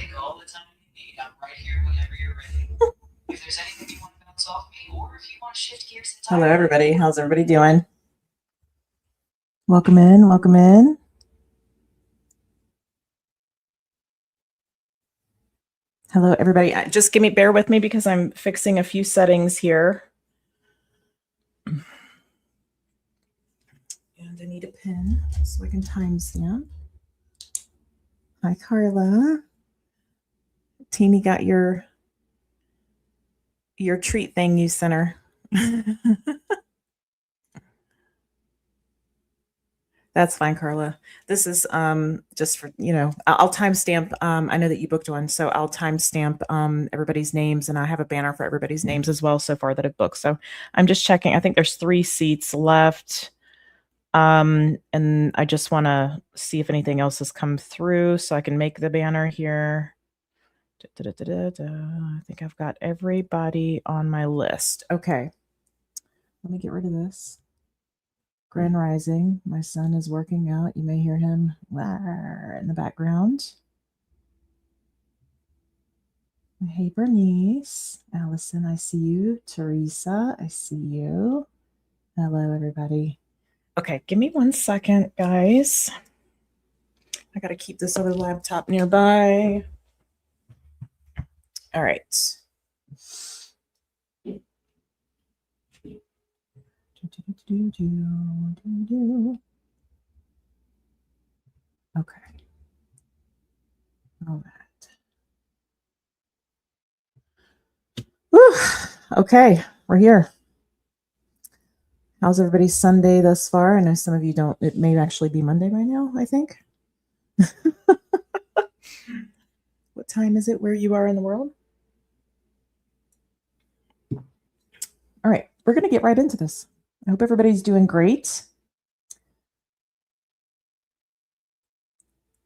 take all the time you need. I'm right here whenever you're ready. If there's anything you want to bounce off me, or if you want to shift gears entirely. Hello, everybody. How's everybody doing? Welcome in. Welcome in. Hello, everybody. Just bear with me because I'm fixing a few settings here. And I need a pen so I can timestamp. Hi, Karla. Teeny got your treat thing you sent her. That's fine, Karla. This is just for, I'll timestamp. I know that you booked one, so I'll timestamp everybody's names, and I have a banner for everybody's names as well so far that I've booked. So I'm just checking. I think there's 3 seats left. And I just want to see if anything else has come through so I can make the banner here. I think I've got everybody on my list. Okay. Let me get rid of this. Grand Rising. My son is working out. You may hear him in the background. Hey, Bernice. Allison, I see you. Theresa, I see you. Hello, everybody. Okay, give me 1 second, guys. I got to keep this other laptop nearby. All right. Okay. All right. Whew. Okay, we're here. How's everybody's Sunday thus far? I know some of you don't. It may actually be Monday by now, I think. What time is it where you are in the world? All right, we're going to get right into this. I hope everybody's doing great.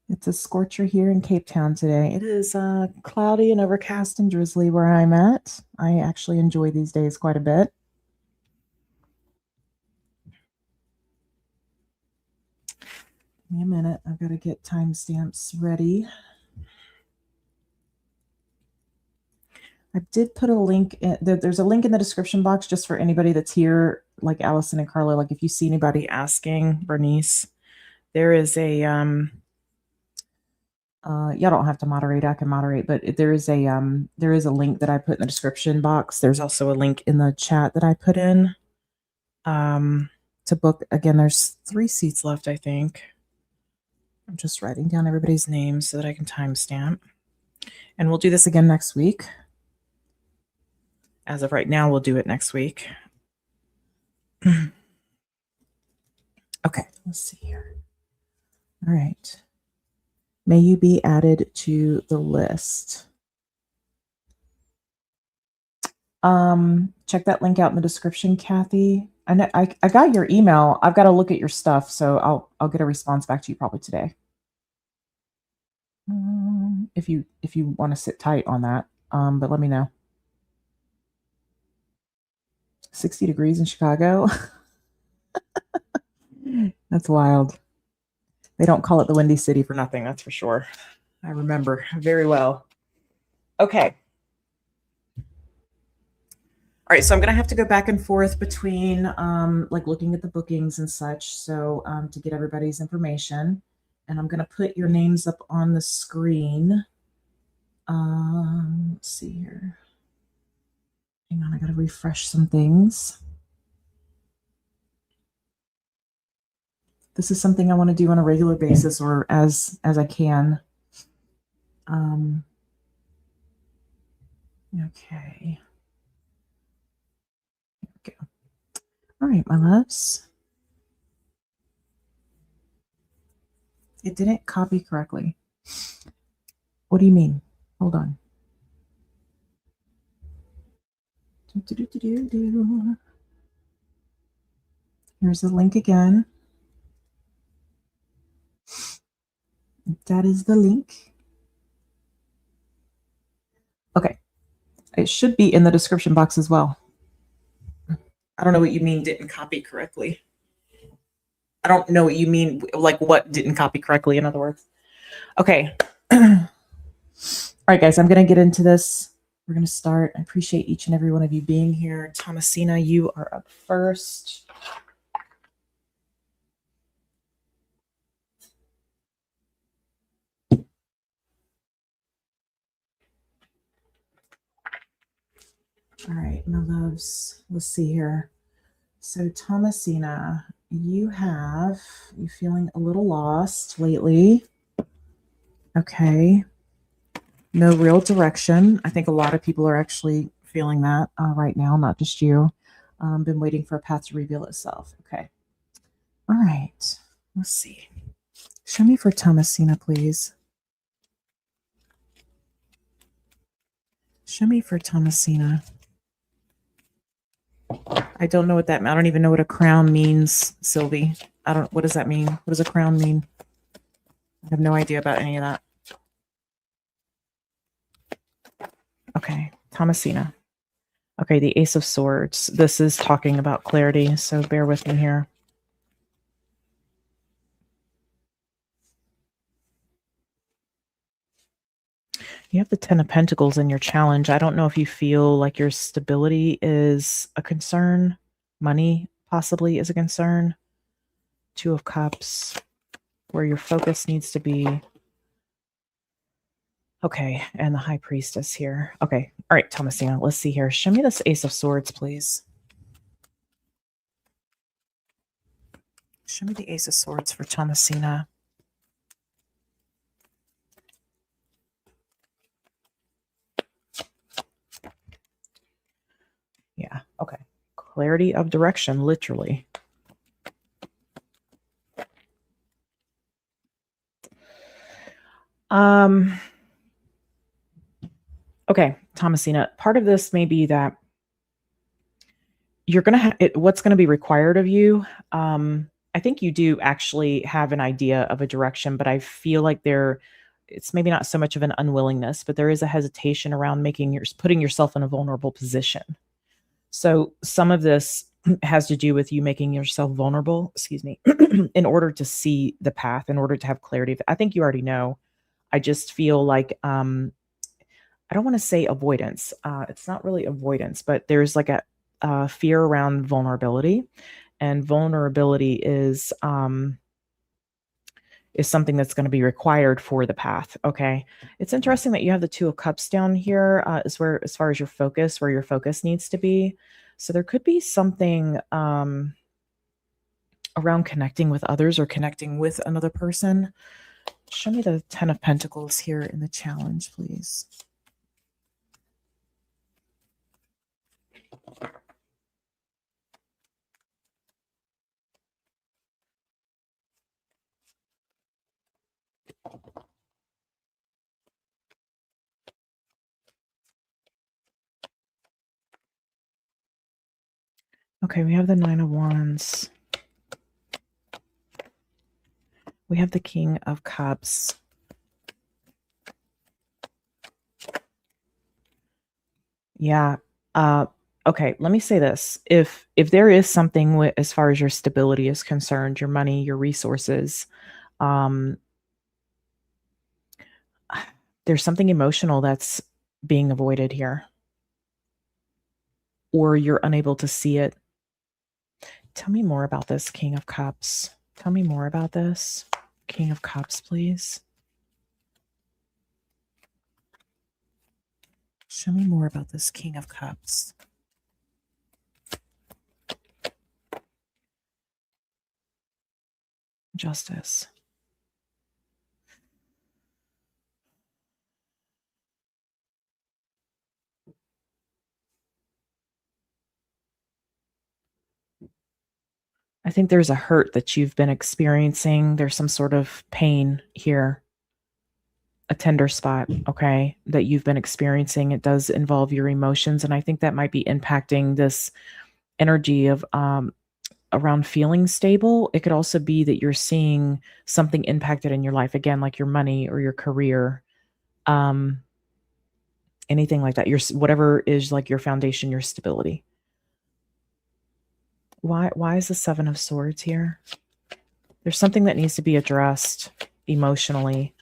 It's a scorcher here in Cape Town today. It is cloudy and overcast and drizzly where I'm at. I actually enjoy these days quite a bit. Give me a minute. I've got to get timestamps ready. I did put a link. There's a link in the description box just for anybody that's here, like Allison and Karla. Like if you see anybody asking, Bernice, there is a y'all don't have to moderate. I can moderate, but there is a link that I put in the description box. There's also a link in the chat that I put in to book. Again, there's 3 seats left, I think. I'm just writing down everybody's names so that I can timestamp. And we'll do this again next week. As of right now, we'll do it next week. Okay, let's see here. All right. May you be added to the list. Check that link out in the description, Kathy. I got your email. I've got to look at your stuff, so I'll get a response back to you probably today. If you want to sit tight on that, but let me know. 60 degrees in Chicago. That's wild. They don't call it the Windy City for nothing, that's for sure. I remember very well. Okay. All right, so I'm going to have to go back and forth between like looking at the bookings and such, so to get everybody's information. And I'm going to put your names up on the screen. Let's see here. Hang on, I got to refresh some things. This is something I want to do on a regular basis or as I can. Okay. Here we go. All right, my loves. It didn't copy correctly. What do you mean? Hold on. Here's the link again. That is the link. Okay. It should be in the description box as well. I don't know what you mean didn't copy correctly. I don't know what you mean, like what didn't copy correctly, in other words. Okay. right, guys, I'm going to get into this. We're going to start. I appreciate each and every one of you being here. Thomasina, you are up first. All right, my loves, let's see here. So Thomasina, you feeling a little lost lately. Okay. No real direction. I think a lot of people are actually feeling that right now, not just you. Been waiting for a path to reveal itself. Okay. All right. Let's see. Show me for Thomasina, please. Show me for Thomasina. I don't know what that. I don't even know what a crown means, Sylvie. What does that mean? What does a crown mean? I have no idea about any of that. Okay, Thomasina. Okay, the Ace of Swords. This is talking about clarity, so bear with me here. You have the Ten of Pentacles in your challenge. I don't know if you feel like your stability is a concern. Money possibly is a concern. Two of Cups, where your focus needs to be. Okay, and the High Priestess here. Okay, all right, Thomasina, let's see here. Show me this Ace of Swords, please. Show me the Ace of Swords for Thomasina. Yeah, okay. Clarity of direction, literally. Okay, Thomasina, part of this may be that you're going to what's going to be required of you. I think you do actually have an idea of a direction, but I feel like it's maybe not so much of an unwillingness, but there is a hesitation around putting yourself in a vulnerable position. So some of this has to do with you making yourself vulnerable, in order to see the path, in order to have clarity. I think you already know. I just feel like, I don't want to say avoidance. It's not really avoidance, but there's like a fear around vulnerability, and vulnerability is something that's going to be required for the path. Okay. It's interesting that you have the Two of Cups down here, as far as your focus, where your focus needs to be. So there could be something around connecting with others or connecting with another person. Show me the Ten of Pentacles here in the challenge, please. Okay, we have the Nine of Wands. We have the King of Cups. Yeah. Okay, let me say this. If there is something as far as your stability is concerned, your money, your resources, there's something emotional that's being avoided here, or you're unable to see it. Tell me more about this, King of Cups. Tell me more about this. King of Cups, please. Show me more about this King of Cups. Justice. I think there's a hurt that you've been experiencing. There's some sort of pain here. A tender spot, okay, that you've been experiencing. It does involve your emotions, and I think that might be impacting this energy of around feeling stable. It could also be that you're seeing something impacted in your life, again, like your money or your career, anything like that. Whatever is like your foundation, your stability. Why is the Seven of Swords here? There's something that needs to be addressed emotionally.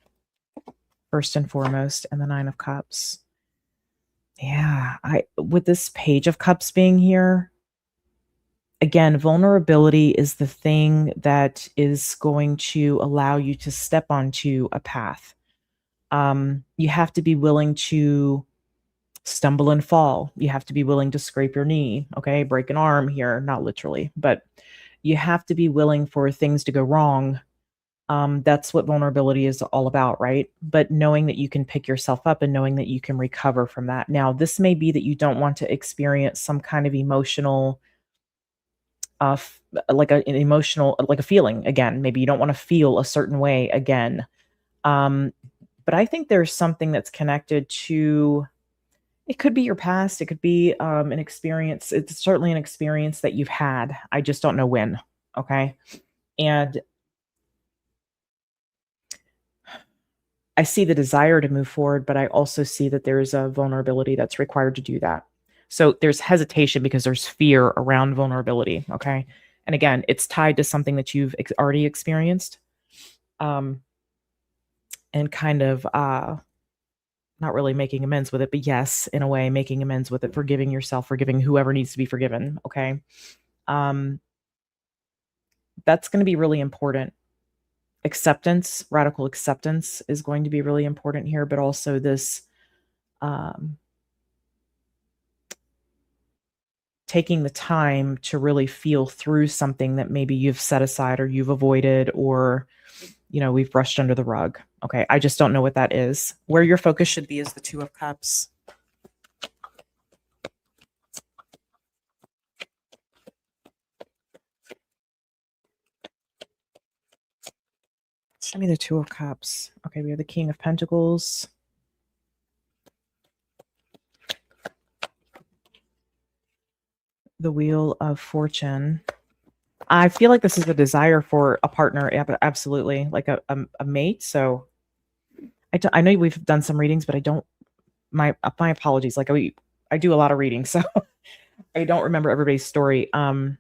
first and foremost, and the Nine of Cups. Yeah, with this Page of Cups being here, again, vulnerability is the thing that is going to allow you to step onto a path. You have to be willing to stumble and fall. You have to be willing to scrape your knee, okay? Break an arm here, not literally, but you have to be willing for things to go wrong. That's what vulnerability is all about, right? But knowing that you can pick yourself up and knowing that you can recover from that. Now, this may be that you don't want to experience some kind of emotional, an emotional, like a feeling again. Maybe you don't want to feel a certain way again. But I think there's something that's connected to, it could be your past. It could be an experience. It's certainly an experience that you've had. I just don't know when. Okay. And I see the desire to move forward, but I also see that there's a vulnerability that's required to do that. So there's hesitation because there's fear around vulnerability. Okay. And again, it's tied to something that you've already experienced. And kind of not really making amends with it, but yes, in a way, making amends with it, forgiving yourself, forgiving whoever needs to be forgiven. Okay. That's going to be really important. Acceptance, radical acceptance is going to be really important here, but also this taking the time to really feel through something that maybe you've set aside or you've avoided or, we've brushed under the rug. Okay. I just don't know what that is. Where your focus should be is the Two of Cups. Show me the Two of Cups. Okay. We have the King of Pentacles. The Wheel of Fortune. I feel like this is a desire for a partner. Absolutely. Like a mate. So I know we've done some readings, but I don't, my apologies. Like I do a lot of reading, so I don't remember everybody's story. I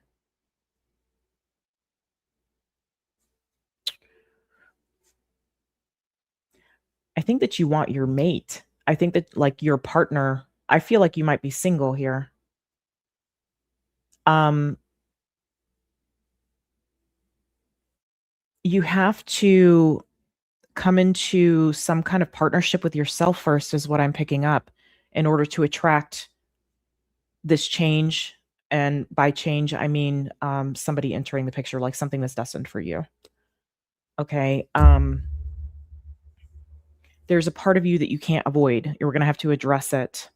think that you want your mate. I think that like your partner, I feel like you might be single here. You have to come into some kind of partnership with yourself first is what I'm picking up in order to attract this change. And by change, I mean somebody entering the picture, like something that's destined for you. Okay. There's a part of you that you can't avoid. You're going to have to address it.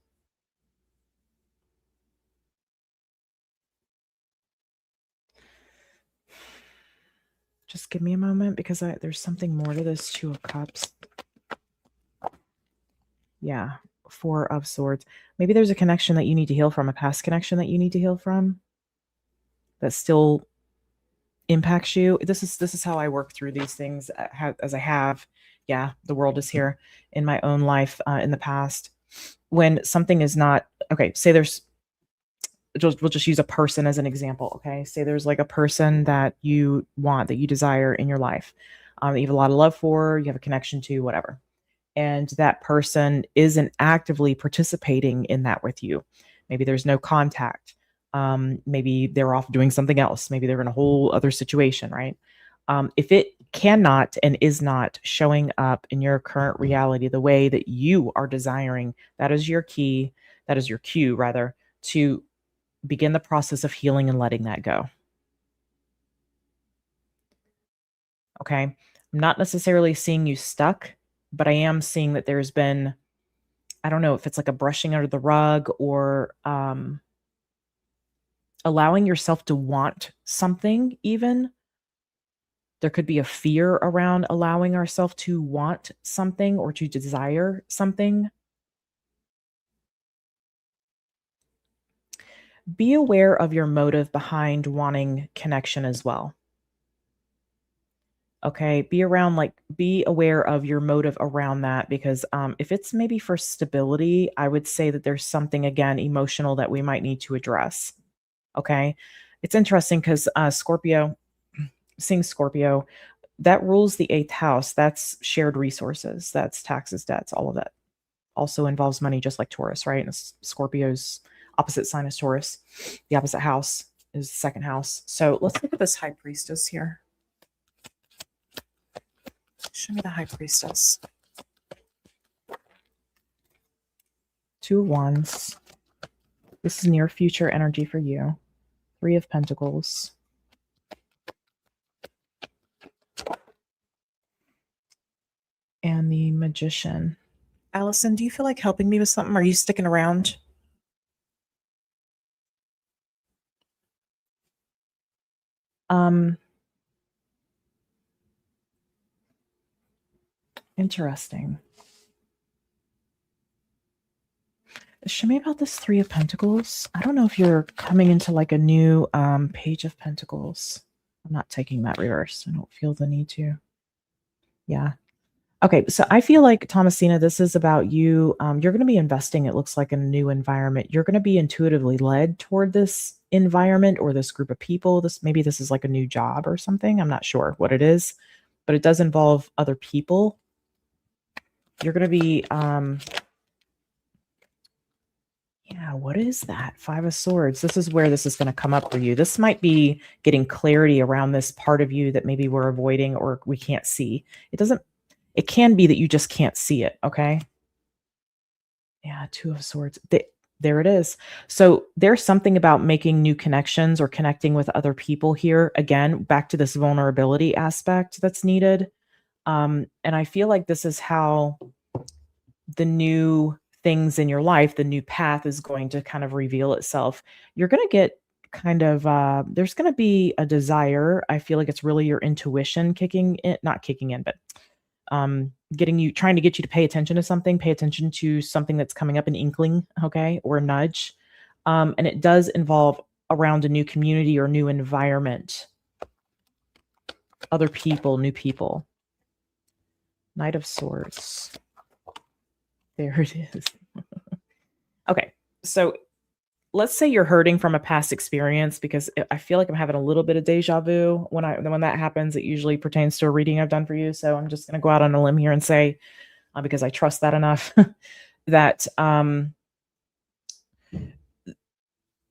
Just give me a moment because there's something more to this Two of Cups. Yeah. Four of Swords. Maybe there's a connection that you need to heal from, a past connection that you need to heal from that still impacts you. This is how I work through these things as I have. Yeah, the world is here in my own life in the past. When something is not okay, say there's, we'll just use a person as an example. Okay, say there's like a person that you want, that you desire in your life, that you have a lot of love for, you have a connection to, whatever, and that person isn't actively participating in that with you. Maybe there's no contact. Maybe they're off doing something else. Maybe they're in a whole other situation, right? If it cannot and is not showing up in your current reality the way that you are desiring, that is your key, that is your cue, rather, to begin the process of healing and letting that go. Okay. I'm not necessarily seeing you stuck, but I am seeing that there's been, I don't know if it's like a brushing under the rug or allowing yourself to want something even. There could be a fear around allowing ourselves to want something or to desire something. Be aware of your motive behind wanting connection as well. Okay, be aware of your motive around that, because if it's maybe for stability, I would say that there's something, again, emotional that we might need to address. Okay, it's interesting because Scorpio, seeing Scorpio, that rules the 8th house. That's shared resources. That's taxes, debts, all of that. Also involves money, just like Taurus, right? And Scorpio's opposite sign is Taurus. The opposite house is the 2nd house. So let's look at this high priestess here. Show me the high priestess. 2 of Wands. This is near future energy for you. 3 of Pentacles. And the Magician. Allison, do you feel like helping me with something? Are you sticking around? Interesting. Show me about this 3 of Pentacles. I don't know if you're coming into like a new Page of Pentacles. I'm not taking that reverse. I don't feel the need to. Yeah. Okay, so I feel like, Thomasina, this is about you. You're going to be investing, it looks like, in a new environment. You're going to be intuitively led toward this environment or this group of people. Maybe this is like a new job or something. I'm not sure what it is, but it does involve other people. You're going to be, yeah, what is that? 5 of Swords. This is where this is going to come up for you. This might be getting clarity around this part of you that maybe we're avoiding or we can't see. It can be that you just can't see it, okay? Yeah, 2 of Swords. There it is. So there's something about making new connections or connecting with other people here. Again, back to this vulnerability aspect that's needed. And I feel like this is how the new things in your life, the new path is going to kind of reveal itself. You're going to get kind of, there's going to be a desire. I feel like it's really your intuition kicking in, not kicking in, but trying to get you to pay attention to something, pay attention to something that's coming up, an inkling, okay, or a nudge. And it does involve around a new community or new environment, other people, new people. Knight of Swords. There it is. Okay, so let's say you're hurting from a past experience, because I feel like I'm having a little bit of deja vu when that happens. It usually pertains to a reading I've done for you. So I'm just going to go out on a limb here and say, because I trust that enough, that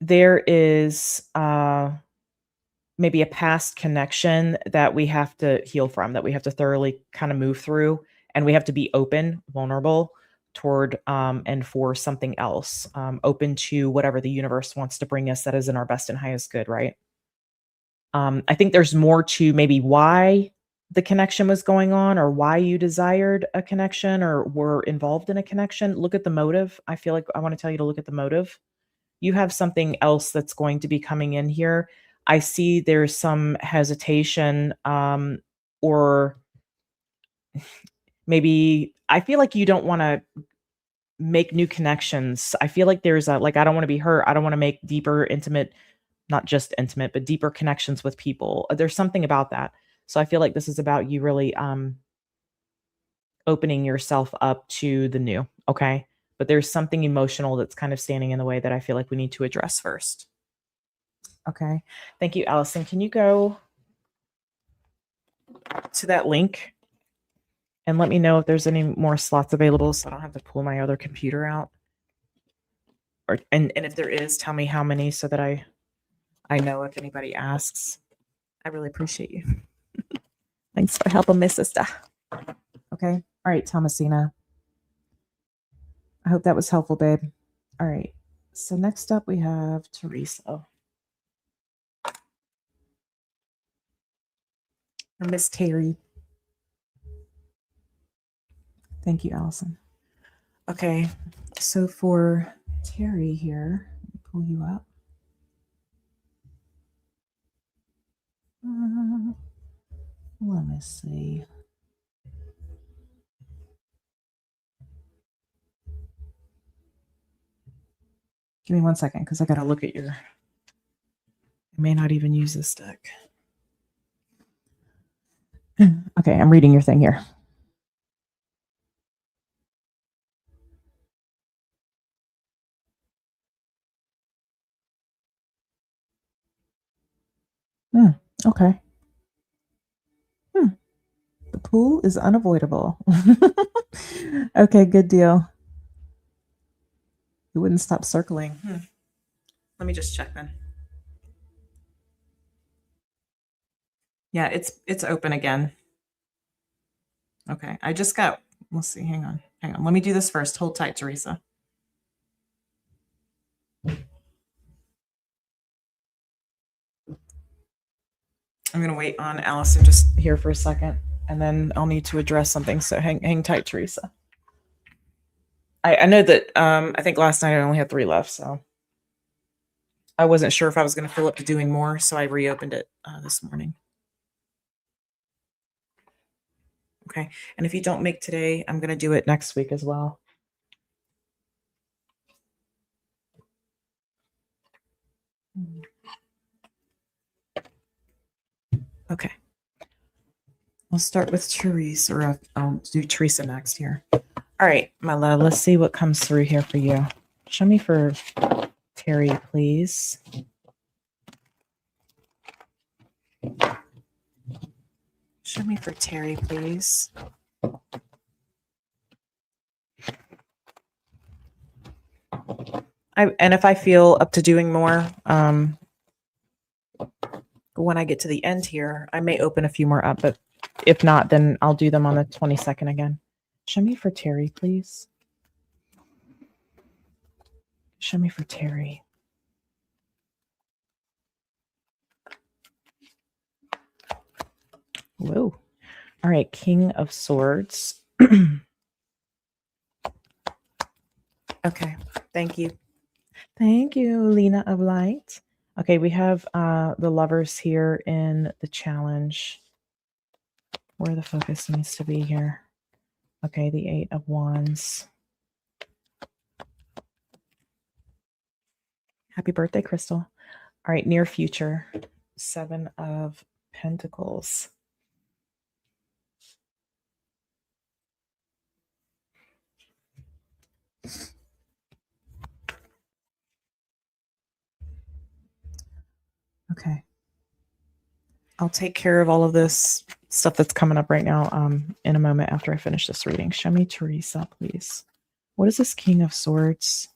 there is maybe a past connection that we have to heal from, that we have to thoroughly kind of move through, and we have to be open, vulnerable toward and for something else, open to whatever the universe wants to bring us that is in our best and highest good, right? I think there's more to maybe why the connection was going on, or why you desired a connection or were involved in a connection. Look at the motive. I feel like I want to tell you to look at the motive. You have something else that's going to be coming in here. I see there's some hesitation, or maybe I feel like you don't want to make new connections. I feel like there's I don't want to be hurt. I don't want to make deeper, intimate, not just intimate, but deeper connections with people. There's something about that. So I feel like this is about you really opening yourself up to the new, okay? But there's something emotional that's kind of standing in the way that I feel like we need to address first. Okay. Thank you, Allison. Can you go to that link and let me know if there's any more slots available so I don't have to pull my other computer out? And if there is, tell me how many so that I know if anybody asks. I really appreciate you. Thanks for helping me, sister. Okay. All right, Thomasina. I hope that was helpful, babe. All right. So next up we have Theresa. Or Miss Terry. Thank you, Allison. Okay. So for Terry here, let me pull you up. Let me see. Give me 1 second because I got to look at I may not even use this deck. Okay, I'm reading your thing here. Okay. pool is unavoidable. Okay, good deal. You wouldn't stop circling. Let me just check then. Yeah, it's open again. Okay, I just got, let's see, hang on. Let me do this first. Hold tight, Theresa. I'm going to wait on Allison just here for a second, and then I'll need to address something. So hang tight, Theresa. I know that I think last night I only had 3 left, so I wasn't sure if I was going to fill up to doing more, so I reopened it this morning. Okay, and if you don't make today, I'm going to do it next week as well. Okay. We'll start with Theresa, or I'll do Theresa next here. All right, my love, let's see what comes through here for you. Show me for Terry, please. Show me for Terry, please. And if I feel up to doing more, when I get to the end here, I may open a few more up, but if not, then I'll do them on the 22nd again. Show me for Terry, please. Show me for Terry. Whoa. All right, King of Swords. Okay, thank you. Thank you, Lena of Light. Okay, we have the lovers here in the challenge. Where the focus needs to be here. Okay, the 8 of Wands. Happy birthday, Crystal. All right, near future. 7 of Pentacles. Okay. I'll take care of all of this stuff that's coming up right now in a moment after I finish this reading. Show me Theresa, please. What is this King of Swords?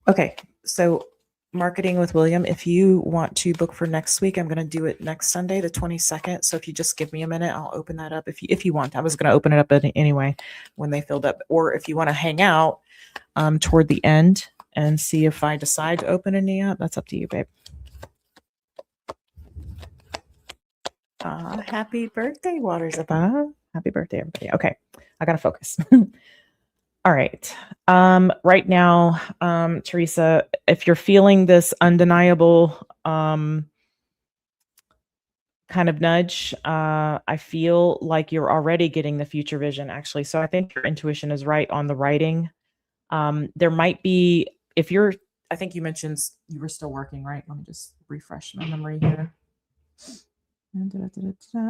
Okay, so marketing with William. If you want to book for next week, I'm going to do it next Sunday, the 22nd. So if you just give me a minute, I'll open that up. If you want, I was going to open it up anyway when they filled up. Or if you want to hang out toward the end and see if I decide to open any up, that's up to you, babe. Happy birthday, Waters Above. Happy birthday, everybody. Okay, I got to focus. All right. Right now, Theresa, if you're feeling this undeniable kind of nudge, I feel like you're already getting the future vision, actually. So I think your intuition is right on the writing. There might be, I think you mentioned you were still working, right? Let me just refresh my memory here.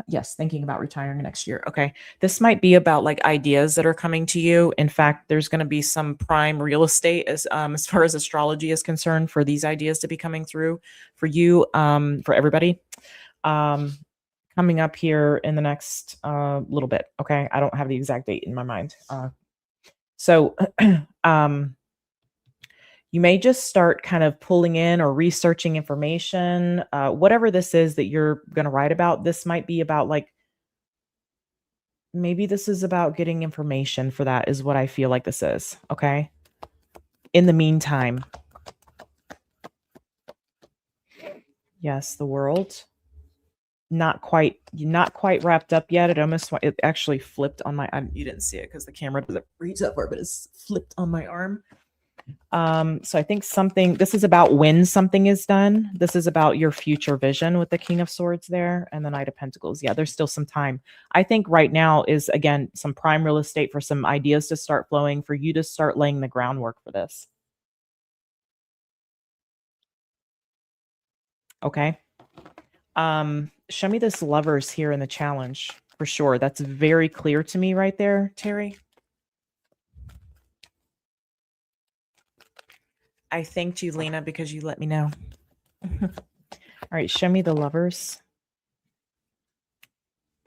Yes, thinking about retiring next year. Okay. This might be about like ideas that are coming to you. In fact, there's going to be some prime real estate as far as astrology is concerned for these ideas to be coming through for you, for everybody. Coming up here in the next little bit. Okay. I don't have the exact date in my mind. So you may just start kind of pulling in or researching information. Whatever this is that you're going to write about, this might be about like, maybe this is about getting information for that is what I feel like this is. Okay. In the meantime. Yes, the World. Not quite wrapped up yet. It actually flipped on my, you didn't see it because the camera doesn't reach up far, but it's flipped on my arm. So I think this is about when something is done. This is about your future vision with the King of Swords there and the Knight of Pentacles. Yeah, there's still some time. I think right now is, again, some prime real estate for some ideas to start flowing, for you to start laying the groundwork for this. Okay. Show me this Lovers here in the challenge for sure. That's very clear to me right there, Terry. I thanked you, Lena, because you let me know. All right, show me the Lovers.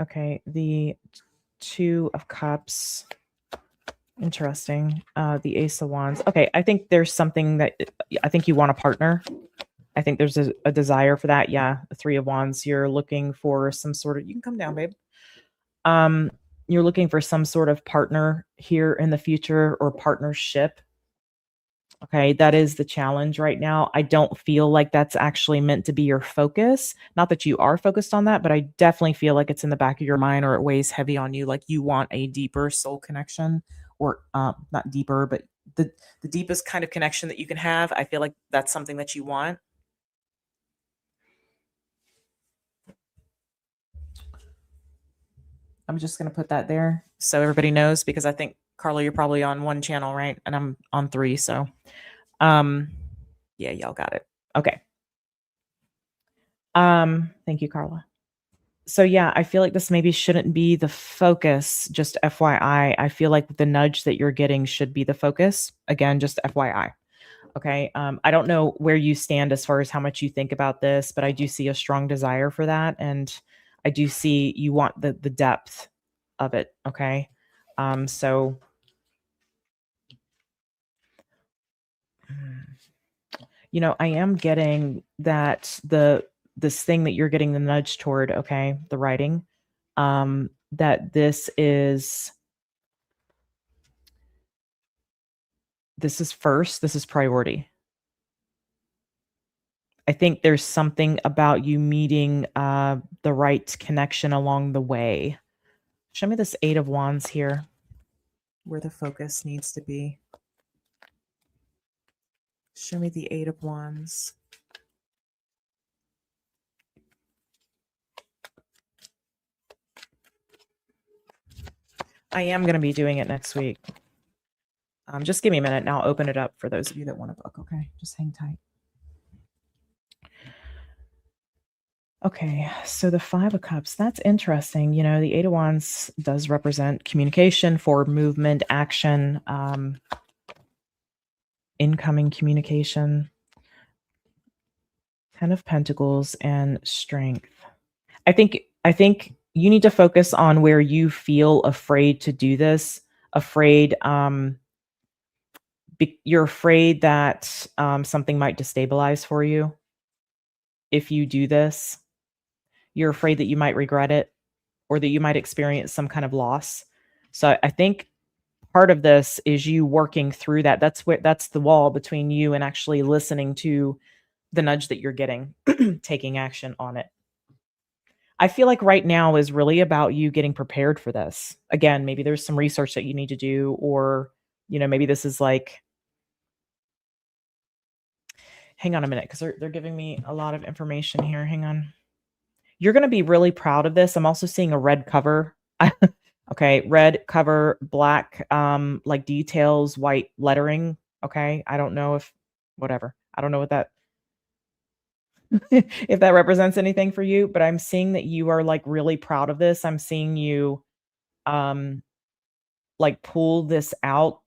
Okay, the Two of Cups. Interesting. The Ace of Wands. Okay, I think there's something that I think you want a partner. I think there's a desire for that. Yeah, the Three of Wands. You're looking for some sort of. You can come down, babe. You're looking for some sort of partner here in the future or partnership. Okay, that is the challenge right now. I don't feel like that's actually meant to be your focus. Not that you are focused on that, but I definitely feel like it's in the back of your mind or it weighs heavy on you. Like you want a deeper soul connection, or not deeper, but the deepest kind of connection that you can have. I feel like that's something that you want. I'm just going to put that there so everybody knows, because I think, Karla, you're probably on one channel, right? And I'm on three. So, yeah, y'all got it. Okay. Thank you, Karla. So yeah, I feel like this maybe shouldn't be the focus, just FYI. I feel like the nudge that you're getting should be the focus. Again, just FYI. Okay. I don't know where you stand as far as how much you think about this, but I do see a strong desire for that. And I do see you want the depth of it. Okay. So I am getting that this thing that you're getting the nudge toward, okay, the writing, that this is first, this is priority. I think there's something about you meeting the right connection along the way. Show me this Eight of Wands here, where the focus needs to be. Show me the Eight of Wands. I am going to be doing it next week. Just give me a minute and I'll open it up for those of you that want to book. Okay, just hang tight. Okay, so the Five of Cups, that's interesting. The Eight of Wands does represent communication, forward movement, action, incoming communication. Ten of Pentacles and strength. I think you need to focus on where you feel afraid to do this. Afraid, you're afraid that something might destabilize for you if you do this. You're afraid that you might regret it or that you might experience some kind of loss. So I think part of this is you working through that. That's the wall between you and actually listening to the nudge that you're getting, taking action on it. I feel like right now is really about you getting prepared for this. Again, maybe there's some research that you need to do, or, maybe this is like, hang on a minute, because they're giving me a lot of information here. Hang on. You're going to be really proud of this. I'm also seeing a red cover. Okay. Red cover, black, like details, white lettering. Okay. I don't know if, whatever. I don't know what that, if that represents anything for you, but I'm seeing that you are like really proud of this. I'm seeing you, like pull this out.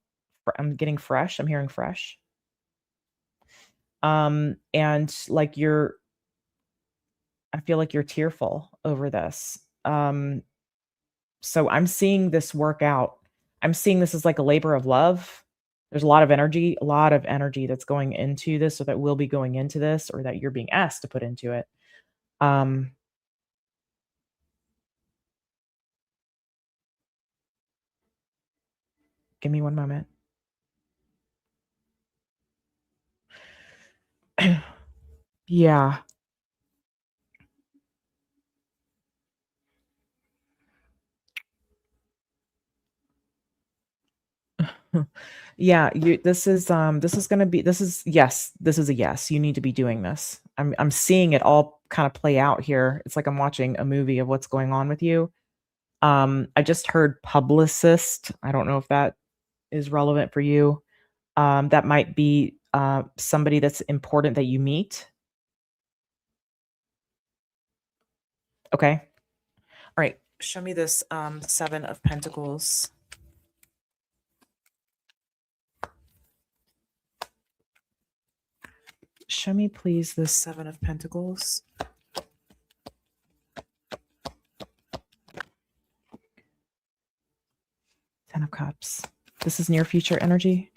I'm getting fresh. I'm hearing fresh. And like I feel like you're tearful over this. So I'm seeing this work out. I'm seeing this as like a labor of love. There's a lot of energy that's going into this, or that will be going into this, or that you're being asked to put into it. Give me one moment. Yeah. Yeah, this is gonna be, yes, this is a yes. You need to be doing this. I'm seeing it all kind of play out here. It's like I'm watching a movie of what's going on with you. I just heard publicist. I don't know if that is relevant for you. That might be somebody that's important that you meet. Okay. All right. Show me this Seven of Pentacles. Show me, please, this Seven of Pentacles. Cups. This is near future energy.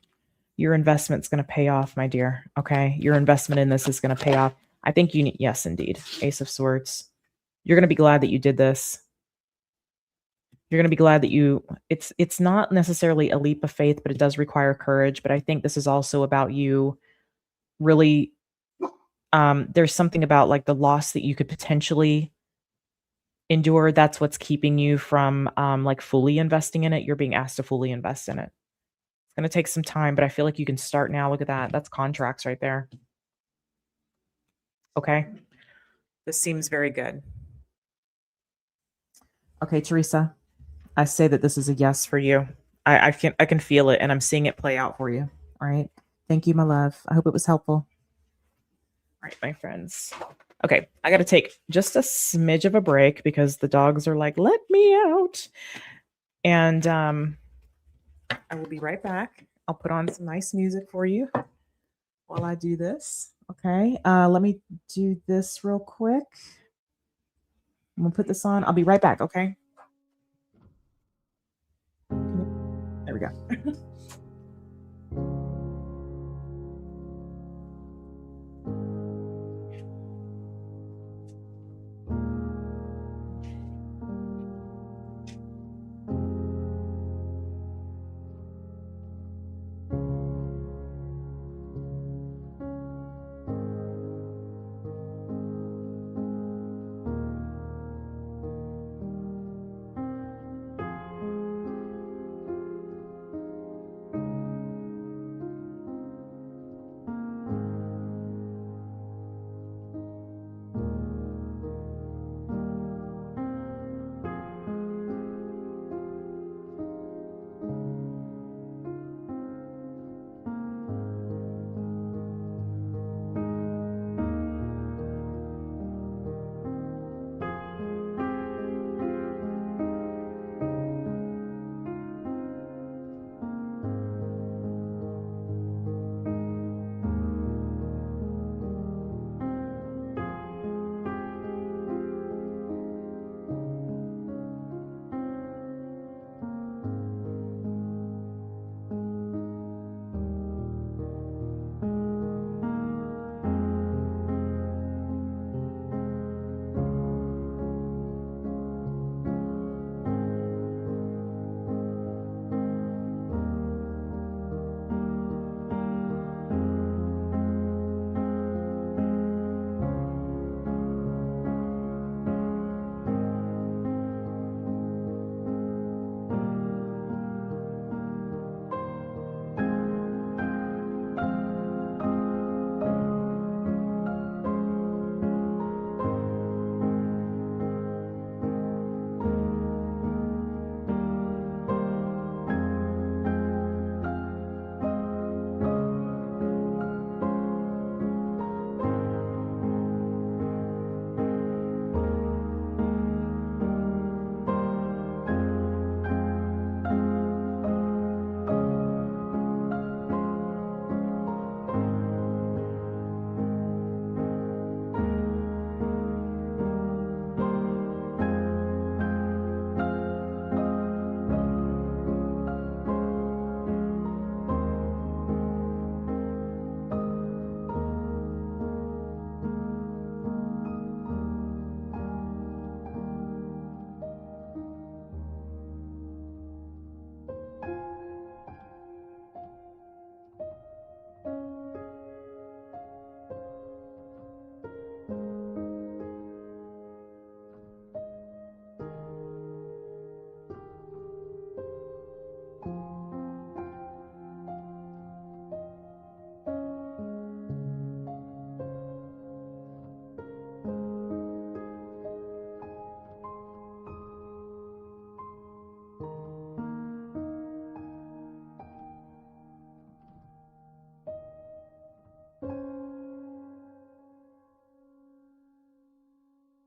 Your investment's going to pay off, my dear. Okay. Your investment in this is going to pay off. I think you need, yes, indeed. Ace of Swords. You're going to be glad that you did this. You're going to be glad that it's not necessarily a leap of faith, but it does require courage. But I think this is also about you really, there's something about like the loss that you could potentially endure. That's what's keeping you from like fully investing in it. You're being asked to fully invest in it. It's going to take some time, but I feel like you can start now. Look at that. That's contracts right there. Okay. This seems very good. Okay, Theresa, I say that this is a yes for you. I can feel it, and I'm seeing it play out for you. All right. Thank you, my love. I hope it was helpful. All right, my friends. Okay, I got to take just a smidge of a break because the dogs are like, let me out. And I will be right back. I'll put on some nice music for you while I do this. Okay, let me do this real quick. I'm going to put this on. I'll be right back, okay? There we go.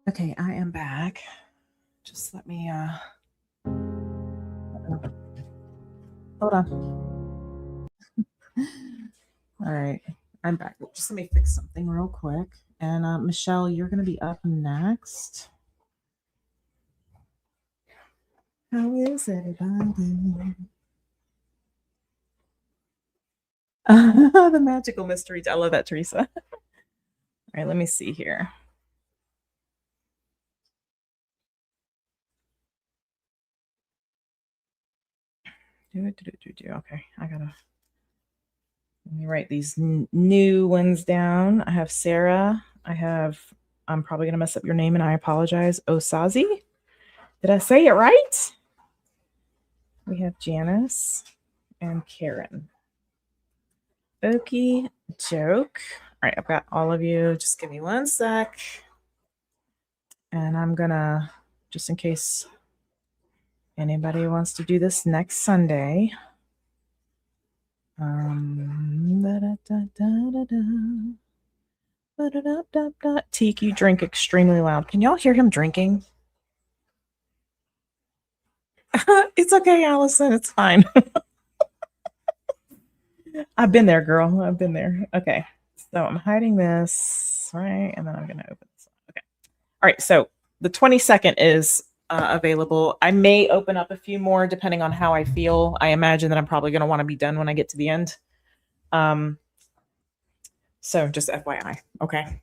Okay, I am back. Just let me hold on. All right, I'm back. Just let me fix something real quick. And Michelle, you're going to be up next. How is everybody? The magical mystery. I love that, Theresa. All right, let me see here. Okay, let me write these new ones down. I have Sarah. I'm probably going to mess up your name and I apologize. Osaze. Did I say it right? We have Janis and Karen. Okie joke. All right, I've got all of you. Just give me one sec. And I'm going to, just in case anybody wants to do this next Sunday. Teak, you drink extremely loud. Can y'all hear him drinking? It's okay, Allison. It's fine. I've been there, girl. I've been there. Okay. So I'm hiding this, right? And then I'm going to open this. Okay. All right. So the 22nd is available. I may open up a few more depending on how I feel. I imagine that I'm probably going to want to be done when I get to the end. So just FYI. Okay.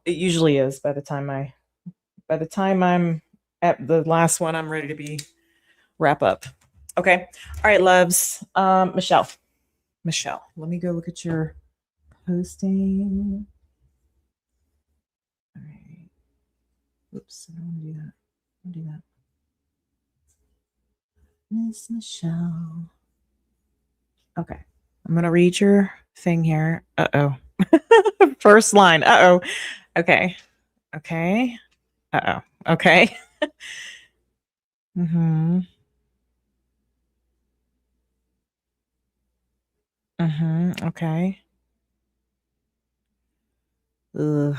It usually is by the time I'm at the last one, I'm ready to wrap up. Okay. All right, loves. Michelle, let me go look at your posting. All right. Oops, I don't want to do that. I'll do that. Miss Michelle. Okay. I'm going to read your thing here. Uh-oh. First line. Uh-oh. Okay. Okay. Uh-oh. Okay. Mm-hmm. Mm-hmm. Okay. Ugh.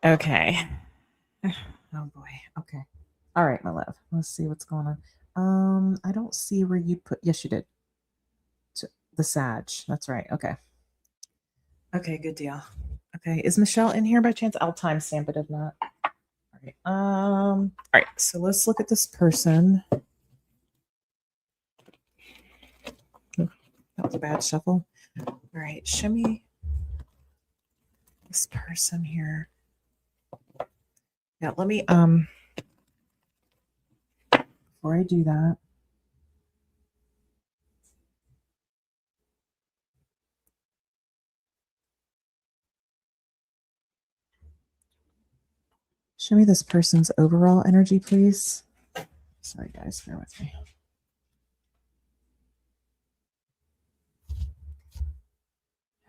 Okay. Oh boy. Okay. All right, my love. Let's see what's going on. I don't see where you put. Yes, you did. The Sag. That's right. Okay. Okay, good deal. Okay, is Michelle in here by chance? I'll timestamp it if not. All right. All right. So let's look at this person. That was a bad shuffle. All right. Show me this person here. Yeah. Let me before I do that. Show me this person's overall energy, please. Sorry, guys, bear with me.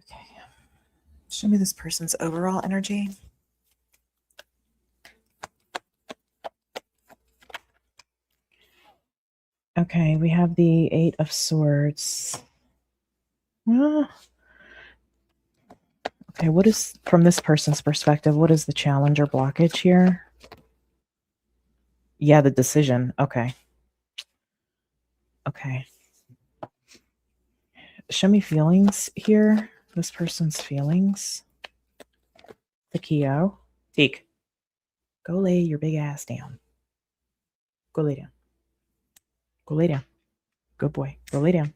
Okay. Show me this person's overall energy. Okay, we have the 8 of Swords. Okay, what is, from this person's perspective, what is the challenge or blockage here? Yeah, the decision. Okay. Okay. Show me feelings here. This person's feelings. The Keo. Teak. Go lay your big ass down. Go lay down. Go lay down. Good boy. Go lay down.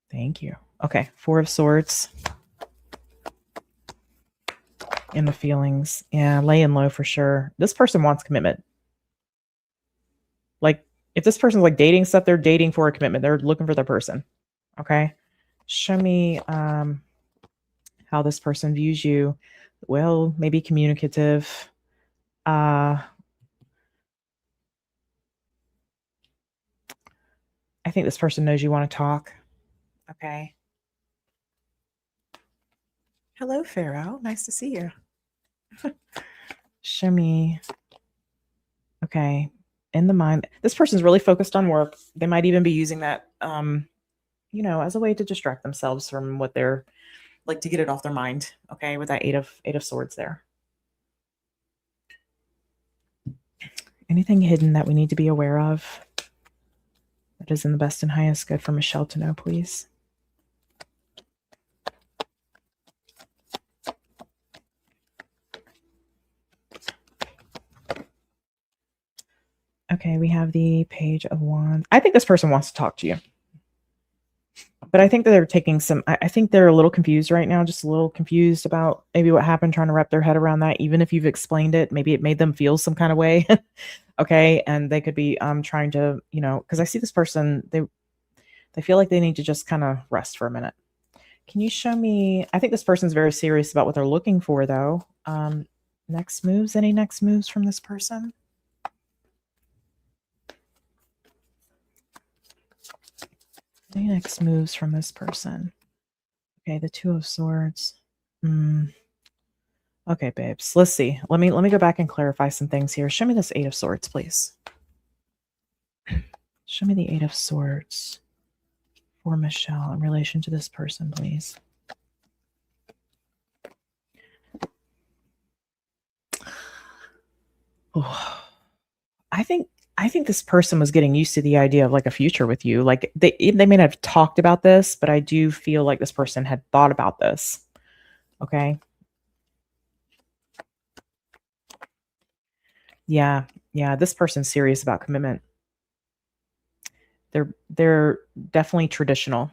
Thank you. Okay. 4 of Swords. In the feelings. Yeah, laying low for sure. This person wants commitment. Like, if this person's like dating stuff, they're dating for a commitment. They're looking for their person. Okay. Show me how this person views you. Well, maybe communicative. I think this person knows you want to talk. Okay. Hello, Pharaoh. Nice to see you. Show me. Okay. In the mind, this person's really focused on work. They might even be using that, as a way to distract themselves from what they're like, to get it off their mind. Okay. With that eight of Swords there. Anything hidden that we need to be aware of? That is in the best and highest good for Michelle to know, please. Okay, we have the Page of Wands. I think this person wants to talk to you. But I think that they're taking some, I think they're a little confused right now, just a little confused about maybe what happened, trying to wrap their head around that. Even if you've explained it, maybe it made them feel some kind of way. Okay. And they could be trying to, because I see this person, they feel like they need to just kind of rest for a minute. Can you show me, I think this person's very serious about what they're looking for though. Next moves, any next moves from this person? Any next moves from this person? Okay, the Two of Swords. Okay, babes. Let's see. Let me go back and clarify some things here. Show me this Eight of Swords, please. Show me the Eight of Swords for Michelle in relation to this person, please. Oh, I think this person was getting used to the idea of like a future with you. Like they may not have talked about this, but I do feel like this person had thought about this. Okay. Yeah. This person's serious about commitment. They're definitely traditional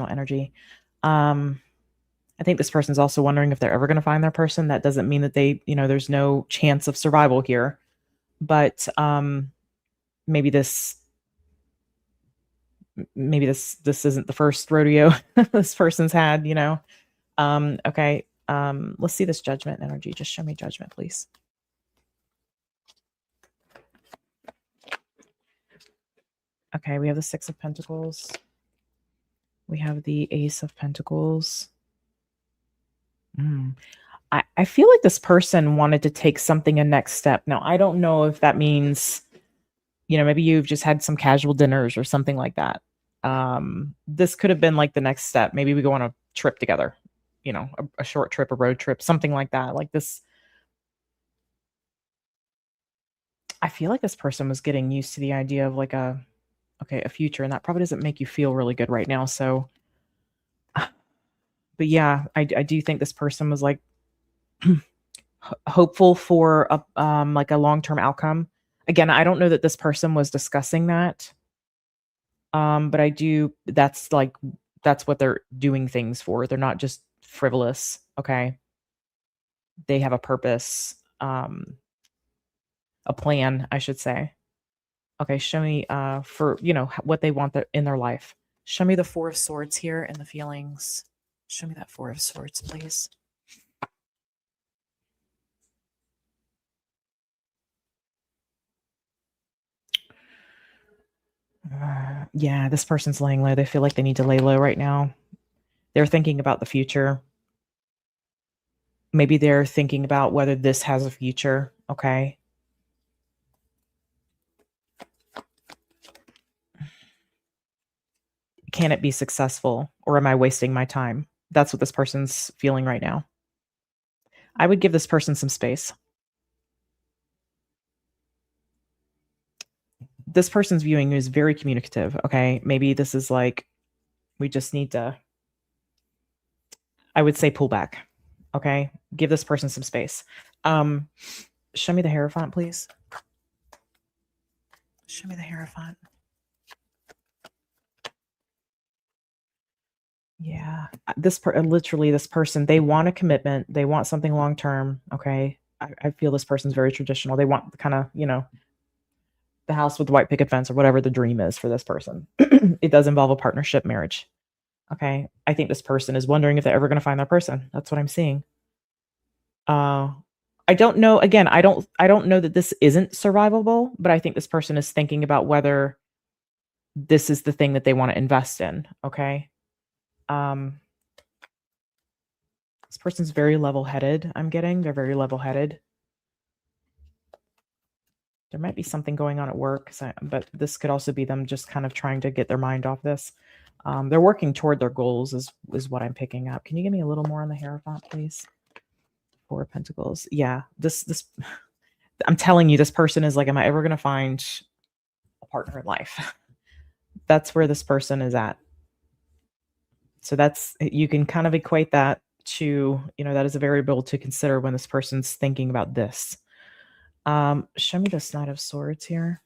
energy. I think this person's also wondering if they're ever going to find their person. That doesn't mean that they, there's no chance of survival here, but maybe this isn't the first rodeo this person's had, okay. Let's see this Judgment energy. Just show me Judgment, please. Okay, we have the Six of Pentacles. We have the Ace of Pentacles. I feel like this person wanted to take something a next step. Now, I don't know if that means, maybe you've just had some casual dinners or something like that. This could have been like the next step. Maybe we go on a trip together, a short trip, a road trip, something like that. Like this. I feel like this person was getting used to the idea of like a future, and that probably doesn't make you feel really good right now. So, but yeah, I do think this person was like hopeful for a like a long-term outcome. Again, I don't know that this person was discussing that. But I do, that's what they're doing things for. They're not just frivolous. Okay. They have a purpose, a plan, I should say. Okay. Show me, for, what they want in their life. Show me the Four of Swords here and the feelings. Show me that Four of Swords, please. Yeah, this person's laying low. They feel like they need to lay low right now. They're thinking about the future. Maybe they're thinking about whether this has a future. Okay. Can it be successful, or am I wasting my time? That's what this person's feeling right now. I would give this person some space. This person's viewing you is very communicative. Okay. Maybe this is like, we just need to, I would say, pull back. Okay. Give this person some space. Show me the Hierophant, please. Show me the Hierophant. Yeah. Literally this person, they want a commitment. They want something long-term. Okay. I feel this person's very traditional. They want kind of, the house with the white picket fence or whatever the dream is for this person. It does involve a partnership marriage. Okay. I think this person is wondering if they're ever going to find their person. That's what I'm seeing. I don't know. Again, I don't know that this isn't survivable, but I think this person is thinking about whether this is the thing that they want to invest in. Okay. This person's very level-headed. I'm getting, they're very level-headed. There might be something going on at work, but this could also be them just kind of trying to get their mind off this. They're working toward their goals is what I'm picking up. Can you give me a little more on the Hierophant, please? Four of Pentacles. Yeah, this I'm telling you, this person is like, am I ever going to find partner in life. That's where this person is at. So you can kind of equate that to, that is a variable to consider when this person's thinking about this. Show me this Knight of Swords here.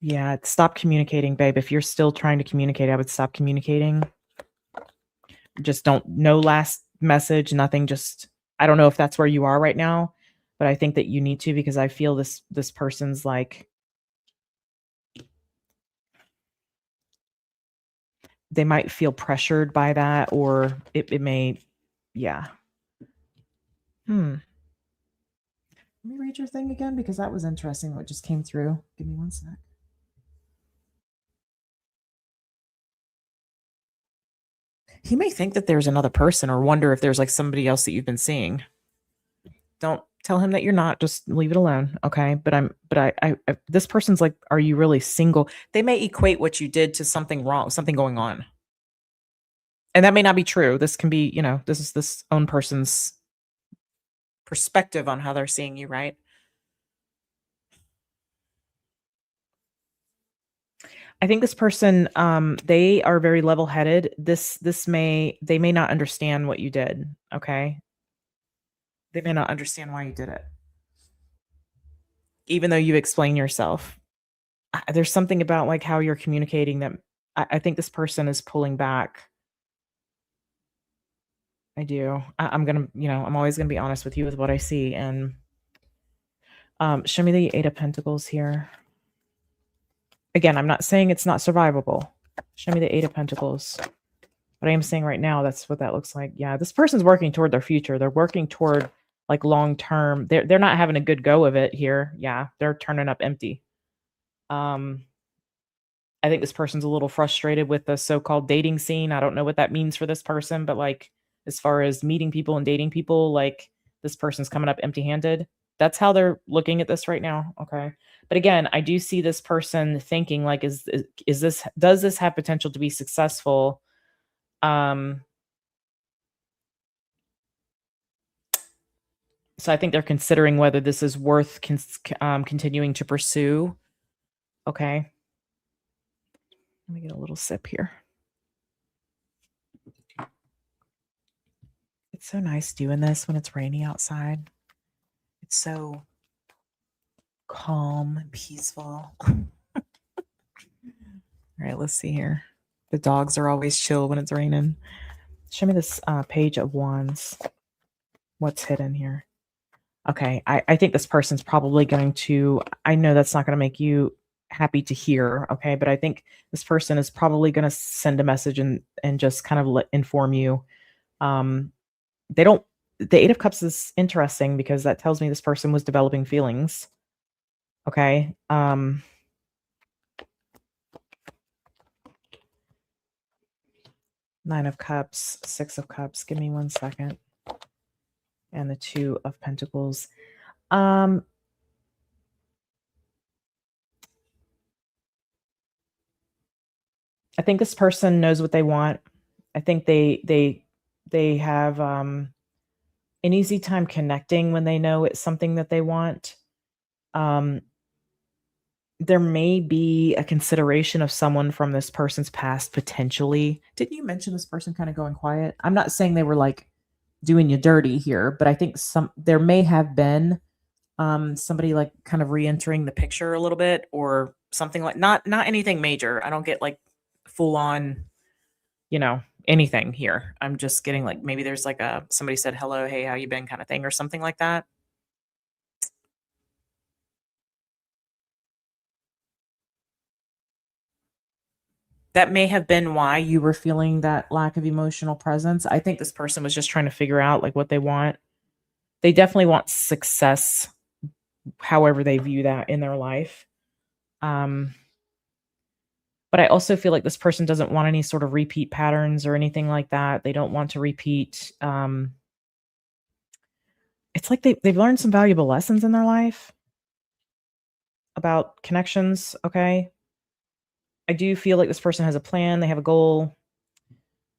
Yeah, stop communicating, babe. If you're still trying to communicate, I would stop communicating. Just no last message, nothing. Just, I don't know if that's where you are right now, but I think that you need to, because I feel this person's like, they might feel pressured by that, or it may, yeah. Let me read your thing again, because that was interesting what just came through. Give me one sec. He may think that there's another person, or wonder if there's like somebody else that you've been seeing. Don't tell him that you're not. Just leave it alone, okay? But I this person's like, are you really single? They may equate what you did to something wrong, something going on. And that may not be true. This can be, this is this own person's perspective on how they're seeing you, right? I think this person, they are very level-headed. They may not understand what you did, okay? They may not understand why you did it. Even though you explain yourself. There's something about like how you're communicating that I think this person is pulling back. I do. I'm gonna, I'm always gonna be honest with you with what I see. And show me the Eight of Pentacles here. Again, I'm not saying it's not survivable. Show me the Eight of Pentacles. But I am saying right now, that's what that looks like. Yeah, this person's working toward their future. They're working toward like long term. They're not having a good go of it here. Yeah, they're turning up empty. I think this person's a little frustrated with the so-called dating scene. I don't know what that means for this person, but like as far as meeting people and dating people, like this person's coming up empty-handed. That's how they're looking at this right now. Okay. But again, I do see this person thinking like, does this have potential to be successful? So I think they're considering whether this is worth continuing to pursue. Okay. Let me get a little sip here. It's so nice doing this when it's rainy outside. It's so calm and peaceful. All right, let's see here. The dogs are always chill when it's raining. Show me this Page of Wands. What's hidden here? Okay, I think this person's probably going to, I know that's not going to make you happy to hear, okay, but I think this person is probably going to send a message and just kind of inform you. The Eight of Cups is interesting because that tells me this person was developing feelings. Okay. Nine of Cups, Six of Cups. Give me one second. And the Two of Pentacles. I think this person knows what they want. I think they have an easy time connecting when they know it's something that they want. There may be a consideration of someone from this person's past potentially. Didn't you mention this person kind of going quiet? I'm not saying they were like doing you dirty here, but I think there may have been somebody like kind of re-entering the picture a little bit, or something like not anything major. I don't get like full on, anything here. I'm just getting like maybe there's like somebody said hello, hey, how you been, kind of thing, or something like that. That may have been why you were feeling that lack of emotional presence. I think this person was just trying to figure out like what they want. They definitely want success, however they view that in their life. But I also feel like this person doesn't want any sort of repeat patterns or anything like that. They don't want to repeat. It's like they've learned some valuable lessons in their life about connections. Okay. I do feel like this person has a plan. They have a goal.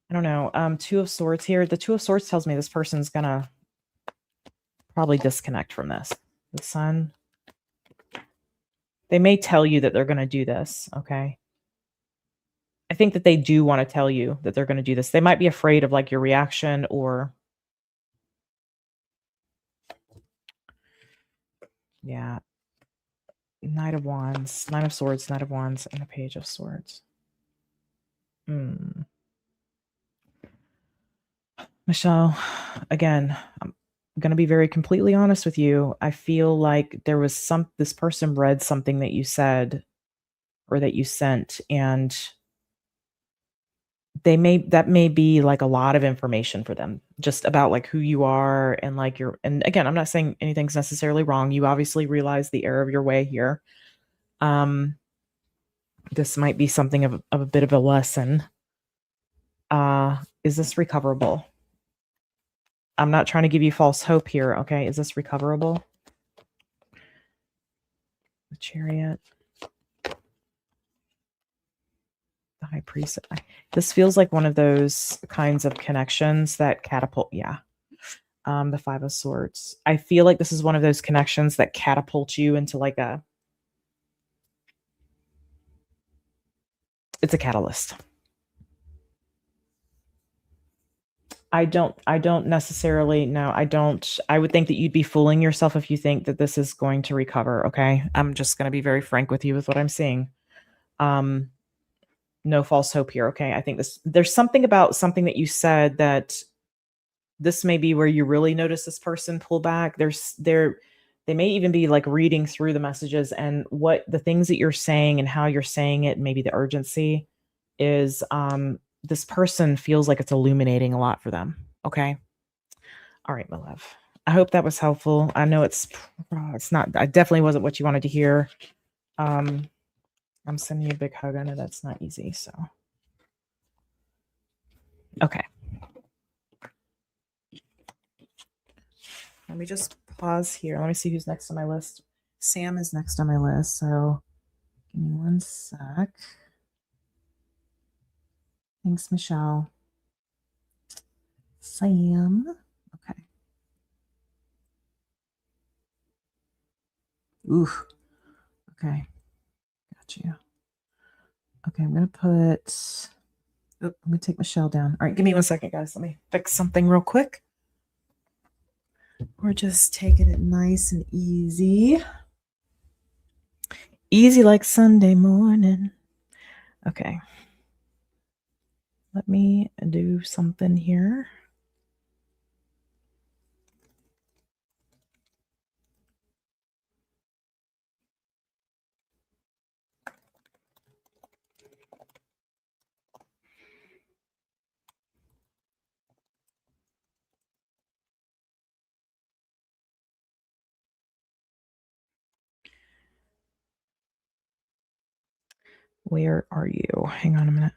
I don't know. Two of Swords here. The Two of Swords tells me this person's gonna probably disconnect from this. The Sun. They may tell you that they're going to do this. Okay. I think that they do want to tell you that they're going to do this. They might be afraid of like your reaction or yeah. Knight of Wands, Nine of Swords, Knight of Wands, and a Page of Swords. Michelle, again, I'm going to be very completely honest with you. I feel like there was this person read something that you said or that you sent, and that may be like a lot of information for them just about like who you are and like and again, I'm not saying anything's necessarily wrong. You obviously realize the error of your way here. This might be something of a bit of a lesson. Is this recoverable? I'm not trying to give you false hope here. Okay. Is this recoverable? The Chariot. The High Priest. This feels like one of those kinds of connections that catapult. Yeah. The Five of Swords. I feel like this is one of those connections that catapult you into like it's a catalyst. I don't necessarily know. I would think that you'd be fooling yourself if you think that this is going to recover. Okay. I'm just going to be very frank with you with what I'm seeing. No false hope here. Okay. I think there's something about something that you said that this may be where you really notice this person pull back. They may even be like reading through the messages and what the things that you're saying and how you're saying it, maybe the urgency is, this person feels like it's illuminating a lot for them. Okay. All right, my love. I hope that was helpful. I know it's not, I definitely wasn't what you wanted to hear. I'm sending you a big hug. I know that's not easy. So, okay. Let me just pause here. Let me see who's next on my list. Sam is next on my list. So give me one sec. Thanks, Michelle. Sam. Okay. Ooh. Okay. Got you. Okay, I'm going to put... let me take Michelle down. All right, give me 1 second, guys. Let me fix something real quick. We're just taking it nice and easy. Easy like Sunday morning. Okay. Let me do something here. Where are you? Hang on a minute.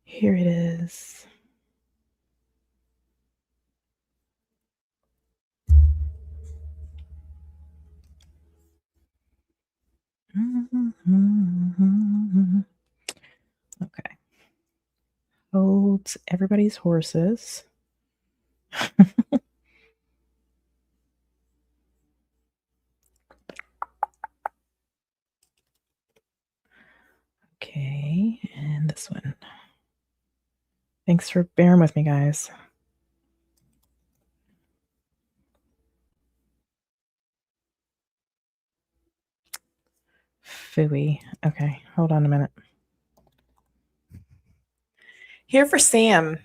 Here it is. Okay. Hold everybody's horses. Okay, and this one. Thanks for bearing with me, guys. Phooey. Okay, hold on a minute. Here for Sam.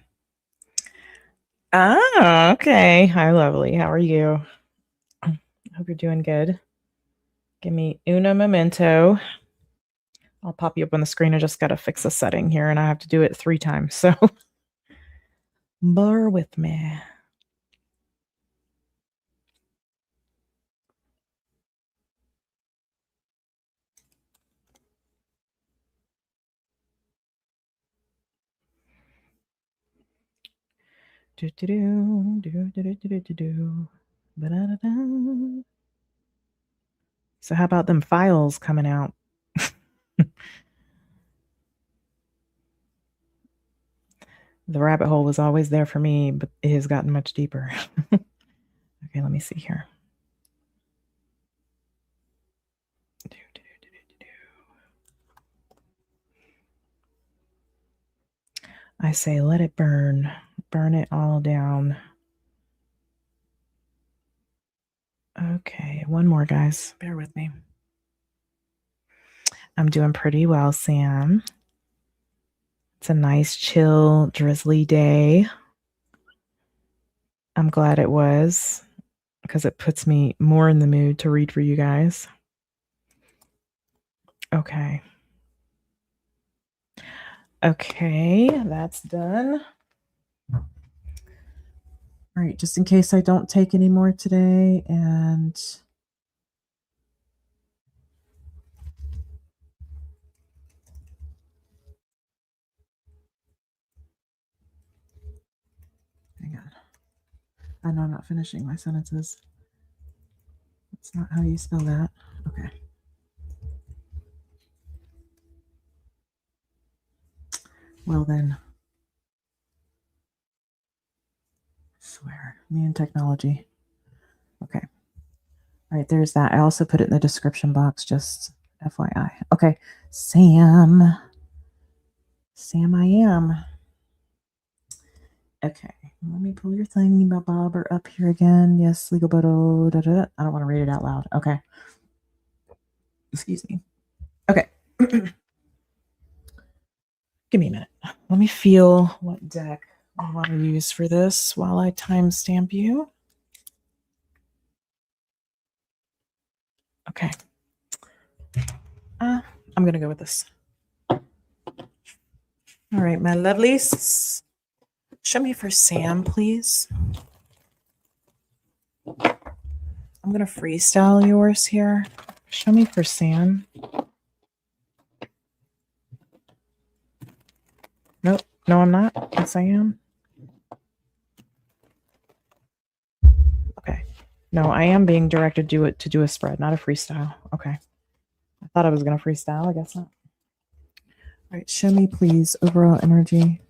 Oh, okay. Hi, lovely. How are you? I hope you're doing good. Give me uno momento. I'll pop you up on the screen. I just got to fix a setting here, and I have to do it 3 times. So bear with me. So how about them files coming out? The rabbit hole was always there for me, but it has gotten much deeper. Okay, let me see here. I say, let it burn. Burn it all down. Okay, one more, guys. Bear with me. I'm doing pretty well, Sam. It's a nice, chill, drizzly day. I'm glad it was because it puts me more in the mood to read for you guys. Okay. Okay, that's done. All right, just in case I don't take any more today, and hang on. I know I'm not finishing my sentences. That's not how you spell that. Okay. Well then. I swear. Me and technology. Okay. All right, there's that. I also put it in the description box, just FYI. Okay. Sam. Sam, I am. Okay. Let me pull your thing, bobber up here again. Yes, legal bottle. Da, da, da. I don't want to read it out loud. Okay. Excuse me. Okay. Give me a minute. Let me feel what deck I want to use for this while I timestamp you. Okay. I'm going to go with this. All right, my lovelies. Show me for Sam, please. I'm going to freestyle yours here. Show me for Sam. Nope. No, I'm not. Yes, I am. Okay. No, I am being directed to do a spread, not a freestyle. Okay. I thought I was going to freestyle. I guess not. All right. Show me, please, overall energy.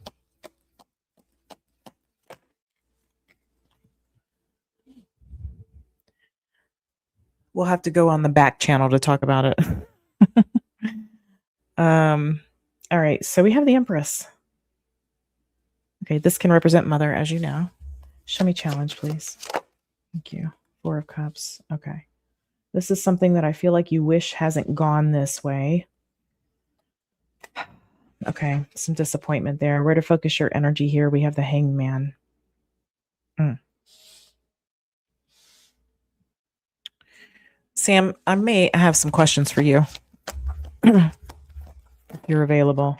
We'll have to go on the back channel to talk about it. All right. So we have the Empress. Okay. This can represent Mother, as you know. Show me challenge, please. Thank you. 4 of Cups. Okay. This is something that I feel like you wish hasn't gone this way. Okay. Some disappointment there. Where to focus your energy here? We have the Hangman. Sam, I may have some questions for you. If you're available.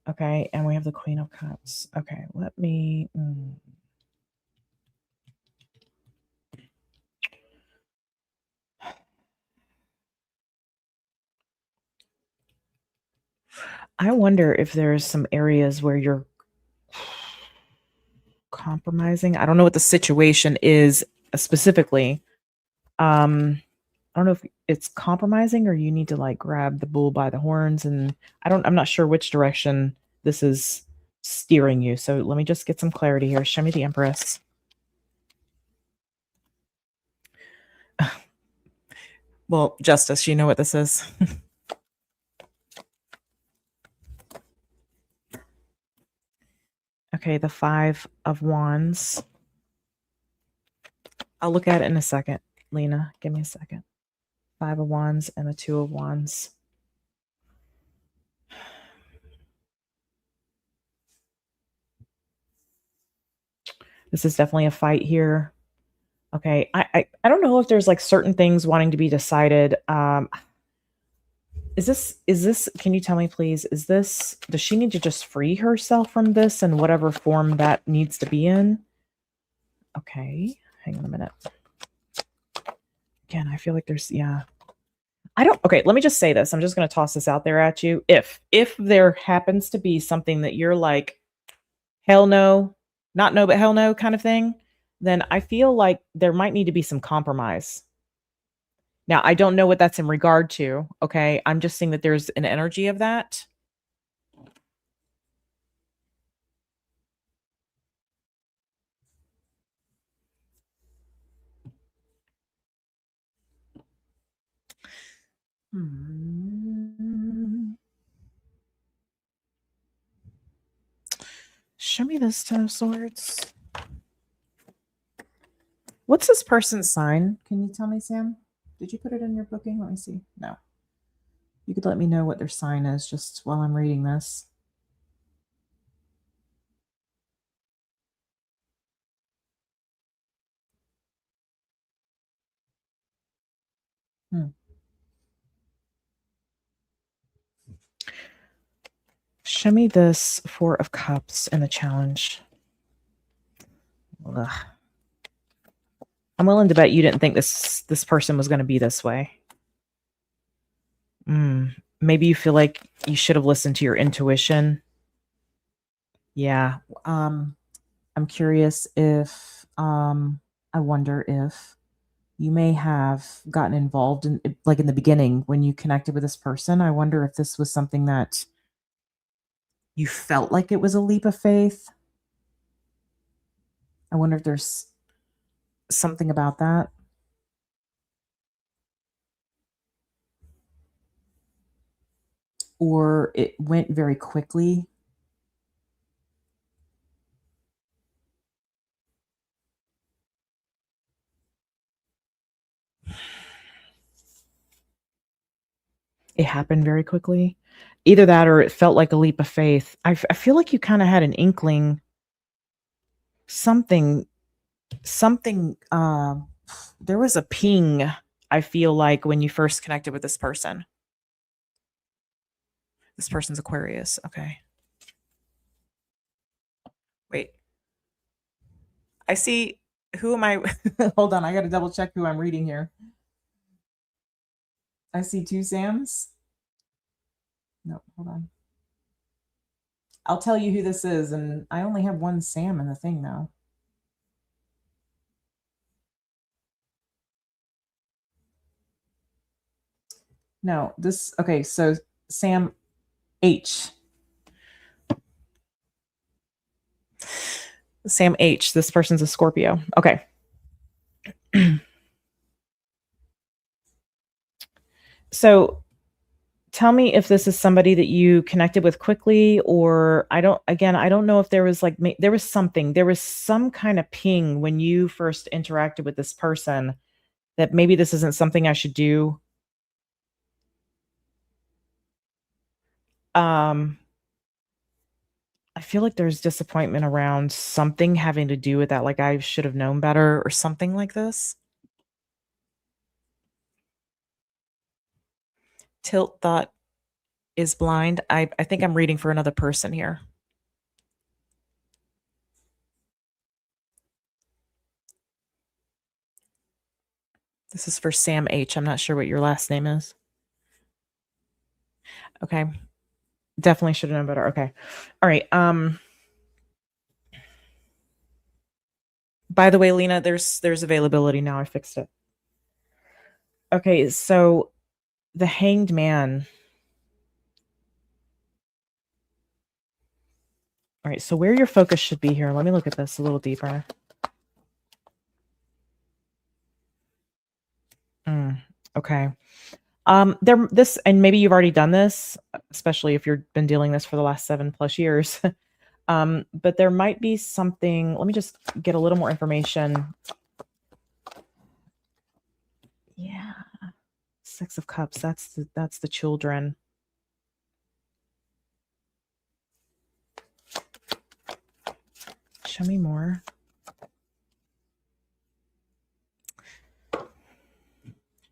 Okay. And we have the Queen of Cups. Okay. Let me... I wonder if there's some areas where you're compromising. I don't know what the situation is specifically. I don't know if it's compromising or you need to like grab the bull by the horns, and I'm not sure which direction this is steering you. So let me just get some clarity here. Show me the Empress. Well, Justice, you know what this is. Okay, the 5 of Wands. I'll look at it in a second. Lena, give me a second. 5 of Wands and the 2 of Wands. This is definitely a fight here. Okay, I don't know if there's like certain things wanting to be decided. Is this, can you tell me please, does she need to just free herself from this in whatever form that needs to be in? Okay, hang on a minute. Again, I feel like there's, okay, let me just say this. I'm just going to toss this out there at you. If there happens to be something that you're like, hell no, not no, but hell no kind of thing, then I feel like there might need to be some compromise. Now, I don't know what that's in regard to. Okay. I'm just seeing that there's an energy of that. this Ten of Swords. What's this person's sign? Can you tell me, Sam? Did you put it in your booking? Let me see. No. You could let me know what their sign is just while I'm reading this. Show me this Four of Cups in the challenge. Ugh. I'm willing to bet you didn't think this person was going to be this way. Maybe you feel like you should have listened to your intuition. Yeah. I'm curious if I wonder if you may have gotten involved in, like, in the beginning when you connected with this person. I wonder if this was something that you felt like it was a leap of faith. I wonder if there's something about that. Or it went very quickly. It happened very quickly. Either that or it felt like a leap of faith. I feel like you kind of had an inkling. Something, there was a ping, I feel like, when you first connected with this person. This person's Aquarius. Okay. Wait. I see. Who am I? Hold on. I got to double check who I'm reading here. I see two Sams. No, hold on. I'll tell you who this is. And I only have one Sam in the thing now. No, this. Okay. So Sam H. Sam H. This person's a Scorpio. Okay. So tell me if this is somebody that you connected with quickly, or I don't know if there was there was some kind of ping when you first interacted with this person that maybe this isn't something I should do. I feel like there's disappointment around something having to do with that. Like I should have known better or something like this. Tilt thought is blind. I think I'm reading for another person here. This is for Sam H. I'm not sure what your last name is. Okay. Definitely should have known better. Okay. All right. By the way, Lena, there's availability now. I fixed it. Okay, so the Hanged Man. All right, so where your focus should be here. Let me look at this a little deeper. Okay. This, and maybe you've already done this, especially if you've been dealing this for the last 7+ years. But there might be something. Let me just get a little more information. Yeah. Six of Cups. That's the children. Show me more.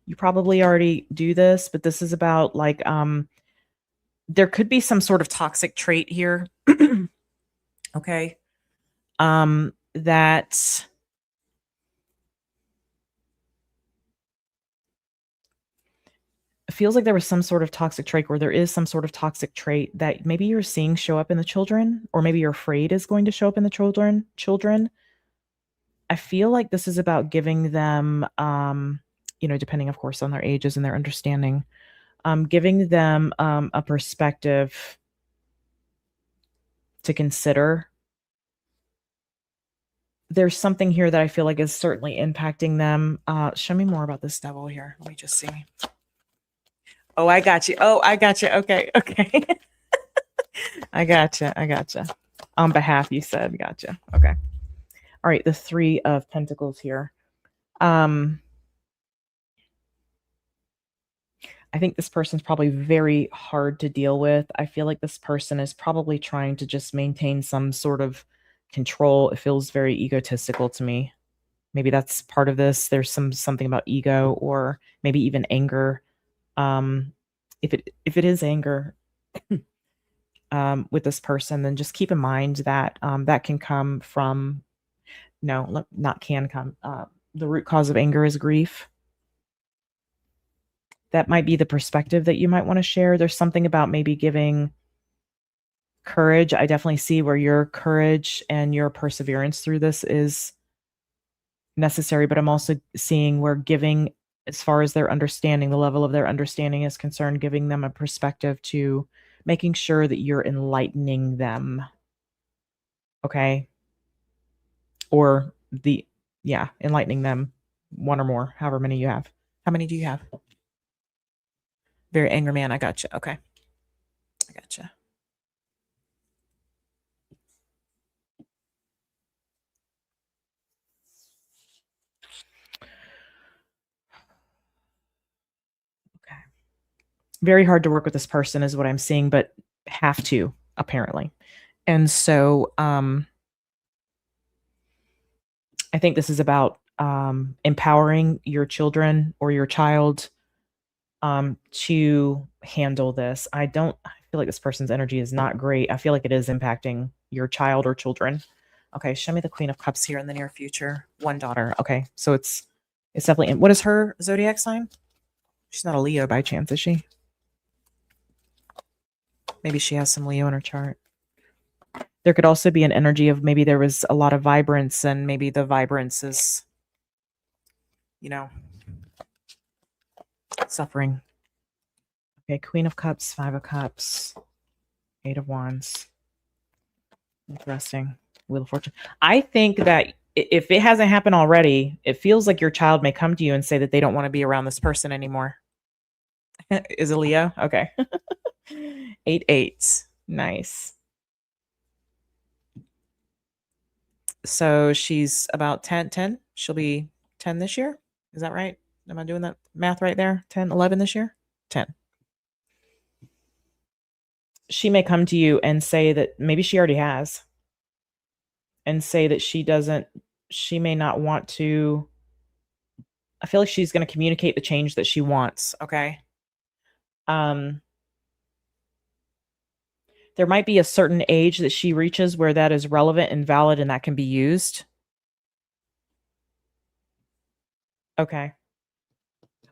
You probably already do this, but this is about like there could be some sort of toxic trait here. Okay. That feels like there was some sort of toxic trait, or there is some sort of toxic trait that maybe you're seeing show up in the children, or maybe you're afraid is going to show up in the children. I feel like this is about giving them, depending, of course, on their ages and their understanding, giving them a perspective to consider. There's something here that I feel like is certainly impacting them. Show me more about this devil here. Let me just see. Oh, I got you. Okay. I gotcha. On behalf, you said. Gotcha. Okay. All right. The Three of Pentacles here. I think this person's probably very hard to deal with. I feel like this person is probably trying to just maintain some sort of control. It feels very egotistical to me. Maybe that's part of this. There's something about ego or maybe even anger. If it is anger with this person, then just keep in mind that that can come from not can come. The root cause of anger is grief. That might be the perspective that you might want to share. There's something about maybe giving courage. I definitely see where your courage and your perseverance through this is necessary, but I'm also seeing where giving, as far as their understanding, the level of their understanding is concerned, giving them a perspective to making sure that you're enlightening them. Okay. Or enlightening them, one or more, however many you have. How many do you have? Very angry man. I gotcha. Okay. I gotcha. Okay. Very hard to work with this person is what I'm seeing, but have to, apparently. And so I think this is about empowering your children or your child to handle this. I feel like this person's energy is not great. I feel like it is impacting your child or children. Okay, show me the Queen of Cups here in the near future. One daughter. Okay, so it's definitely. What is her zodiac sign? She's not a Leo by chance, is she? Maybe she has some Leo in her chart. There could also be an energy of maybe there was a lot of vibrance, and maybe the vibrance is, suffering. Okay, Queen of Cups, Five of Cups, Eight of Wands. Interesting. Wheel of Fortune. I think that if it hasn't happened already, it feels like your child may come to you and say that they don't want to be around this person anymore. Is it Leo? Okay. 8-8. Nice. So she's about 10. She'll be 10 this year. Is that right? Am I doing that math right there? 10, 11 this year? 10. She may come to you and say that maybe she already has, and say that she may not want to. I feel like she's going to communicate the change that she wants. Okay. There might be a certain age that she reaches where that is relevant and valid and that can be used. Okay.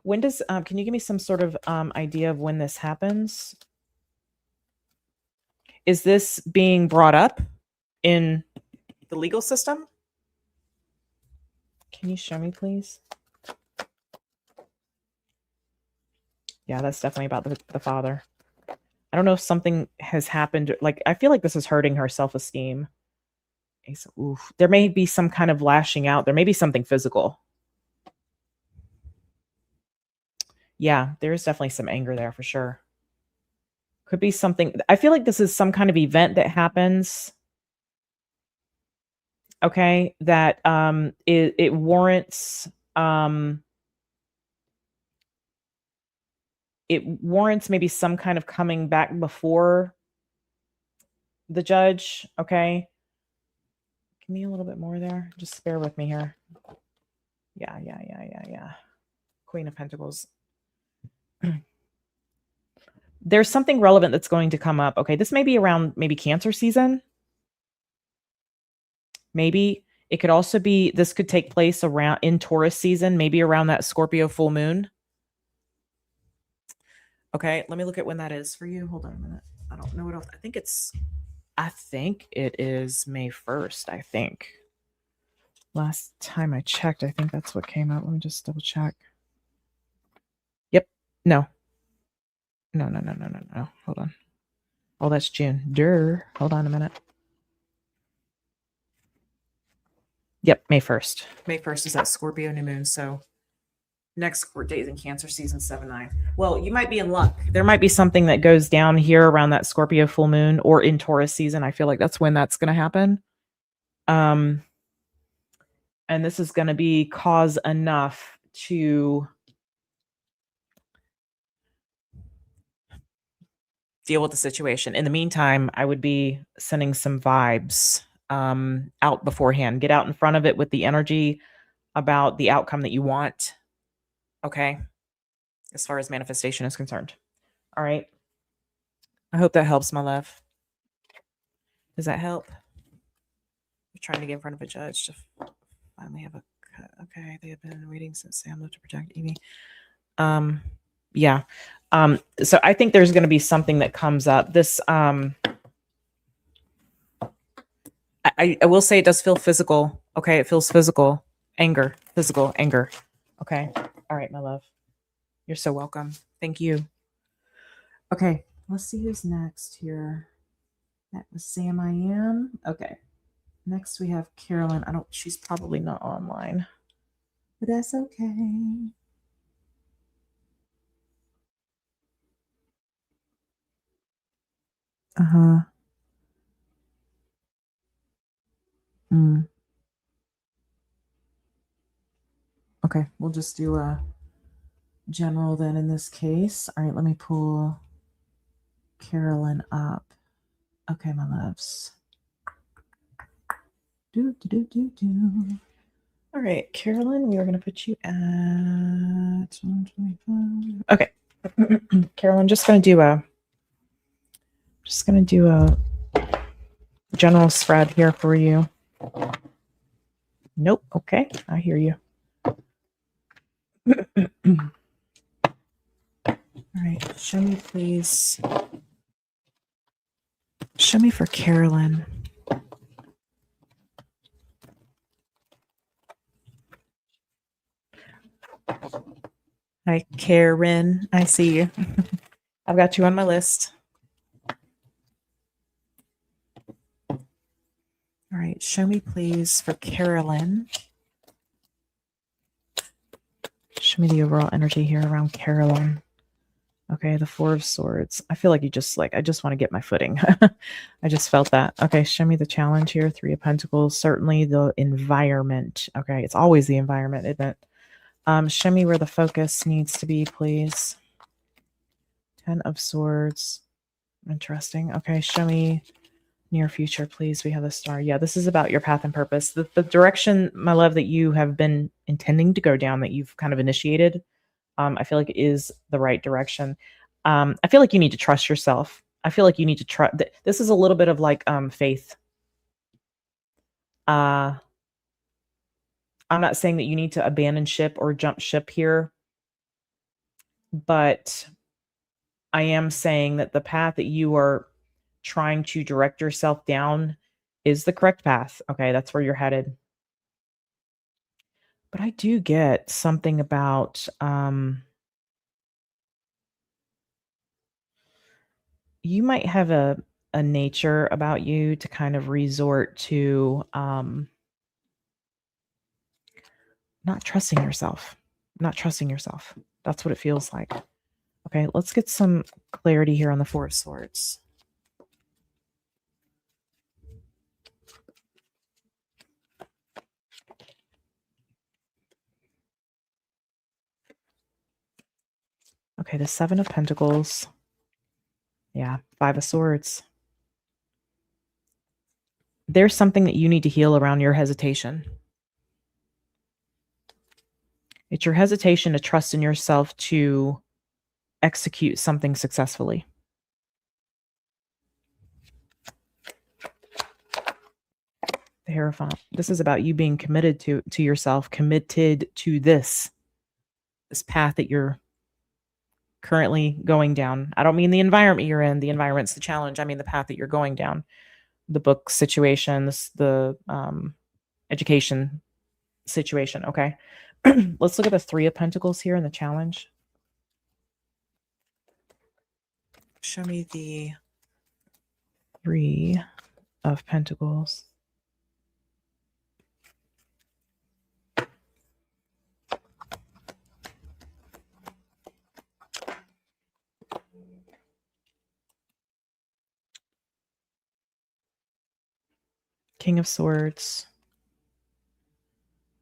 When does, can you give me some sort of idea of when this happens? Is this being brought up in the legal system? Can you show me, please? Yeah, that's definitely about the father. I don't know if something has happened. Like, I feel like this is hurting her self-esteem. There may be some kind of lashing out. There may be something physical. Yeah, there is definitely some anger there for sure. Could be something. I feel like this is some kind of event that happens. Okay, that it warrants maybe some kind of coming back before the judge. Okay, give me a little bit more there. Just bear with me here. Yeah. Queen of Pentacles. There's something relevant that's going to come up. Okay, this may be around maybe Cancer season. Maybe it could also be, this could take place around in Taurus season, maybe around that Scorpio full moon. Okay, let me look at when that is for you. Hold on a minute. I don't know what else. I think it is May 1st, I think. Last time I checked, I think that's what came out. Let me just double check. Yep. No. Hold on. Oh, that's June. Hold on a minute. Yep, May 1st. May 1st is that Scorpio new moon. So Next court date in Cancer season 7-9. Well, you might be in luck. There might be something that goes down here around that Scorpio full moon or in Taurus season. I feel like that's when that's going to happen. And this is going to be cause enough to deal with the situation. In the meantime, I would be sending some vibes out beforehand. Get out in front of it with the energy about the outcome that you want. Okay. As far as manifestation is concerned. All right. I hope that helps, my love. Does that help? You're trying to get in front of a judge to finally have a cut. Okay. They have been waiting since Sam moved to protect Evie. Yeah. So I think there's going to be something that comes up. This, I will say it does feel physical. Okay. It feels physical. Physical anger. Okay. All right, my love. You're so welcome. Thank you. Okay. Let's see who's next here. That was Sam I am. Okay. Next we have Carolin. She's probably not online, but that's okay. Uh-huh. Okay, we'll just do a general then in this case. All right, let me pull Carolin up. Okay, my loves. All right, Carolin, we are going to put you at 125. Okay. Carolin, just going to do a general spread here for you. Nope. Okay, I hear you. All right, show me, please. Show me for Carolin. Hi, Karen. I see you. I've got you on my list. All right, show me, please, for Carolin. Show me the overall energy here around Carolin. Okay, the Four of Swords. I feel like I just want to get my footing. I just felt that. Okay, show me the challenge here. Three of Pentacles. Certainly the environment. Okay, it's always the environment, isn't it? Show me where the focus needs to be, please. Ten of Swords. Interesting. Okay, show me near future, please. We have the Star. Yeah, this is about your path and purpose. The direction, my love, that you have been intending to go down, that you've kind of initiated, I feel like it is the right direction. I feel like you need to trust yourself. I feel like you need to trust. This is a little bit of like faith. I'm not saying that you need to abandon ship or jump ship here, but I am saying that the path that you are trying to direct yourself down is the correct path. Okay, that's where you're headed. But I do get something about you might have a nature about you to kind of resort to not trusting yourself. Not trusting yourself. That's what it feels like. Okay, let's get some clarity here on the Four of Swords. Okay, the Seven of Pentacles. Yeah, Five of Swords. There's something that you need to heal around your hesitation. It's your hesitation to trust in yourself to execute something successfully. The Hierophant. This is about you being committed to yourself, committed to this path that you're currently going down. I don't mean the environment you're in. The environment's the challenge. I mean the path that you're going down. The book situation, the education situation. Okay. Let's look at the Three of Pentacles here in the challenge. Show me the Three of Pentacles. King of Swords.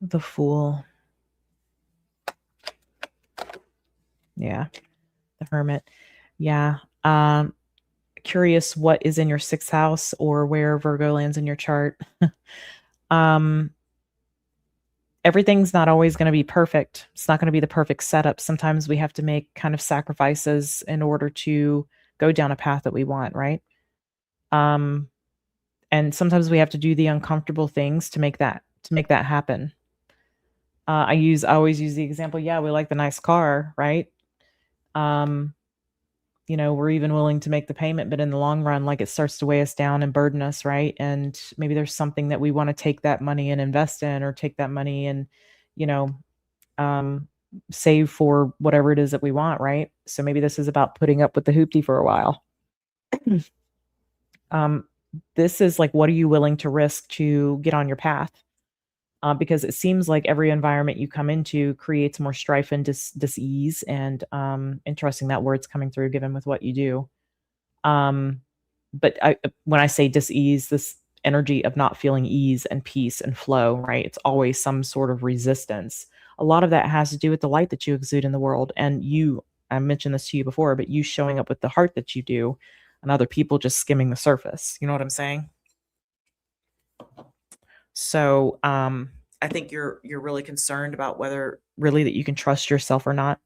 The Fool. Yeah. The Hermit. Yeah. Curious what is in your 6th house or where Virgo lands in your chart. Everything's not always going to be perfect. It's not going to be the perfect setup. Sometimes we have to make kind of sacrifices in order to go down a path that we want, right? And sometimes we have to do the uncomfortable things to make that happen. I always use the example, yeah, we like the nice car, right? We're even willing to make the payment, but in the long run, like, it starts to weigh us down and burden us, right? And maybe there's something that we want to take that money and invest in, or take that money and, save for whatever it is that we want, right? So maybe this is about putting up with the hoopty for a while. This is like, what are you willing to risk to get on your path? Because it seems like every environment you come into creates more strife and dis-ease. And interesting that word's coming through, given with what you do. But when I say dis-ease, this energy of not feeling ease and peace and flow, right? It's always some sort of resistance. A lot of that has to do with the light that you exude in the world. And I mentioned this to you before, but you showing up with the heart that you do, and other people just skimming the surface. You know what I'm saying? So I think you're really concerned about whether really that you can trust yourself or not.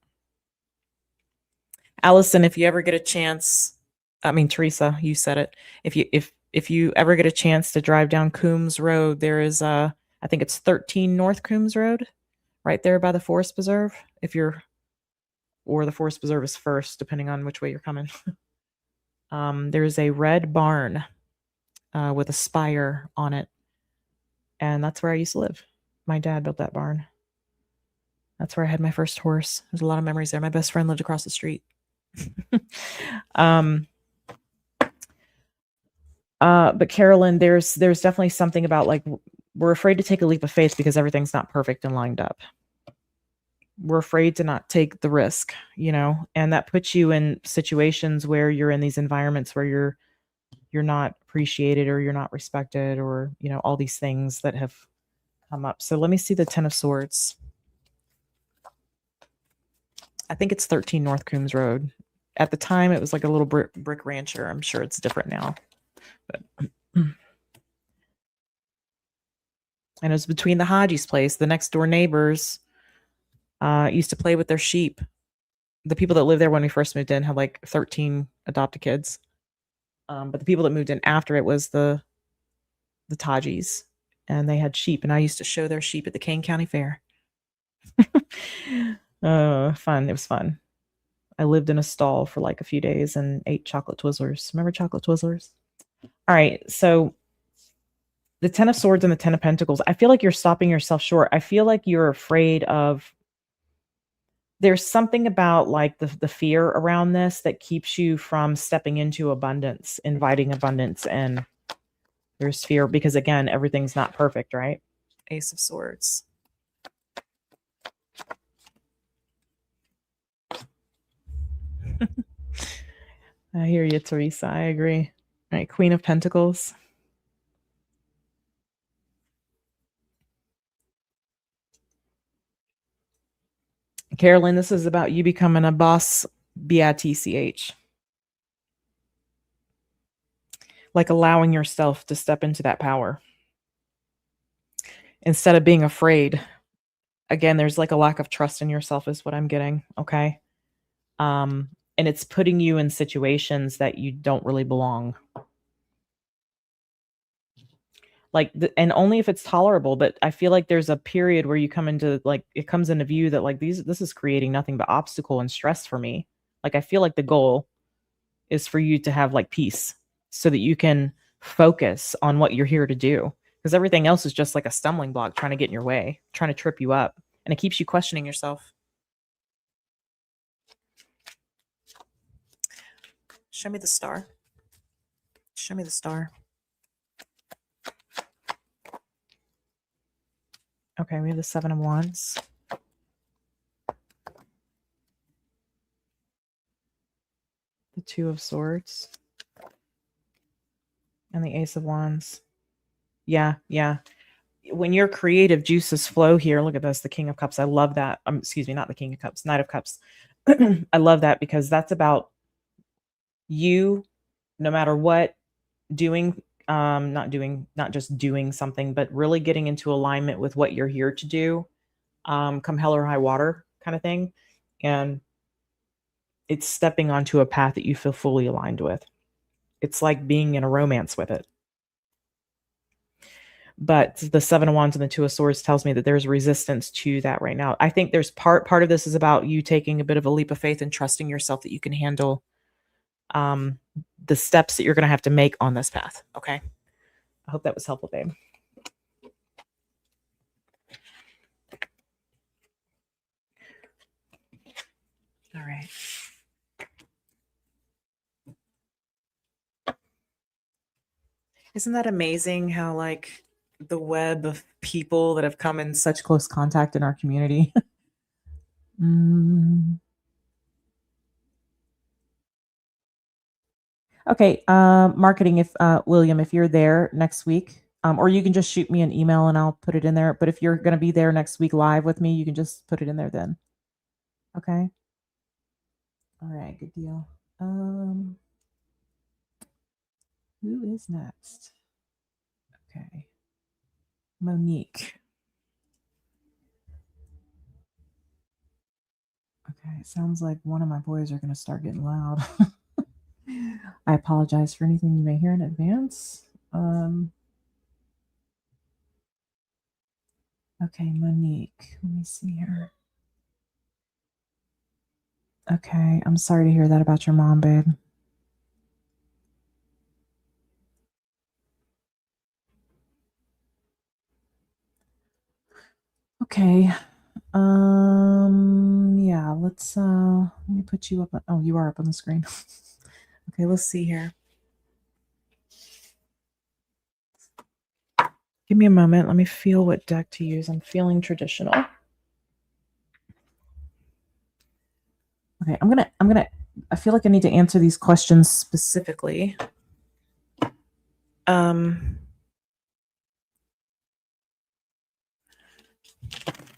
Allison, if you ever get a chance, Theresa, you said it. If you ever get a chance to drive down Coombs Road, there is I think it's 13 North Coombs Road, right there by the Forest Preserve. Or the Forest Preserve is first, depending on which way you're coming. There's a red barn with a spire on it. And that's where I used to live. My dad built that barn. That's where I had my first horse. There's a lot of memories there. My best friend lived across the street. But Carolin, there's definitely something about, like, we're afraid to take a leap of faith because everything's not perfect and lined up. We're afraid to not take the risk, and that puts you in situations where you're in these environments where you're not appreciated, or you're not respected, or, all these things that have come up. So let me see the 10 of Swords. I think it's 13 North Coombs Road. At the time, it was like a little brick rancher. I'm sure it's different now. But and it was between the Haji's place. The next door neighbors used to play with their sheep. The people that lived there when we first moved in had like 13 adopted kids. But the people that moved in after it was the Tajis, and they had sheep. And I used to show their sheep at the Kane County Fair. Fun. It was fun. I lived in a stall for like a few days and ate chocolate Twizzlers. Remember chocolate Twizzlers? All right. So the 10 of Swords and the 10 of Pentacles, I feel like you're stopping yourself short. I feel like you're afraid of, there's something about like the fear around this that keeps you from stepping into abundance, inviting abundance. And there's fear because, again, everything's not perfect, right? Ace of Swords. I hear you, Theresa. I agree. All right, Queen of Pentacles. Carolyn, this is about you becoming a boss, B-I-T-C-H. Like allowing yourself to step into that power. Instead of being afraid. Again, there's like a lack of trust in yourself is what I'm getting, okay? And it's putting you in situations that you don't really belong. Like, and only if it's tolerable, but I feel like there's a period where you come into, like, it comes into view that like this is creating nothing but obstacle and stress for me. Like, I feel like the goal is for you to have like peace so that you can focus on what you're here to do, because everything else is just like a stumbling block trying to get in your way, trying to trip you up, and it keeps you questioning yourself. Show me the star. Show me the star. Okay, we have the 7 of Wands. The 2 of Swords. And the Ace of Wands. Yeah. Yeah. When your creative juices flow here, look at this, the King of Cups. I love that. Excuse me, not the King of Cups, Knight of Cups. I love that because that's about you, no matter what, doing, not just doing something, but really getting into alignment with what you're here to do, come hell or high water kind of thing. And it's stepping onto a path that you feel fully aligned with. It's like being in a romance with it. But the Seven of Wands and the Two of Swords tells me that there's resistance to that right now. I think there's part of this is about you taking a bit of a leap of faith and trusting yourself that you can handle the steps that you're going to have to make on this path. Okay. I hope that was helpful, babe. All right. Isn't that amazing how like the web of people that have come in such close contact in our community? Okay, marketing. If William, if you're there next week, or you can just shoot me an email and I'll put it in there. But if you're going to be there next week live with me, you can just put it in there then. Okay. All right. Good deal. Who is next? Okay. Monique. Okay. It sounds like one of my boys are going to start getting loud. I apologize for anything you may hear in advance. Okay, Monique. Let me see here. Okay, I'm sorry to hear that about your mom, babe. Okay. Yeah, let me put you up. Oh, you are up on the screen. Okay, let's see here. Give me a moment. Let me feel what deck to use. I'm feeling traditional. Okay, I feel like I need to answer these questions specifically. Can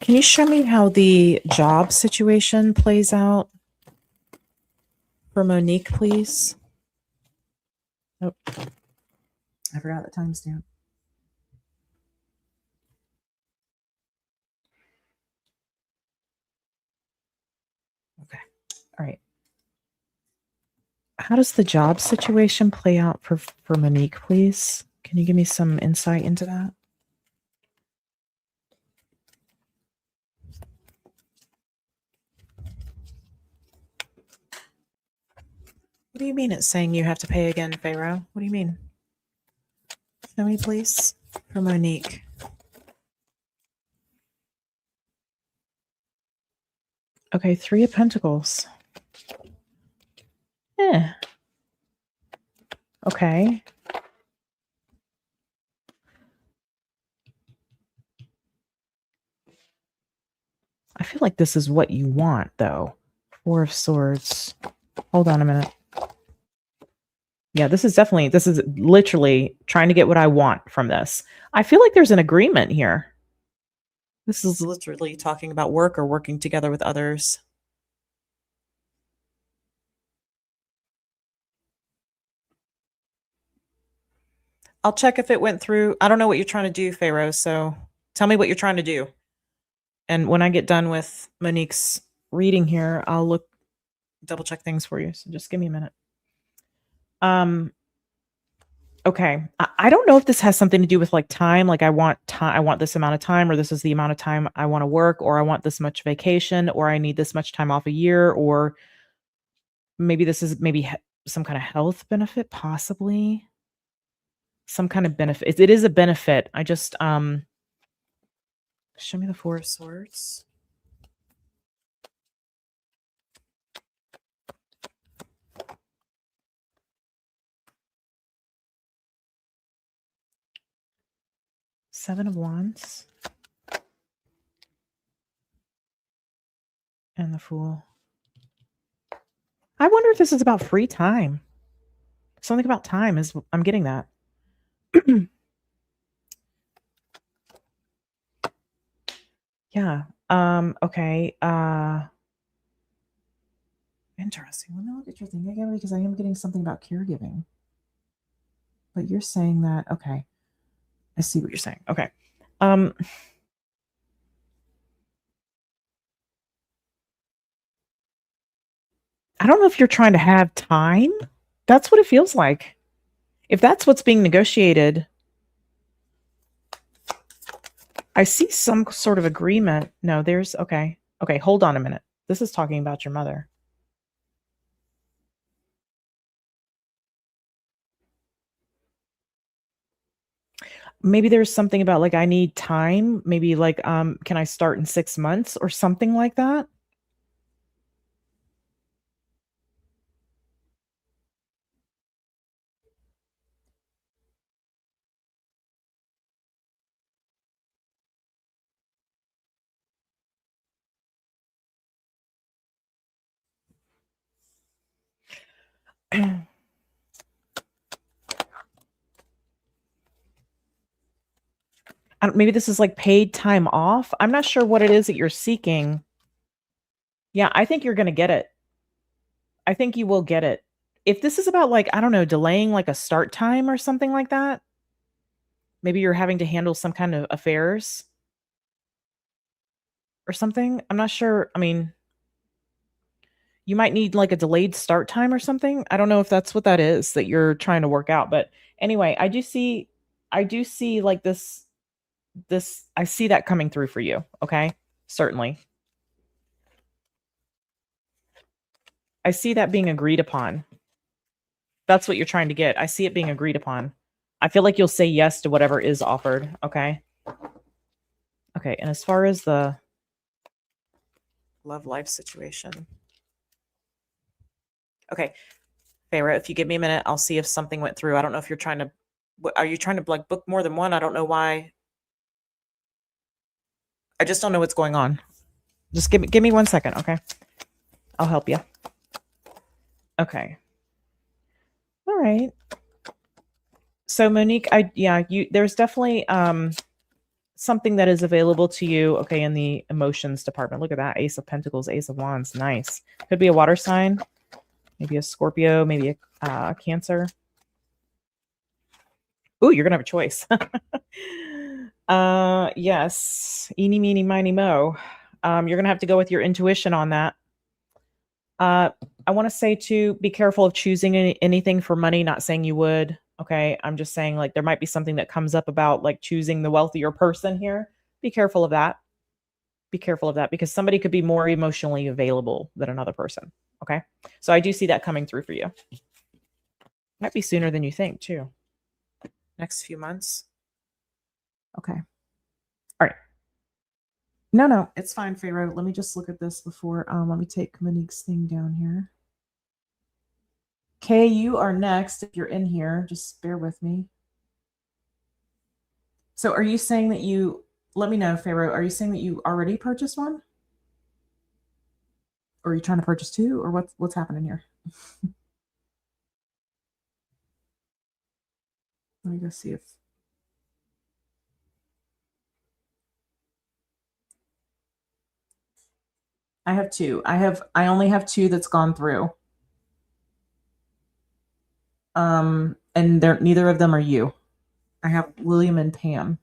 you show me how the job situation plays out for Monique, please? Oh, I forgot the timestamp. Okay. All right. How does the job situation play out for Monique, please? Can you give me some insight into that? What do you mean it's saying you have to pay again, Pharaoh? What do you mean? Show me, please, for Monique. Okay, Three of Pentacles. Yeah. Okay. I feel like this is what you want, though. Four of Swords. Hold on a minute. Yeah, this is literally trying to get what I want from this. I feel like there's an agreement here. This is literally talking about work or working together with others. I'll check if it went through. I don't know what you're trying to do, Pharaoh, so tell me what you're trying to do. And when I get done with Monique's reading here, I'll double check things for you. So just give me a minute. Okay. I don't know if this has something to do with like time. Like I want this amount of time, or this is the amount of time I want to work, or I want this much vacation, or I need this much time off a year, or maybe this is some kind of health benefit, possibly some kind of benefit. It is a benefit. I just, show me the Four of Swords. Seven of Wands. And the Fool. I wonder if this is about free time. Something about time I'm getting that. Yeah. Okay. Interesting. Let me look at your thing again because I am getting something about caregiving. But you're saying that, okay. I see what you're saying. Okay. Um, I don't know if you're trying to have time. That's what it feels like. If that's what's being negotiated, I see some sort of agreement. No, there's okay. Okay, hold on a minute. This is talking about your mother. Maybe there's something about like I need time. Maybe like can I start in 6 months or something like that? Maybe this is like paid time off. I'm not sure what it is that you're seeking. Yeah, I think you're going to get it. I think you will get it. If this is about like, I don't know, delaying like a start time or something like that, maybe you're having to handle some kind of affairs or something. I'm not sure. I mean, you might need like a delayed start time or something. I don't know if that's what that is that you're trying to work out, but anyway, I do see like this I see that coming through for you, okay? Certainly. I see that being agreed upon. That's what you're trying to get. I see it being agreed upon. I feel like you'll say yes to whatever is offered, okay? Okay, and as far as the love life situation. Okay, Farah, if you give me a minute, I'll see if something went through. I don't know if you're trying to are you trying to like book more than one? I don't know why. I just don't know what's going on. Just give me 1 second, okay? I'll help you. Okay. All right. So Monique, there's definitely something that is available to you, okay, in the emotions department. Look at that. Ace of Pentacles, Ace of Wands. Nice. Could be a water sign, maybe a Scorpio, maybe a Cancer. Ooh, you're gonna have a choice. Yes. Eeny, meeny, miny, mo. You're gonna have to go with your intuition on that. Uh, I want to say to be careful of choosing anything for money, not saying you would. Okay. I'm just saying like there might be something that comes up about like choosing the wealthier person here. Be careful of that. Be careful of that because somebody could be more emotionally available than another person. Okay. So I do see that coming through for you. Might be sooner than you think, too. Next few months. Okay. All right. No, it's fine, Pharaoh. Let me just look at this before. Let me take Monique's thing down here. Kay, you are next. If you're in here, just bear with me. So, are you saying that you? Let me know, Pharaoh. Are you saying that you already purchased one, or are you trying to purchase two, or what's happening here? Let me go see if I have two. I only have two that's gone through. And they're neither of them are you. I have William and Pam.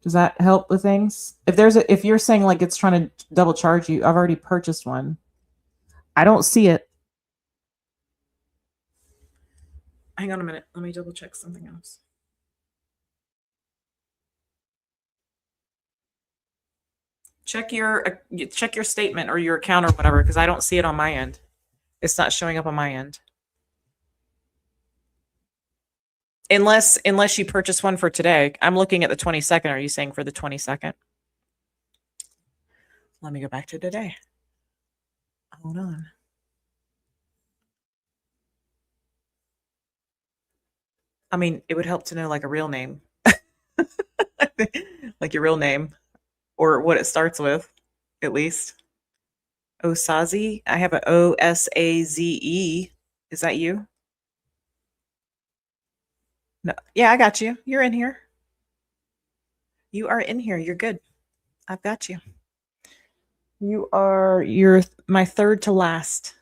Does that help with things? If you're saying like it's trying to double charge you, I've already purchased one. I don't see it. Hang on a minute. Let me double check something else. Check your statement or your account or whatever because I don't see it on my end. It's not showing up on my end. Unless you purchased one for today. I'm looking at the 22nd. Are you saying for the 22nd? Let me go back to today. Hold on. I mean, it would help to know like a real name. Like your real name or what it starts with, at least. Osaze. I have a Osaze. Is that you? No, yeah, I got you. You're in here. You are in here. You're good. I've got you. You're my third to last.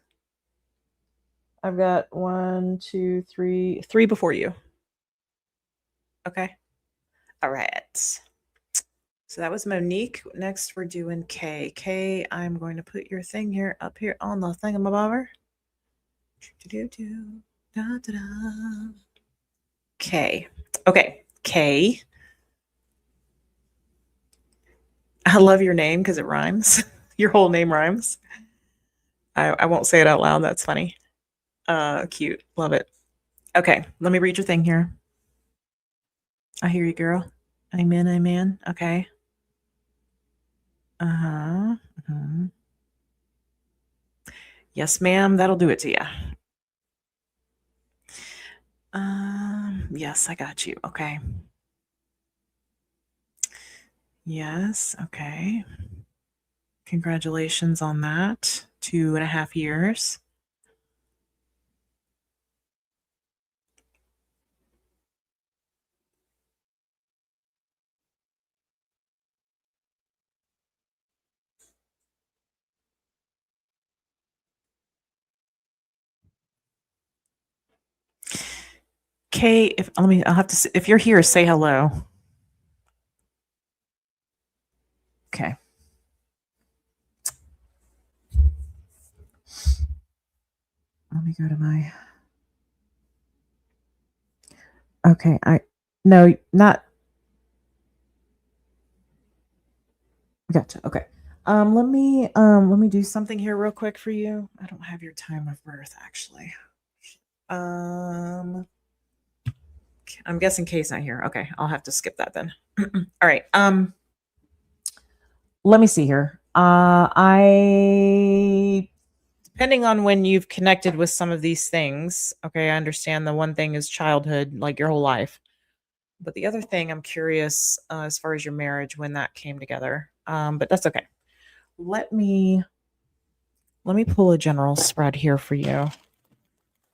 I've got one, two, three before you. Okay. All right. So that was Monique. Next, we're doing Kay. Kay, I'm going to put your thing here up here on the thingamabobber. Kay. Okay. Kay. I love your name because it rhymes. Your whole name rhymes. I won't say it out loud. That's funny. Cute. Love it. Okay. Let me read your thing here. I hear you, girl. Amen. Amen. Okay. Uh-huh. Yes, ma'am. That'll do it to you. Yes, I got you. Okay. Yes. Okay. Congratulations on that. 2.5 years. Kay, I'll have to, if you're here, say hello. Okay. Let me go to my, okay. No, not, gotcha. Okay. Let me do something here real quick for you. I don't have your time of birth actually. I'm guessing Kay's not here. Okay. I'll have to skip that then. All right. Let me see here. I depending on when you've connected with some of these things, okay, I understand the one thing is childhood, like your whole life. But the other thing I'm curious as far as your marriage, when that came together. But that's okay. Let me pull a general spread here for you.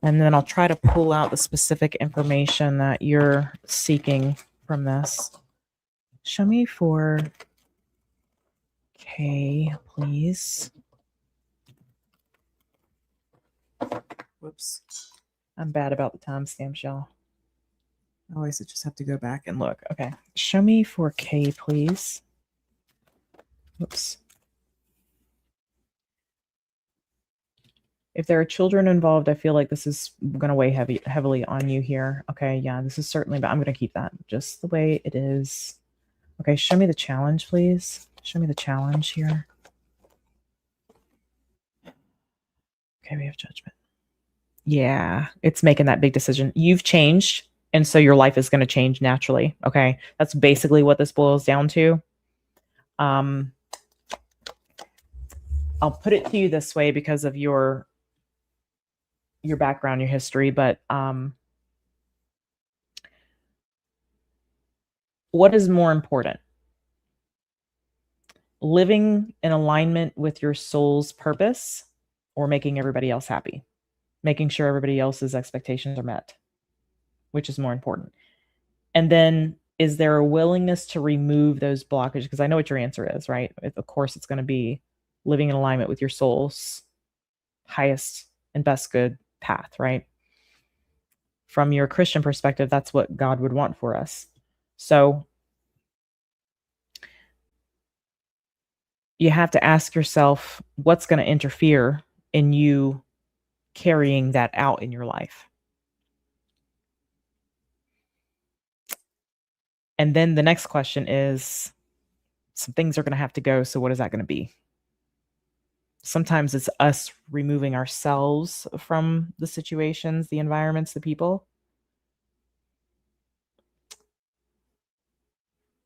And then I'll try to pull out the specific information that you're seeking from this. Show me for K, please. Whoops. I'm bad about the timestamps, y'all. I always just have to go back and look. Okay. Show me for K, please. Whoops. If there are children involved, I feel like this is going to weigh heavily on you here. Okay. Yeah, this is certainly, but I'm going to keep that just the way it is. Okay. Show me the challenge, please. Show me the challenge here. Okay. We have judgment. Yeah. It's making that big decision. You've changed. And so your life is going to change naturally. Okay. That's basically what this boils down to. I'll put it to you this way because of your background, your history, but what is more important? Living in alignment with your soul's purpose or making everybody else happy? Making sure everybody else's expectations are met. Which is more important? And then is there a willingness to remove those blockages? Because I know what your answer is, right? Of course, it's going to be living in alignment with your soul's highest and best good path, right? From your Christian perspective, that's what God would want for us. So you have to ask yourself, what's going to interfere in you carrying that out in your life? And then the next question is, some things are going to have to go. So what is that going to be? Sometimes it's us removing ourselves from the situations, the environments, the people.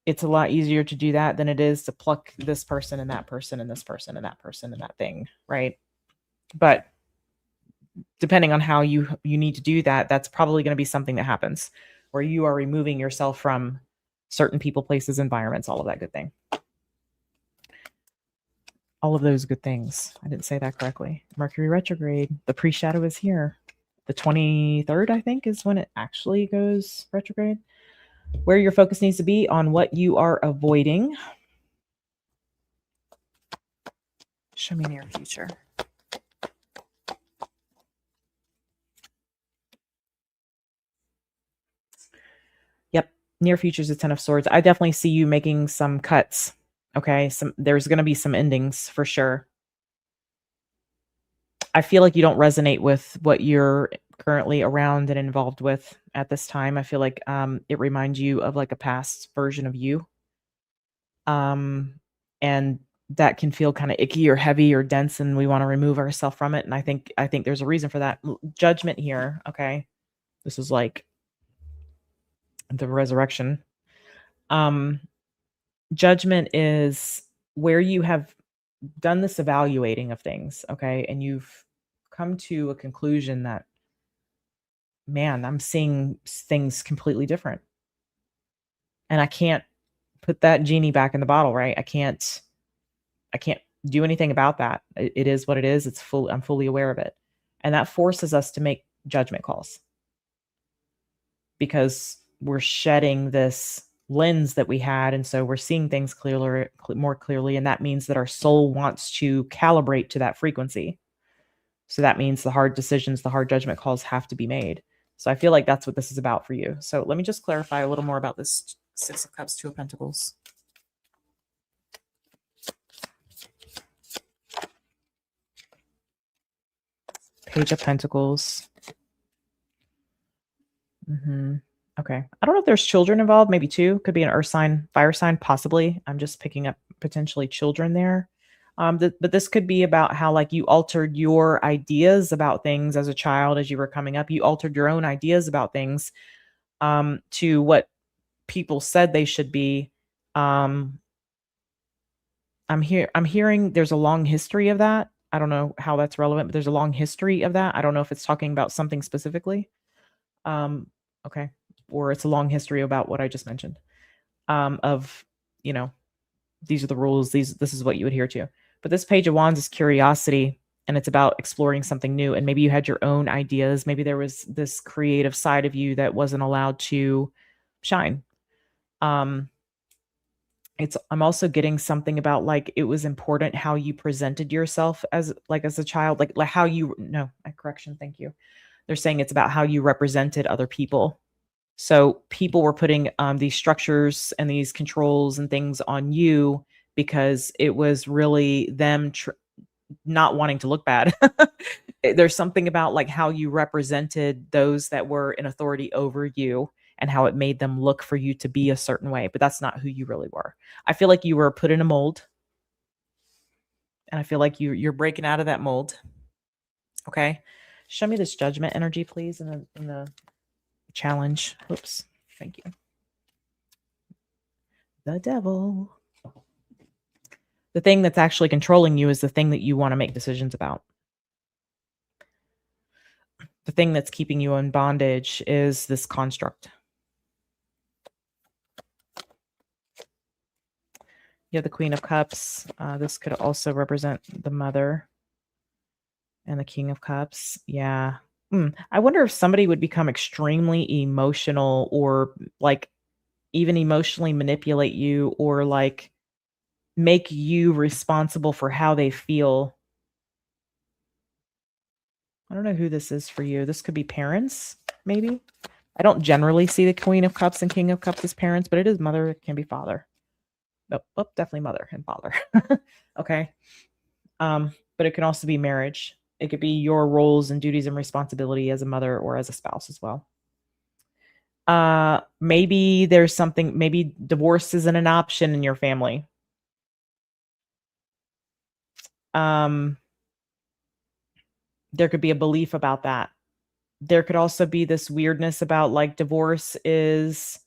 It's a lot easier to do that than it is to pluck this person and that person and this person and that person and that thing, right? But depending on how you need to do that, that's probably going to be something that happens where you are removing yourself from certain people, places, environments, all of that good thing. All of those good things. I didn't say that correctly. Mercury retrograde. The pre-shadow is here. the 23rd, I think, is when it actually goes retrograde. Where your focus needs to be on what you are avoiding. Show me near future. Yep. Near future is the 10 of swords. I definitely see you making some cuts. Okay. There's going to be some endings for sure. I feel like you don't resonate with what you're currently around and involved with at this time. I feel like it reminds you of like a past version of you. And that can feel kind of icky or heavy or dense, and we want to remove ourselves from it. And I think there's a reason for that. Judgment here. Okay. This is like the resurrection. Judgment is where you have done this evaluating of things, okay, and you've come to a conclusion that, man, I'm seeing things completely different. And I can't put that genie back in the bottle, right? I can't do anything about that. It is what it is. I'm fully aware of it. And that forces us to make judgment calls because we're shedding this lens that we had. And so we're seeing things more clearly. And that means that our soul wants to calibrate to that frequency. So that means the hard decisions, the hard judgment calls have to be made. So I feel like that's what this is about for you. So let me just clarify a little more about this Six of Cups, Two of Pentacles. Page of Pentacles. Okay. I don't know if there's children involved. Maybe two. Could be an earth sign, fire sign, possibly. I'm just picking up potentially children there. But this could be about how like you altered your ideas about things as a child as you were coming up. You altered your own ideas about things to what people said they should be. I'm hearing there's a long history of that. I don't know how that's relevant, but there's a long history of that. I don't know if it's talking about something specifically. Okay. Or it's a long history about what I just mentioned. Of, these are the rules, this is what you adhere to. But this Page of Wands is curiosity, and it's about exploring something new. And maybe you had your own ideas. Maybe there was this creative side of you that wasn't allowed to shine. I'm also getting something about like it was important how you presented yourself as a child, like how you correction, thank you. They're saying it's about how you represented other people. So people were putting these structures and these controls and things on you because it was really them not wanting to look bad. There's something about like how you represented those that were in authority over you and how it made them look for you to be a certain way, but that's not who you really were. I feel like you were put in a mold, and I feel like you're breaking out of that mold. Okay. Show me this Judgment energy, please, in the challenge. Oops. Thank you. The Devil. The thing that's actually controlling you is the thing that you want to make decisions about. The thing that's keeping you in bondage is this construct. You have the Queen of Cups. This could also represent the Mother. And the King of Cups. Yeah. I wonder if somebody would become extremely emotional or like even emotionally manipulate you or like make you responsible for how they feel. I don't know who this is for you. This could be parents, maybe. I don't generally see the Queen of Cups and King of Cups as parents, but it is mother. It can be father. Oh, definitely mother and father. Okay. But it can also be marriage. It could be your roles and duties and responsibility as a mother or as a spouse as well. Maybe there's something, maybe divorce isn't an option in your family. There could be a belief about that. There could also be this weirdness about like divorce is,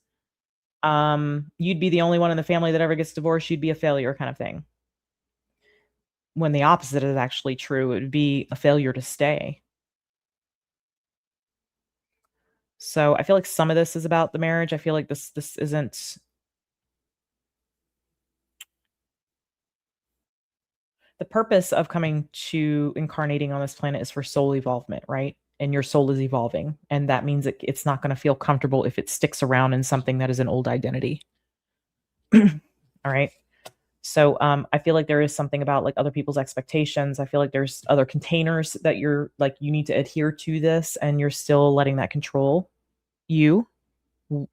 you'd be the only one in the family that ever gets divorced. You'd be a failure kind of thing. When the opposite is actually true, it would be a failure to stay. So I feel like some of this is about the marriage. I feel like this isn't. The purpose of coming to incarnating on this planet is for soul evolvement, right? and your soul is evolving. And that means it's not going to feel comfortable if it sticks around in something that is an old identity. All right. So I feel like there is something about like other people's expectations. I feel like there's other containers that you're like, you need to adhere to this, and you're still letting that control you,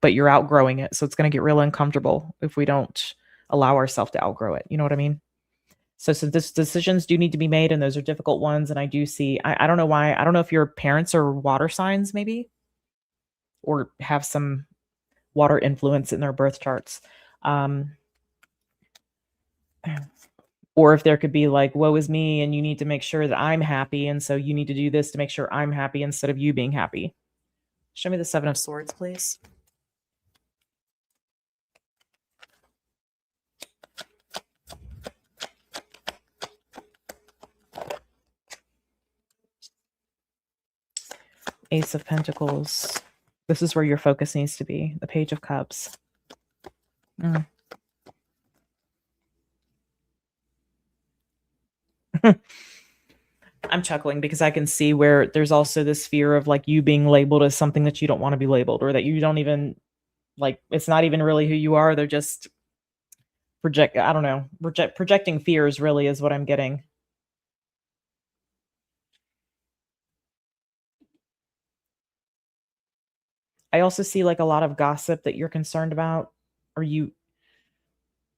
but you're outgrowing it. So it's going to get real uncomfortable if we don't allow ourselves to outgrow it. You know what I mean? So decisions do need to be made, and those are difficult ones. And I do see, I don't know why. I don't know if your parents are water signs maybe, or have some water influence in their birth charts. Or if there could be like, woe is me, and you need to make sure that I'm happy. And so you need to do this to make sure I'm happy instead of you being happy. Show me the 7 of Swords, please. Ace of Pentacles. This is where your focus needs to be. The Page of Cups. I'm chuckling because I can see where there's also this fear of like you being labeled as something that you don't want to be labeled, or that you don't even like, it's not even really who you are. They're just projecting fears really is what I'm getting. I also see like a lot of gossip that you're concerned about, or you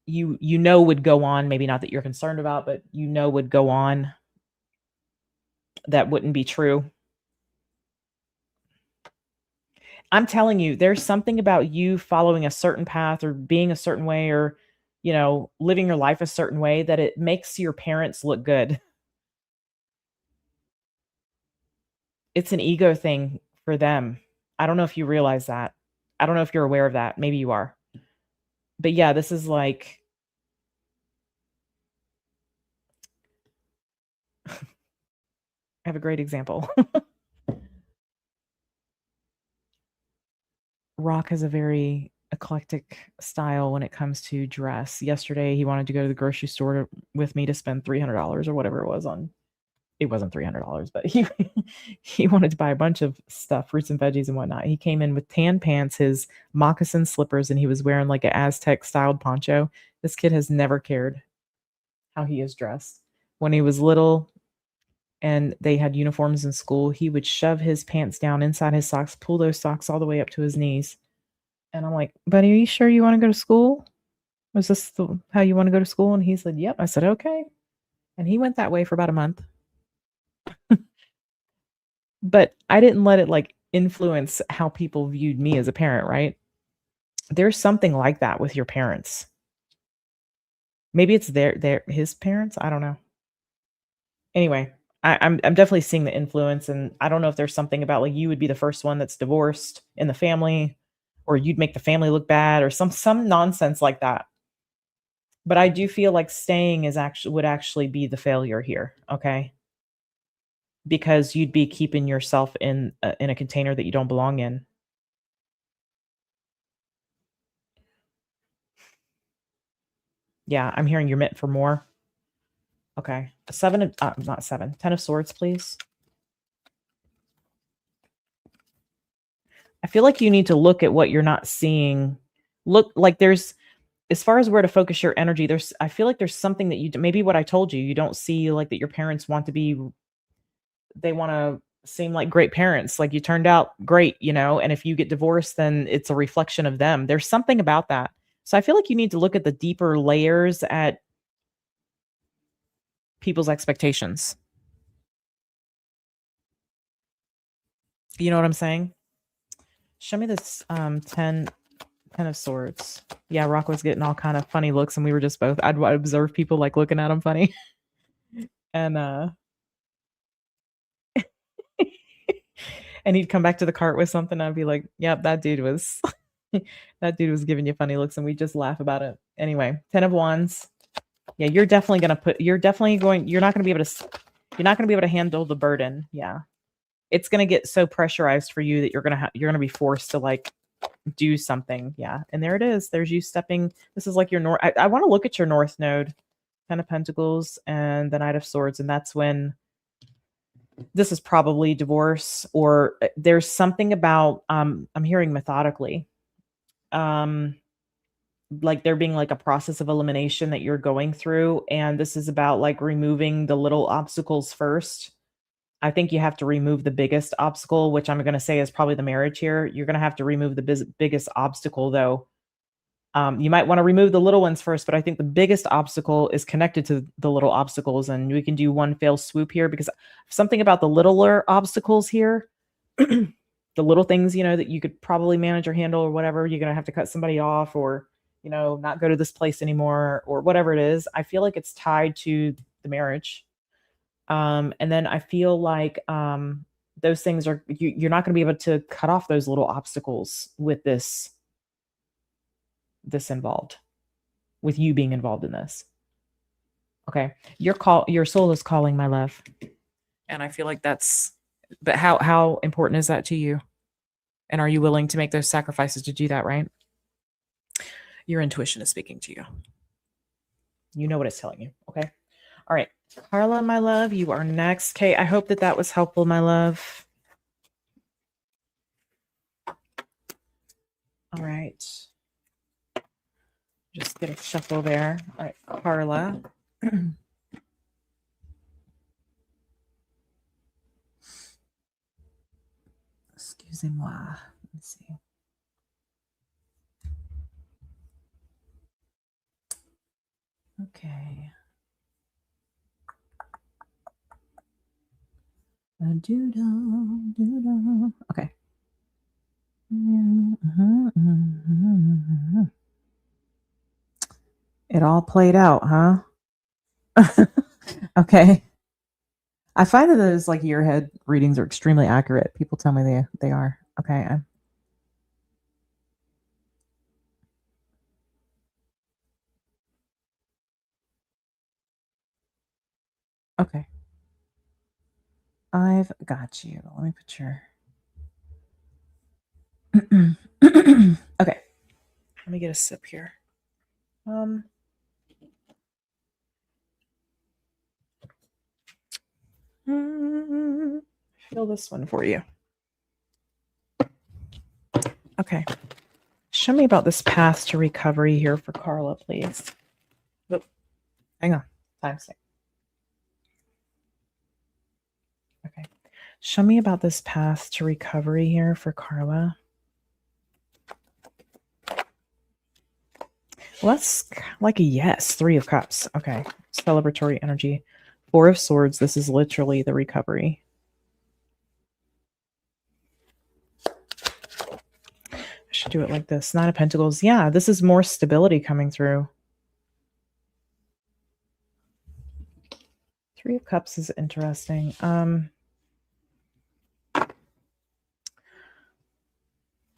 know would go on, maybe not that you're concerned about, but you know would go on that wouldn't be true. I'm telling you, there's something about you following a certain path or being a certain way, or, you know, living your life a certain way that it makes your parents look good. It's an ego thing for them. I don't know if you realize that. I don't know if you're aware of that. Maybe you are. But yeah, this is like, I have a great example. Rock has a very eclectic style when it comes to dress. Yesterday, he wanted to go to the grocery store with me to spend $300 or whatever it was on. It wasn't $300, but he wanted to buy a bunch of stuff, fruits and veggies and whatnot. He came in with tan pants, his moccasin slippers, and he was wearing like an Aztec styled poncho. This kid has never cared how he is dressed. When he was little and they had uniforms in school, he would shove his pants down inside his socks, pull those socks all the way up to his knees. And I'm like, buddy, are you sure you want to go to school? Was this how you want to go to school? And he said, yep. I said, okay. And he went that way for about a month. But I didn't let it like influence how people viewed me as a parent, right? There's something like that with your parents. Maybe it's his parents. I don't know. Anyway, I'm definitely seeing the influence, and I don't know if there's something about like you would be the first one that's divorced in the family, or you'd make the family look bad, or some nonsense like that. But I do feel like staying would actually be the failure here, okay? Because you'd be keeping yourself in a container that you don't belong in. Yeah, I'm hearing you're meant for more. Okay. 10 of Swords, please. I feel like you need to look at what you're not seeing. Look like there's, as far as where to focus your energy, I feel like there's something that maybe what I told you don't see, like that your parents want to be, they want to seem like great parents, like you turned out great, you know, and if you get divorced, then it's a reflection of them. There's something about that. So I feel like you need to look at the deeper layers at people's expectations. You know what I'm saying? Show me this 10 of Swords. Yeah, Rock was getting all kind of funny looks, and we were just both, I'd observe people like looking at him funny. And and he'd come back to the cart with something. I'd be like, yep, that dude was that dude was giving you funny looks, and we just laugh about it. Anyway, 10 of Wands. Yeah, you're not going to be able to handle the burden. Yeah. It's going to get so pressurized for you that you're going to be forced to like do something. Yeah. And there it is. There's you stepping. This is like your north. I want to look at your North node, 10 of Pentacles and the Knight of Swords. And that's when this is probably divorce, or there's something about, I'm hearing methodically, like there being like a process of elimination that you're going through. And this is about like removing the little obstacles first. I think you have to remove the biggest obstacle, which I'm going to say is probably the marriage here. You're going to have to remove the biggest obstacle, though. You might want to remove the little ones first, but I think the biggest obstacle is connected to the little obstacles. And we can do one fell swoop here, because something about the littler obstacles here, the little things, that you could probably manage or handle or whatever, you're going to have to cut somebody off, or, not go to this place anymore, or whatever it is. I feel like it's tied to the marriage. And then I feel like those things are, you're not going to be able to cut off those little obstacles with this involved, with you being involved in this. Okay. Your soul is calling, my love. And I feel like but how important is that to you? And are you willing to make those sacrifices to do that, right? Your intuition is speaking to you. You know what it's telling you. Okay. All right. Karla, my love, you are next. Okay. I hope that was helpful, my love. All right. Just get a shuffle there. All right, Karla. Excusez-moi. Let's see. Okay. Okay. It all played out, huh? Okay. I find that those like year ahead readings are extremely accurate. People tell me they are. Okay. Okay. I've got you. Let me put your okay. Let me get a sip here. Feel this one for you. Okay. Show me about this path to recovery here for Karla, please. Oop. Hang on. Timestamp. Okay. Show me about this path to recovery here for Karla. Well, that's like a yes. 3 of Cups. Okay. Celebratory energy. 4 of Swords. This is literally the recovery. I should do it like this. 9 of Pentacles. Yeah, this is more stability coming through. 3 of Cups is interesting.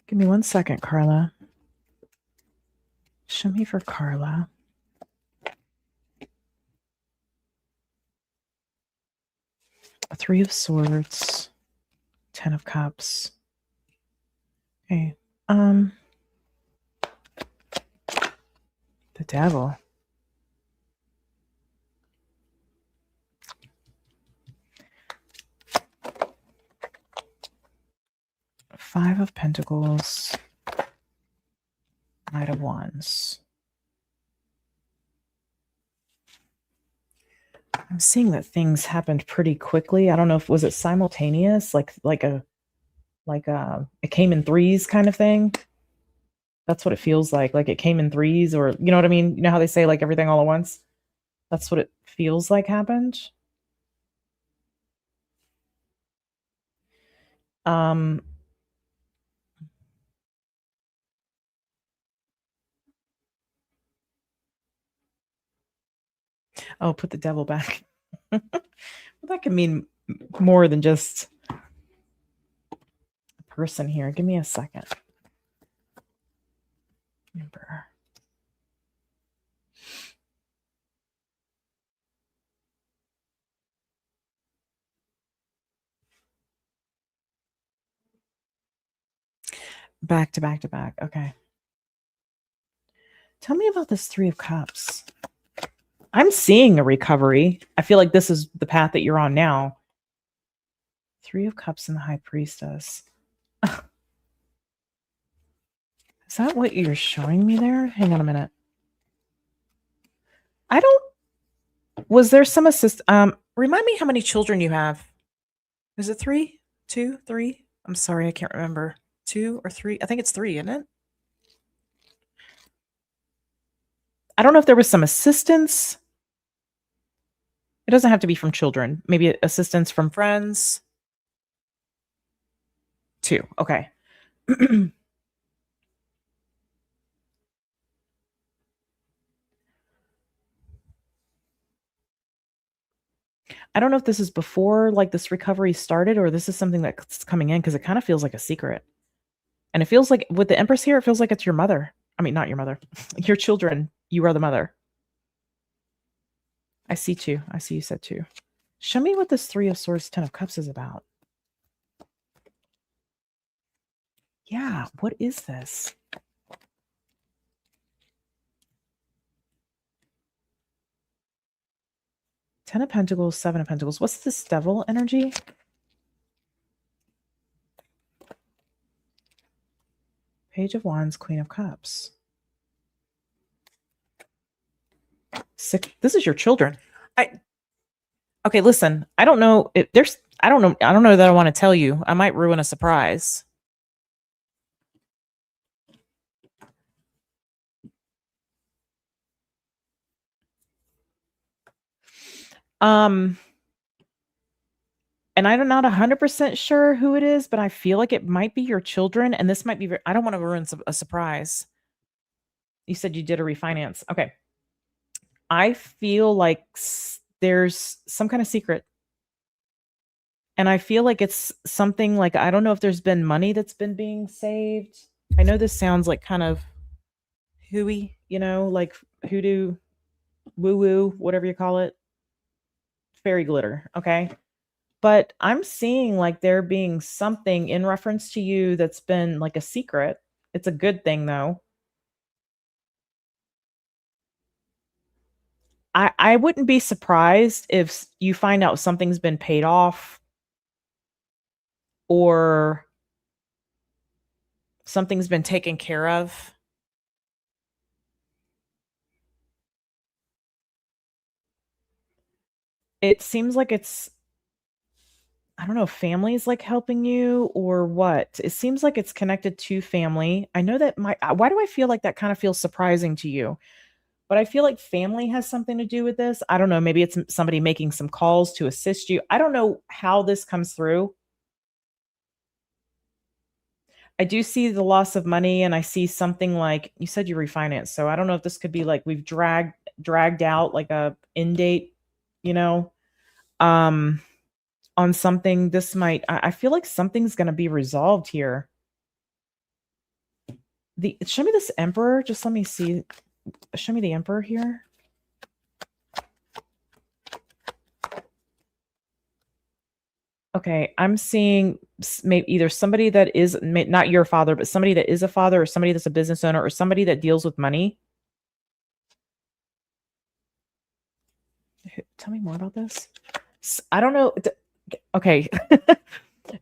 Give me 1 second, Karla. Show me for Karla. A 3 of Swords. 10 of Cups. Okay. The Devil. Five of Pentacles. Knight of Wands. I'm seeing that things happened pretty quickly. I don't know if was it simultaneous, like it came in threes kind of thing. That's what it feels like it came in threes, or you know what I mean? You know how they say like everything all at once? That's what it feels like happened. Oh, put the devil back. Well, that can mean more than just a person here. Give me a second. Emperor. Back to back to back. Okay. Tell me about this 3 of Cups. I'm seeing a recovery. I feel like this is the path that you're on now. Three of Cups and the High Priestess. Is that what you're showing me there? Hang on a minute. Was there some assist? Remind me how many children you have. Is it 3? 2? 3? I'm sorry, I can't remember. 2 or 3? I think it's 3, isn't it? I don't know if there was some assistance. It doesn't have to be from children. Maybe assistance from friends. 2. Okay. I don't know if this is before like this recovery started or this is something that's coming in because it kind of feels like a secret. And it feels like with the Empress here, it feels like it's your mother. I mean, not your mother, your children. You are the mother. I see 2. I see you said 2. Show me what this 3 of Swords, 10 of Cups is about. Yeah, what is this? Ten of Pentacles, 7 of Pentacles. What's this devil energy? Page of Wands, Queen of Cups. 6. This is your children. Okay, listen. I don't know if there's. I don't know that I want to tell you. I might ruin a surprise. And I'm not 100% sure who it is, but I feel like it might be your children, and this might be. I don't want to ruin a surprise. You said you did a refinance. Okay. I feel like there's some kind of secret. And I feel like it's something like, I don't know if there's been money that's been being saved. I know this sounds like kind of hooey, like hoodoo, woo-woo, whatever you call it. Fairy glitter, okay? But I'm seeing like there being something in reference to you that's been like a secret. It's a good thing though. I wouldn't be surprised if you find out something's been paid off or something's been taken care of. It seems like it's, I don't know, family's like helping you or what. It seems like it's connected to family. I know that why do I feel like that kind of feels surprising to you? But I feel like family has something to do with this. I don't know. Maybe it's somebody making some calls to assist you. I don't know how this comes through. I do see the loss of money and I see something like you said you refinanced. So I don't know if this could be like we've dragged out like a end date, on something. This might, I feel like something's going to be resolved here. Show me this Emperor. Just let me see. Show me the Emperor here. Okay, I'm seeing maybe either somebody that is not your father, but somebody that is a father or somebody that's a business owner or somebody that deals with money. Tell me more about this. I don't know. Okay.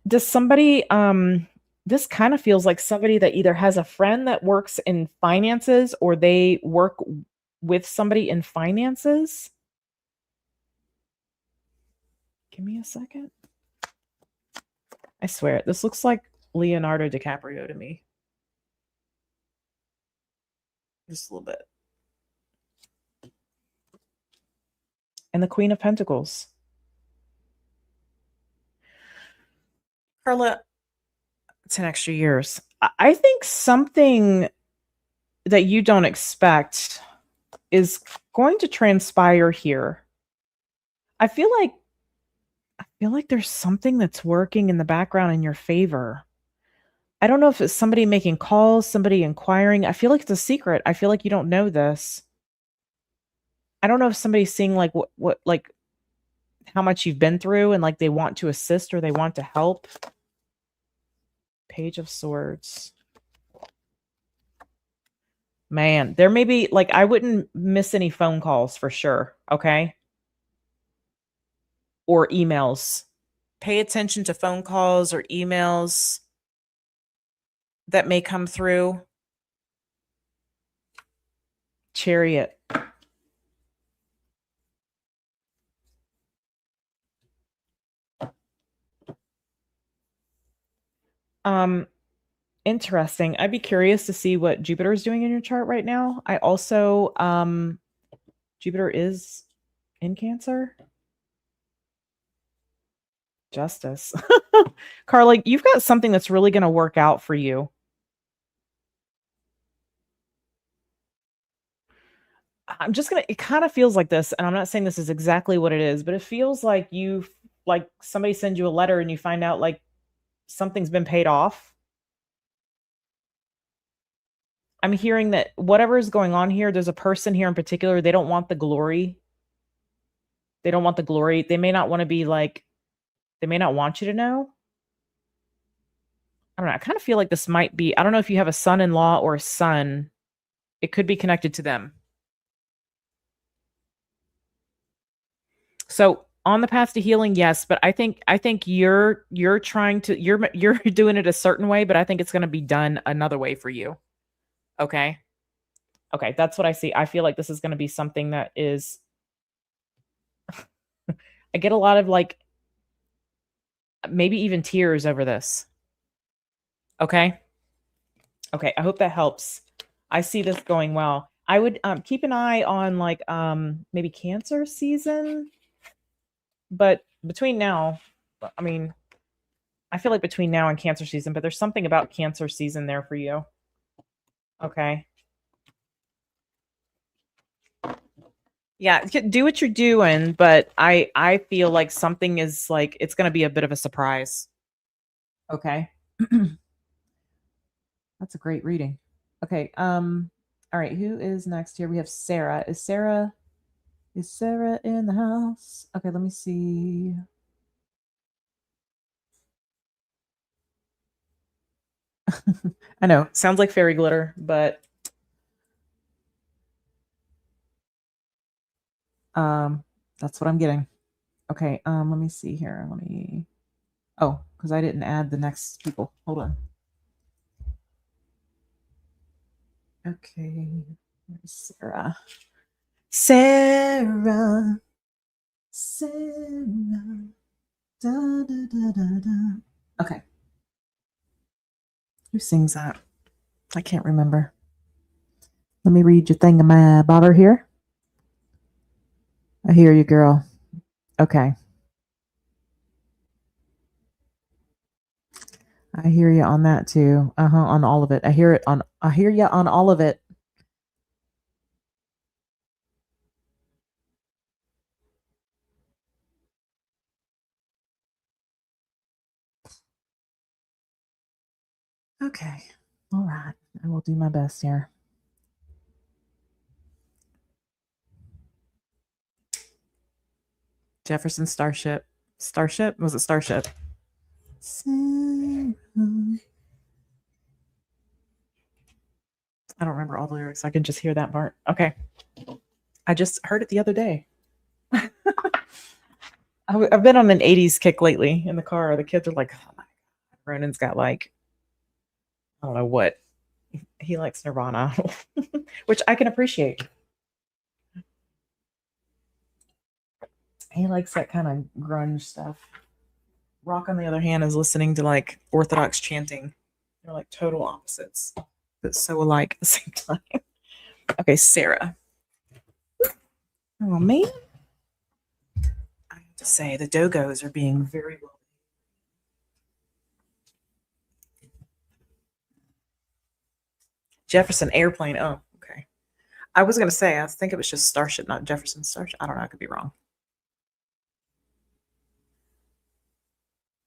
Does somebody, this kind of feels like somebody that either has a friend that works in finances or they work with somebody in finances. Give me a second. I swear, this looks like Leonardo DiCaprio to me. Just a little bit. And the Queen of Pentacles. Karla, 10 extra years. I think something that you don't expect is going to transpire here. I feel like there's something that's working in the background in your favor. I don't know if it's somebody making calls, somebody inquiring. I feel like it's a secret. I feel like you don't know this. I don't know if somebody's seeing like what like how much you've been through and like they want to assist or they want to help. Page of Swords. Man, there may be like I wouldn't miss any phone calls for sure, okay? Or emails. pay attention to phone calls or emails that may come through. Chariot. Interesting. I'd be curious to see what Jupiter is doing in your chart right now. I also, Jupiter is in Cancer. Justice. Carla, you've got something that's really going to work out for you. I'm just going to, it kind of feels like this, and I'm not saying this is exactly what it is, but it feels like like somebody sends you a letter and you find out like something's been paid off. I'm hearing that whatever is going on here, there's a person here in particular, they don't want the glory. They don't want the glory. They may not want to be like, they may not want you to know. I don't know. I kind of feel like this might be, I don't know if you have a son-in-law or a son. It could be connected to them. So on the path to healing, yes, but I think you're trying to, you're doing it a certain way, but I think it's going to be done another way for you. Okay. Okay. That's what I see. I feel like this is going to be something that is, I get a lot of like, maybe even tears over this. Okay. Okay. I hope that helps. I see this going well. I would keep an eye on like maybe Cancer season, but between now, I mean, I feel like between now and Cancer season, but there's something about Cancer season there for you. Okay. Yeah, do what you're doing, but I feel like something is like it's going to be a bit of a surprise. Okay. That's a great reading. Okay. All right, who is next here? We have Sarah. Is Sarah in the house? Okay, let me see. I know, sounds like fairy glitter, but that's what I'm getting. Okay, let me see here. Oh, because I didn't add the next people. Hold on. Okay, there's Sarah. Sarah. Da, da, da, da, da. Okay. Who sings that? I can't remember. Let me read your thingamabobber here. I hear you, girl. Okay. I hear you on that too. On all of it. I hear you on all of it. Okay. All right. I will do my best here. Jefferson Starship. Starship? Was it Starship? Sarah. I don't remember all the lyrics. I can just hear that part. Okay. I just heard it the other day. I've been on an 80s kick lately in the car. The kids are like, oh my God. Ronan's got like, I don't know what. He likes Nirvana, which I can appreciate. He likes that kind of grunge stuff. Rock, on the other hand, is listening to like Orthodox chanting. They're like total opposites, but so alike at the same time. Okay, Sarah. Oh man. I have to say the dogos are being very well. Jefferson Airplane. Oh, okay. I was gonna say I think it was just Starship, not Jefferson Starship. I don't know. I could be wrong.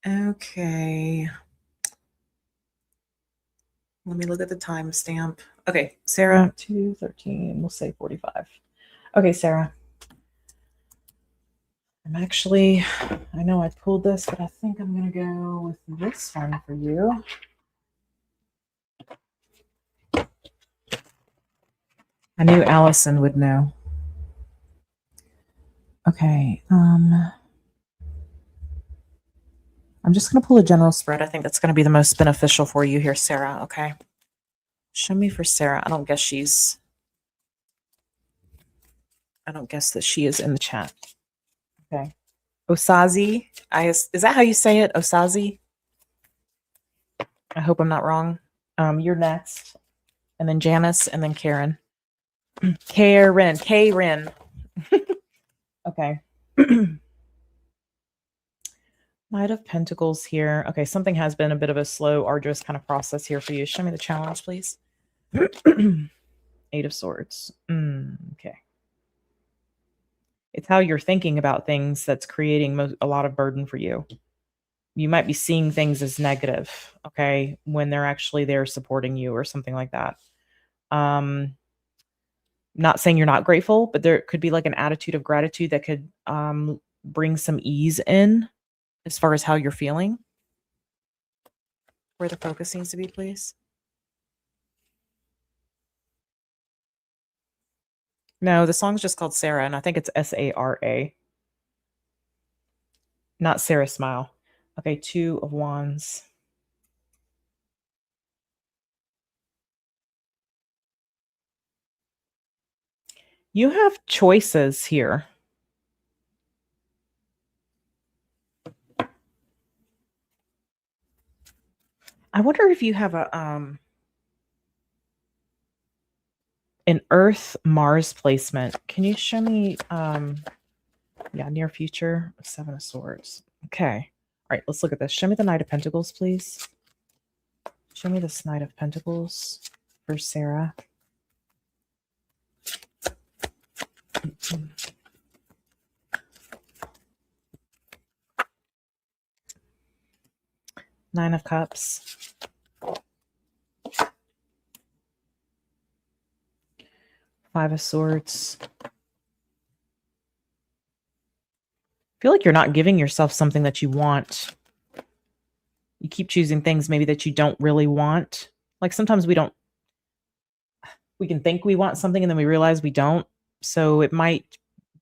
Okay. Let me look at the timestamp. Okay, Sarah, 2:13. We'll say 45. Okay, Sarah. I'm actually, I know I pulled this, but I think I'm going to go with this one for you. I knew Allison would know. Okay. I'm just going to pull a general spread. I think that's going to be the most beneficial for you here, Sarah. Okay. Show me for Sarah. I don't guess that she is in the chat. Okay. Osaze. Is that how you say it? Osaze? I hope I'm not wrong. You're next. And then Janis and then Karen. Karen. Okay. Knight of Pentacles here. Okay, something has been a bit of a slow, arduous kind of process here for you. Show me the challenge, please. Eight of Swords. Okay. It's how you're thinking about things that's creating a lot of burden for you. You might be seeing things as negative, okay, when they're actually there supporting you or something like that. Not saying you're not grateful, but there could be like an attitude of gratitude that could bring some ease in as far as how you're feeling. Where the focus needs to be, please. No, the song's just called Sarah, and I think it's Sara. Not Sarah Smile. Okay, Two of Wands. You have choices here. I wonder if you have a an Earth Mars placement. Can you show me near future? Seven of Swords. Okay. All right, let's look at this. Show me the Knight of Pentacles, please. Show me this Knight of Pentacles for Sarah. Nine of Cups. Five of Swords. I feel like you're not giving yourself something that you want. You keep choosing things maybe that you don't really want. Like sometimes we can think we want something and then we realize we don't. So it might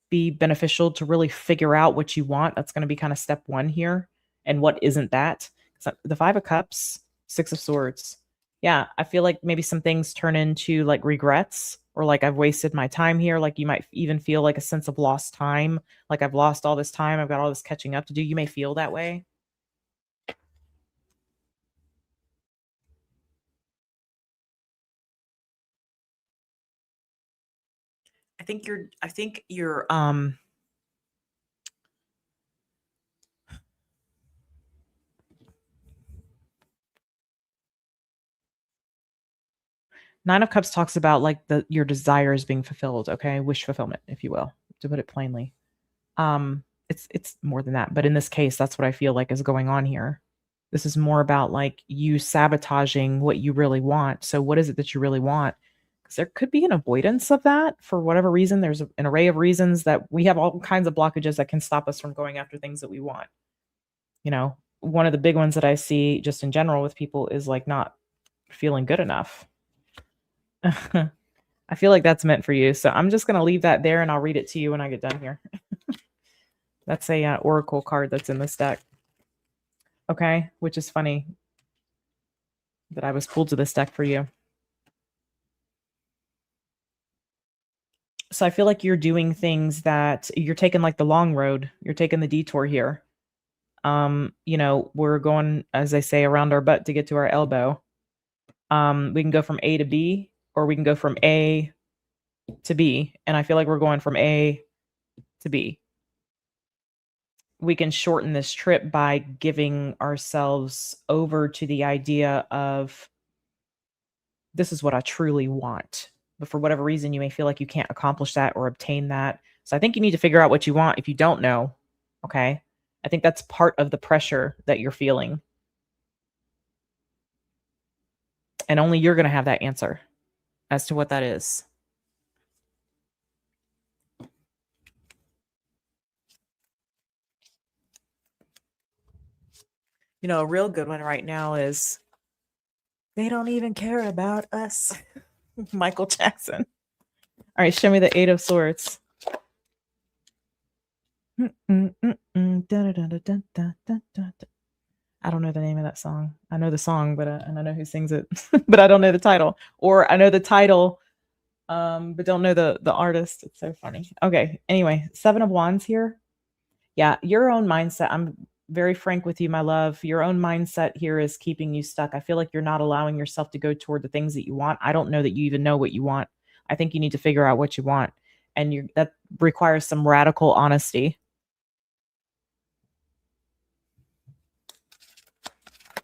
be beneficial to really figure out what you want. That's going to be kind of step one here. And what isn't that? So the Five of Cups, Six of Swords. Yeah, I feel like maybe some things turn into like regrets or like I've wasted my time here. Like you might even feel like a sense of lost time. Like I've lost all this time. I've got all this catching up to do. You may feel that way. I think you're Nine of Cups talks about like your desires being fulfilled, okay? Wish fulfillment, if you will, to put it plainly. It's more than that, but in this case, that's what I feel like is going on here. This is more about like you sabotaging what you really want. So what is it that you really want? Because there could be an avoidance of that for whatever reason. There's an array of reasons that we have all kinds of blockages that can stop us from going after things that we want. You know, one of the big ones that I see just in general with people is like not feeling good enough. I feel like that's meant for you. So I'm just going to leave that there and I'll read it to you when I get done here. That's a oracle card that's in this deck. Okay, which is funny that I was pulled to this deck for you. So I feel like you're doing things that you're taking like the long road. You're taking the detour here. You know, we're going, as they say, around our butt to get to our elbow. We can go from A to B, or we can go from A to B. And I feel like we're going from A to B. We can shorten this trip by giving ourselves over to the idea of this is what I truly want. But for whatever reason, you may feel like you can't accomplish that or obtain that. So I think you need to figure out what you want if you don't know. Okay. I think that's part of the pressure that you're feeling. And only you're going to have that answer as to what that is. You know, a real good one right now is they don't even care about us. Michael Jackson. All right, show me the Eight of Swords. I don't know the name of that song. I know the song, but and I know who sings it, but I don't know the title. Or I know the title, but don't know the artist. It's so funny. Okay. Anyway, 7 of Wands here. Yeah, your own mindset. I'm very frank with you, my love. Your own mindset here is keeping you stuck. I feel like you're not allowing yourself to go toward the things that you want. I don't know that you even know what you want. I think you need to figure out what you want, and that requires some radical honesty.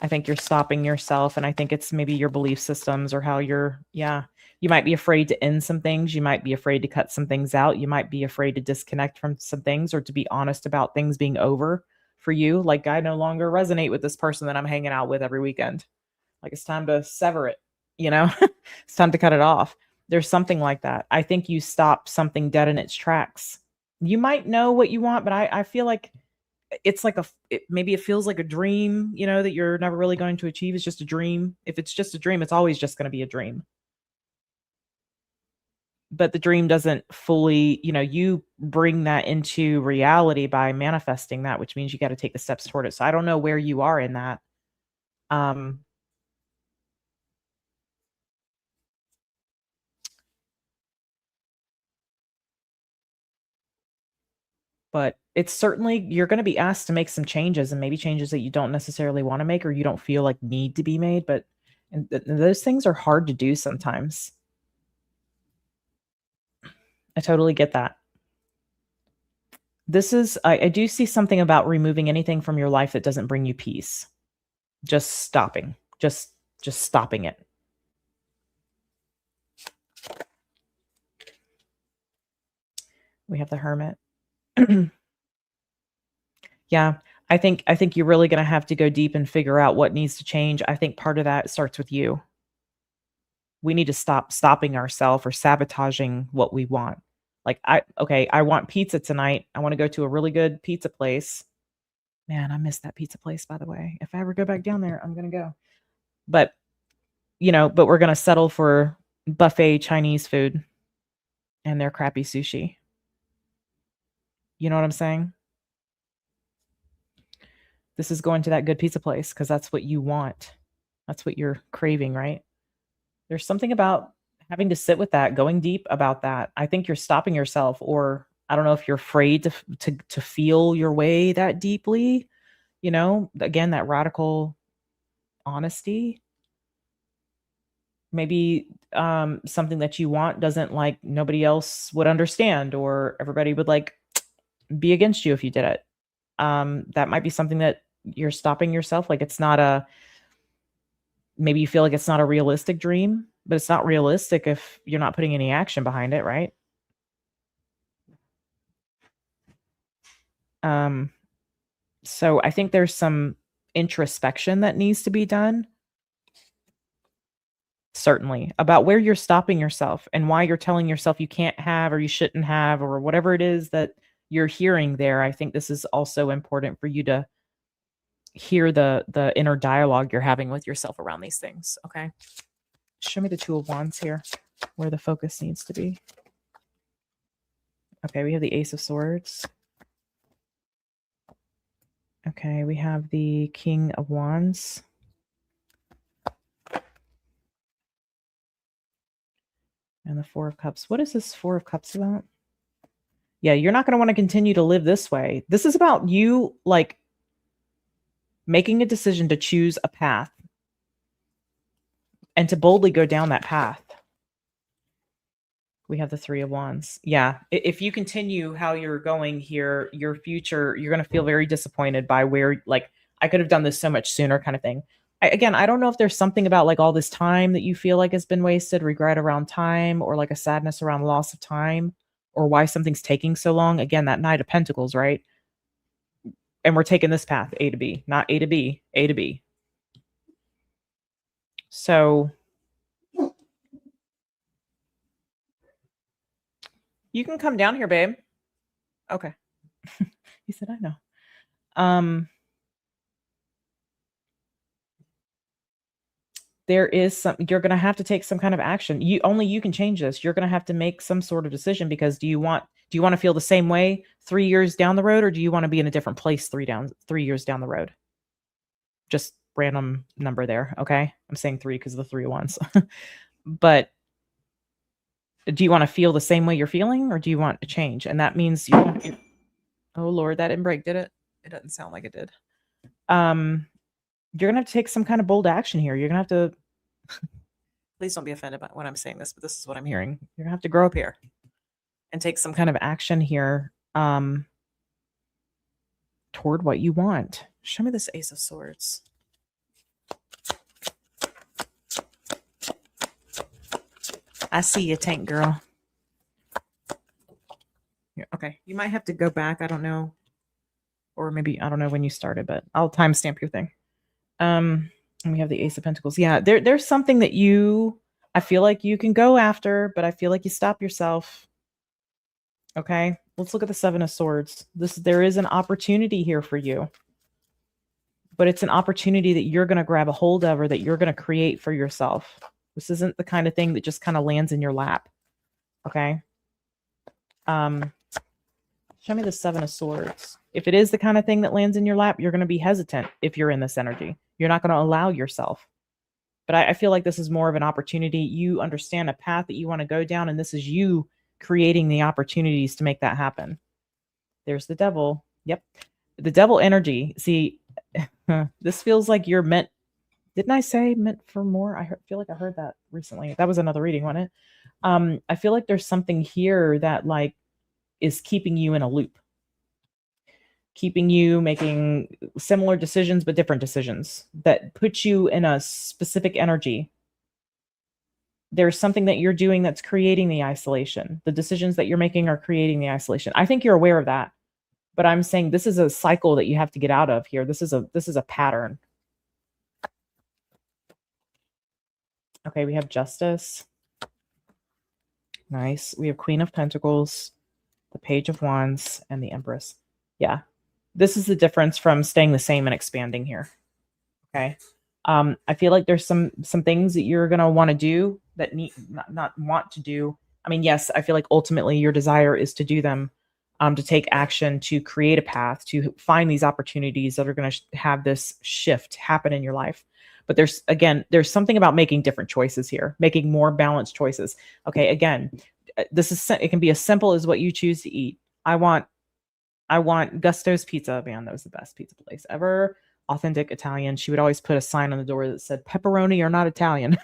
I think you're stopping yourself, and I think it's maybe your belief systems or how you might be afraid to end some things. You might be afraid to cut some things out. You might be afraid to disconnect from some things or to be honest about things being over for you. Like, I no longer resonate with this person that I'm hanging out with every weekend. Like, it's time to sever it, you know? It's time to cut it off. There's something like that. I think you stop something dead in its tracks. You might know what you want, but I feel like it's like maybe it feels like a dream, that you're never really going to achieve. It's just a dream. If it's just a dream, it's always just going to be a dream. But the dream doesn't fully, you bring that into reality by manifesting that, which means you got to take the steps toward it. So I don't know where you are in that. But it's certainly, you're going to be asked to make some changes, and maybe changes that you don't necessarily want to make or you don't feel like need to be made. But those things are hard to do sometimes. I totally get that. This is, I do see something about removing anything from your life that doesn't bring you peace. Just stopping, just stopping it. We have the Hermit. Yeah, I think you're really going to have to go deep and figure out what needs to change. I think part of that starts with you. We need to stop stopping ourselves or sabotaging what we want. Like, I want pizza tonight. I want to go to a really good pizza place. Man, I miss that pizza place, by the way. If I ever go back down there, I'm going to go. But, but we're going to settle for buffet Chinese food and their crappy sushi. You know what I'm saying? This is going to that good pizza place because that's what you want. That's what you're craving, right? There's something about having to sit with that, going deep about that. I think you're stopping yourself, or I don't know if you're afraid to feel your way that deeply. Again, that radical honesty. Maybe something that you want doesn't, like, nobody else would understand, or everybody would be against you if you did it. That might be something that you're stopping yourself. Like, it's not maybe you feel like it's not a realistic dream, but it's not realistic if you're not putting any action behind it, right? So I think there's some introspection that needs to be done. Certainly, about where you're stopping yourself and why you're telling yourself you can't have or you shouldn't have or whatever it is that you're hearing there. I think this is also important for you to hear the inner dialogue you're having with yourself around these things. Okay. Show me the Two of Wands here, where the focus needs to be. Okay, we have the Ace of Swords. Okay, we have the King of Wands. And the Four of Cups. What is this Four of Cups about? Yeah, you're not going to want to continue to live this way. This is about you, like, making a decision to choose a path and to boldly go down that path. We have the Three of Wands. Yeah, if you continue how you're going here, your future, you're going to feel very disappointed by where, like, I could have done this so much sooner kind of thing. Again, I don't know if there's something about, like, all this time that you feel like has been wasted, regret around time, or like a sadness around loss of time, or why something's taking so long. Again, that Knight of Pentacles, right? And we're taking this path, A to B, not A to B, A to B. So you can come down here, babe. Okay. He said, I know. There is you're going to have to take some kind of action. Only you can change this. You're going to have to make some sort of decision, because do you want to feel the same way 3 years down the road, or do you want to be in a different place 3 years down the road? Just random number there. Okay. I'm saying 3 because of the 3 ones. But do you want to feel the same way you're feeling, or do you want a change? And that means oh Lord, that didn't break, did it? It doesn't sound like it did. You're gonna have to take some kind of bold action here. You're gonna have to please don't be offended by when I'm saying this, but this is what I'm hearing. You're gonna have to grow up here and take some kind of action here toward what you want. Show me this Ace of Swords. I see you, tank girl. Okay, you might have to go back. I don't know. Or maybe, I don't know when you started, but I'll timestamp your thing. And we have the Ace of Pentacles. Yeah, there's something that I feel like you can go after, but I feel like you stop yourself. Okay, let's look at the Seven of Swords. There is an opportunity here for you, but it's an opportunity that you're going to grab a hold of, or that you're going to create for yourself. This isn't the kind of thing that just kind of lands in your lap. Okay. Show me the Seven of Swords. If it is the kind of thing that lands in your lap, you're going to be hesitant if you're in this energy. You're not going to allow yourself. But I feel like this is more of an opportunity. You understand a path that you want to go down, and this is you creating the opportunities to make that happen. There's the Devil. Yep. The Devil energy. See, this feels like you're meant. Didn't I say meant for more? Feel like I heard that recently. That was another reading, wasn't it? I feel like there's something here that like is keeping you in a loop, keeping you making similar decisions, but different decisions that put you in a specific energy. There's something that you're doing that's creating the isolation. The decisions that you're making are creating the isolation. I think you're aware of that, but I'm saying this is a cycle that you have to get out of here. This is a pattern. Okay, we have Justice. Nice. We have Queen of Pentacles, the Page of Wands, and the Empress. Yeah. This is the difference from staying the same and expanding here. Okay. I feel like there's some things that you're going to want to do that not want to do. I mean, yes, I feel like ultimately your desire is to do them, to take action, to create a path, to find these opportunities that are going to have this shift happen in your life. But there's something about making different choices here, making more balanced choices. Okay. Again, it can be as simple as what you choose to eat. I want Gusto's Pizza. Man, that was the best pizza place ever. Authentic Italian. She would always put a sign on the door that said pepperoni or not Italian.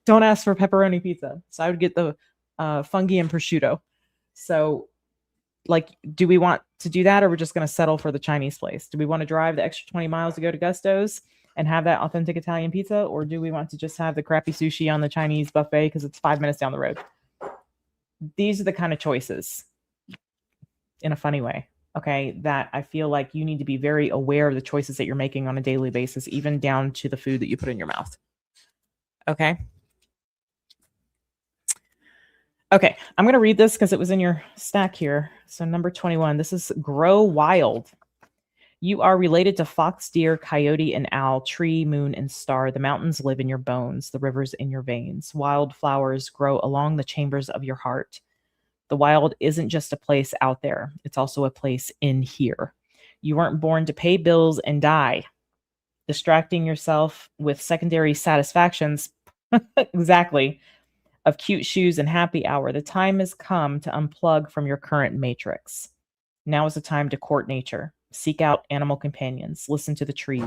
Don't ask for pepperoni pizza. So I would get the fungi and prosciutto. So like, do we want to do that, or we're just going to settle for the Chinese place? Do we want to drive the extra 20 miles to go to Gusto's and have that authentic Italian pizza? Or do we want to just have the crappy sushi on the Chinese buffet because it's 5 minutes down the road? These are the kind of choices, in a funny way, okay, that I feel like you need to be very aware of the choices that you're making on a daily basis, even down to the food that you put in your mouth. Okay. Okay, I'm going to read this because it was in your stack here. So number 21, this is Grow Wild. You are related to fox, deer, coyote, and owl, tree, moon, and star. The mountains live in your bones, the rivers in your veins. Wildflowers grow along the chambers of your heart. The wild isn't just a place out there. It's also a place in here. You weren't born to pay bills and die. Distracting yourself with secondary satisfactions, exactly, of cute shoes and happy hour. The time has come to unplug from your current matrix. Now is the time to court nature. Seek out animal companions. Listen to the trees.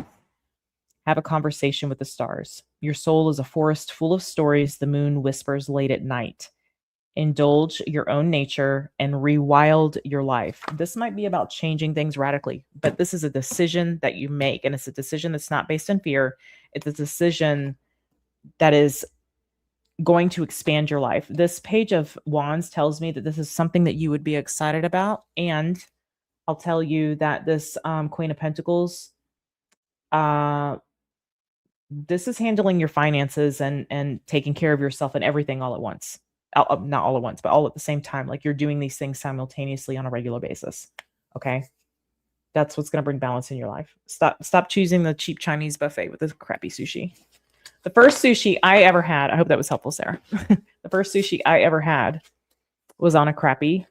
Have a conversation with the stars. Your soul is a forest full of stories the moon whispers late at night. Indulge your own nature and rewild your life. This might be about changing things radically, but this is a decision that you make, and it's a decision that's not based on fear. It's a decision that is going to expand your life. This Page of Wands tells me that this is something that you would be excited about, and I'll tell you that this Queen of Pentacles, this is handling your finances and taking care of yourself and everything all at once. Not all at once, but all at the same time. Like you're doing these things simultaneously on a regular basis. Okay. That's what's going to bring balance in your life. Stop choosing the cheap Chinese buffet with the crappy sushi. The first sushi I ever had, I hope that was helpful, Sarah. The first sushi I ever had was on a crappy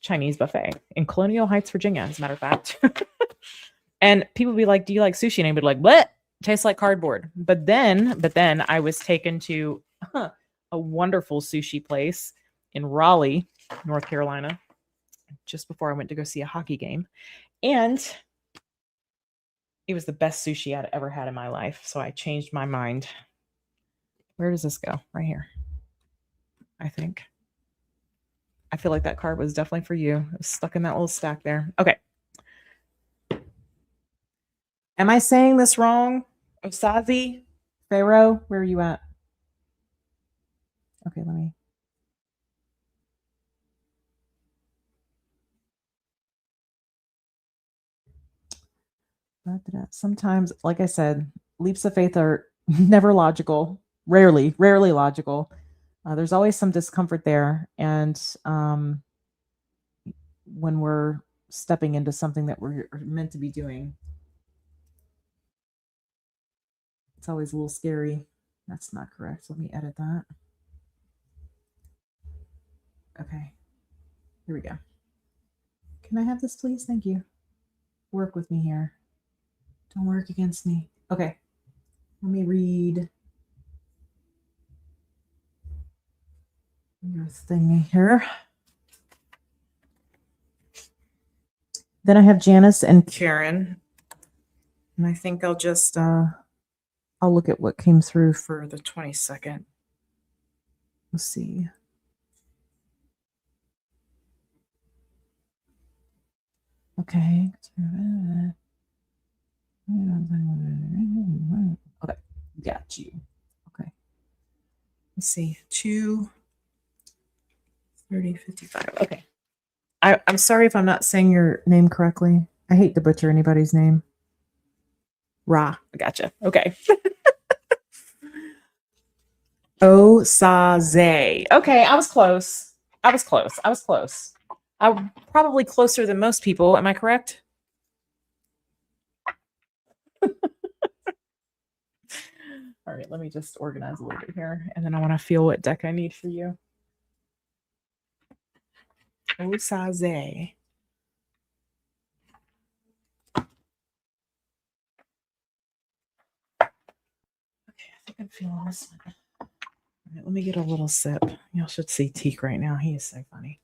Chinese buffet in Colonial Heights, Virginia, as a matter of fact. And people be like, do you like sushi? And I'd be like, what? Tastes like cardboard. But then I was taken to a wonderful sushi place in Raleigh, North Carolina, just before I went to go see a hockey game. And it was the best sushi I'd ever had in my life. So I changed my mind. Where does this go? Right here. I think. I feel like that card was definitely for you. It was stuck in that little stack there. Okay. Am I saying this wrong? Osaze? Pharaoh? Where are you at? Okay, let me. Sometimes, like I said, leaps of faith are never logical, rarely logical. There's always some discomfort there. And when we're stepping into something that we're meant to be doing, it's always a little scary. That's not correct. Let me edit that. Okay. Here we go. Can I have this, please? Thank you. Work with me here. Don't work against me. Okay. Let me read your thing here. Then I have Janis and Karen. And I think I'll just I'll look at what came through for the 22nd. Let's see. Okay. Okay. Got you. Okay. Let's see. 2 30 55. Okay. I'm sorry if I'm not saying your name correctly. I hate to butcher anybody's name. Ra. Gotcha. Okay. Osaze. Okay, I was close. I'm probably closer than most people. Am I correct? All right, let me just organize a little bit here, and then I want to feel what deck I need for you. Osaze. Okay, I think I'm feeling this one. All right, let me get a little sip. Y'all should see Teak right now. He is so funny.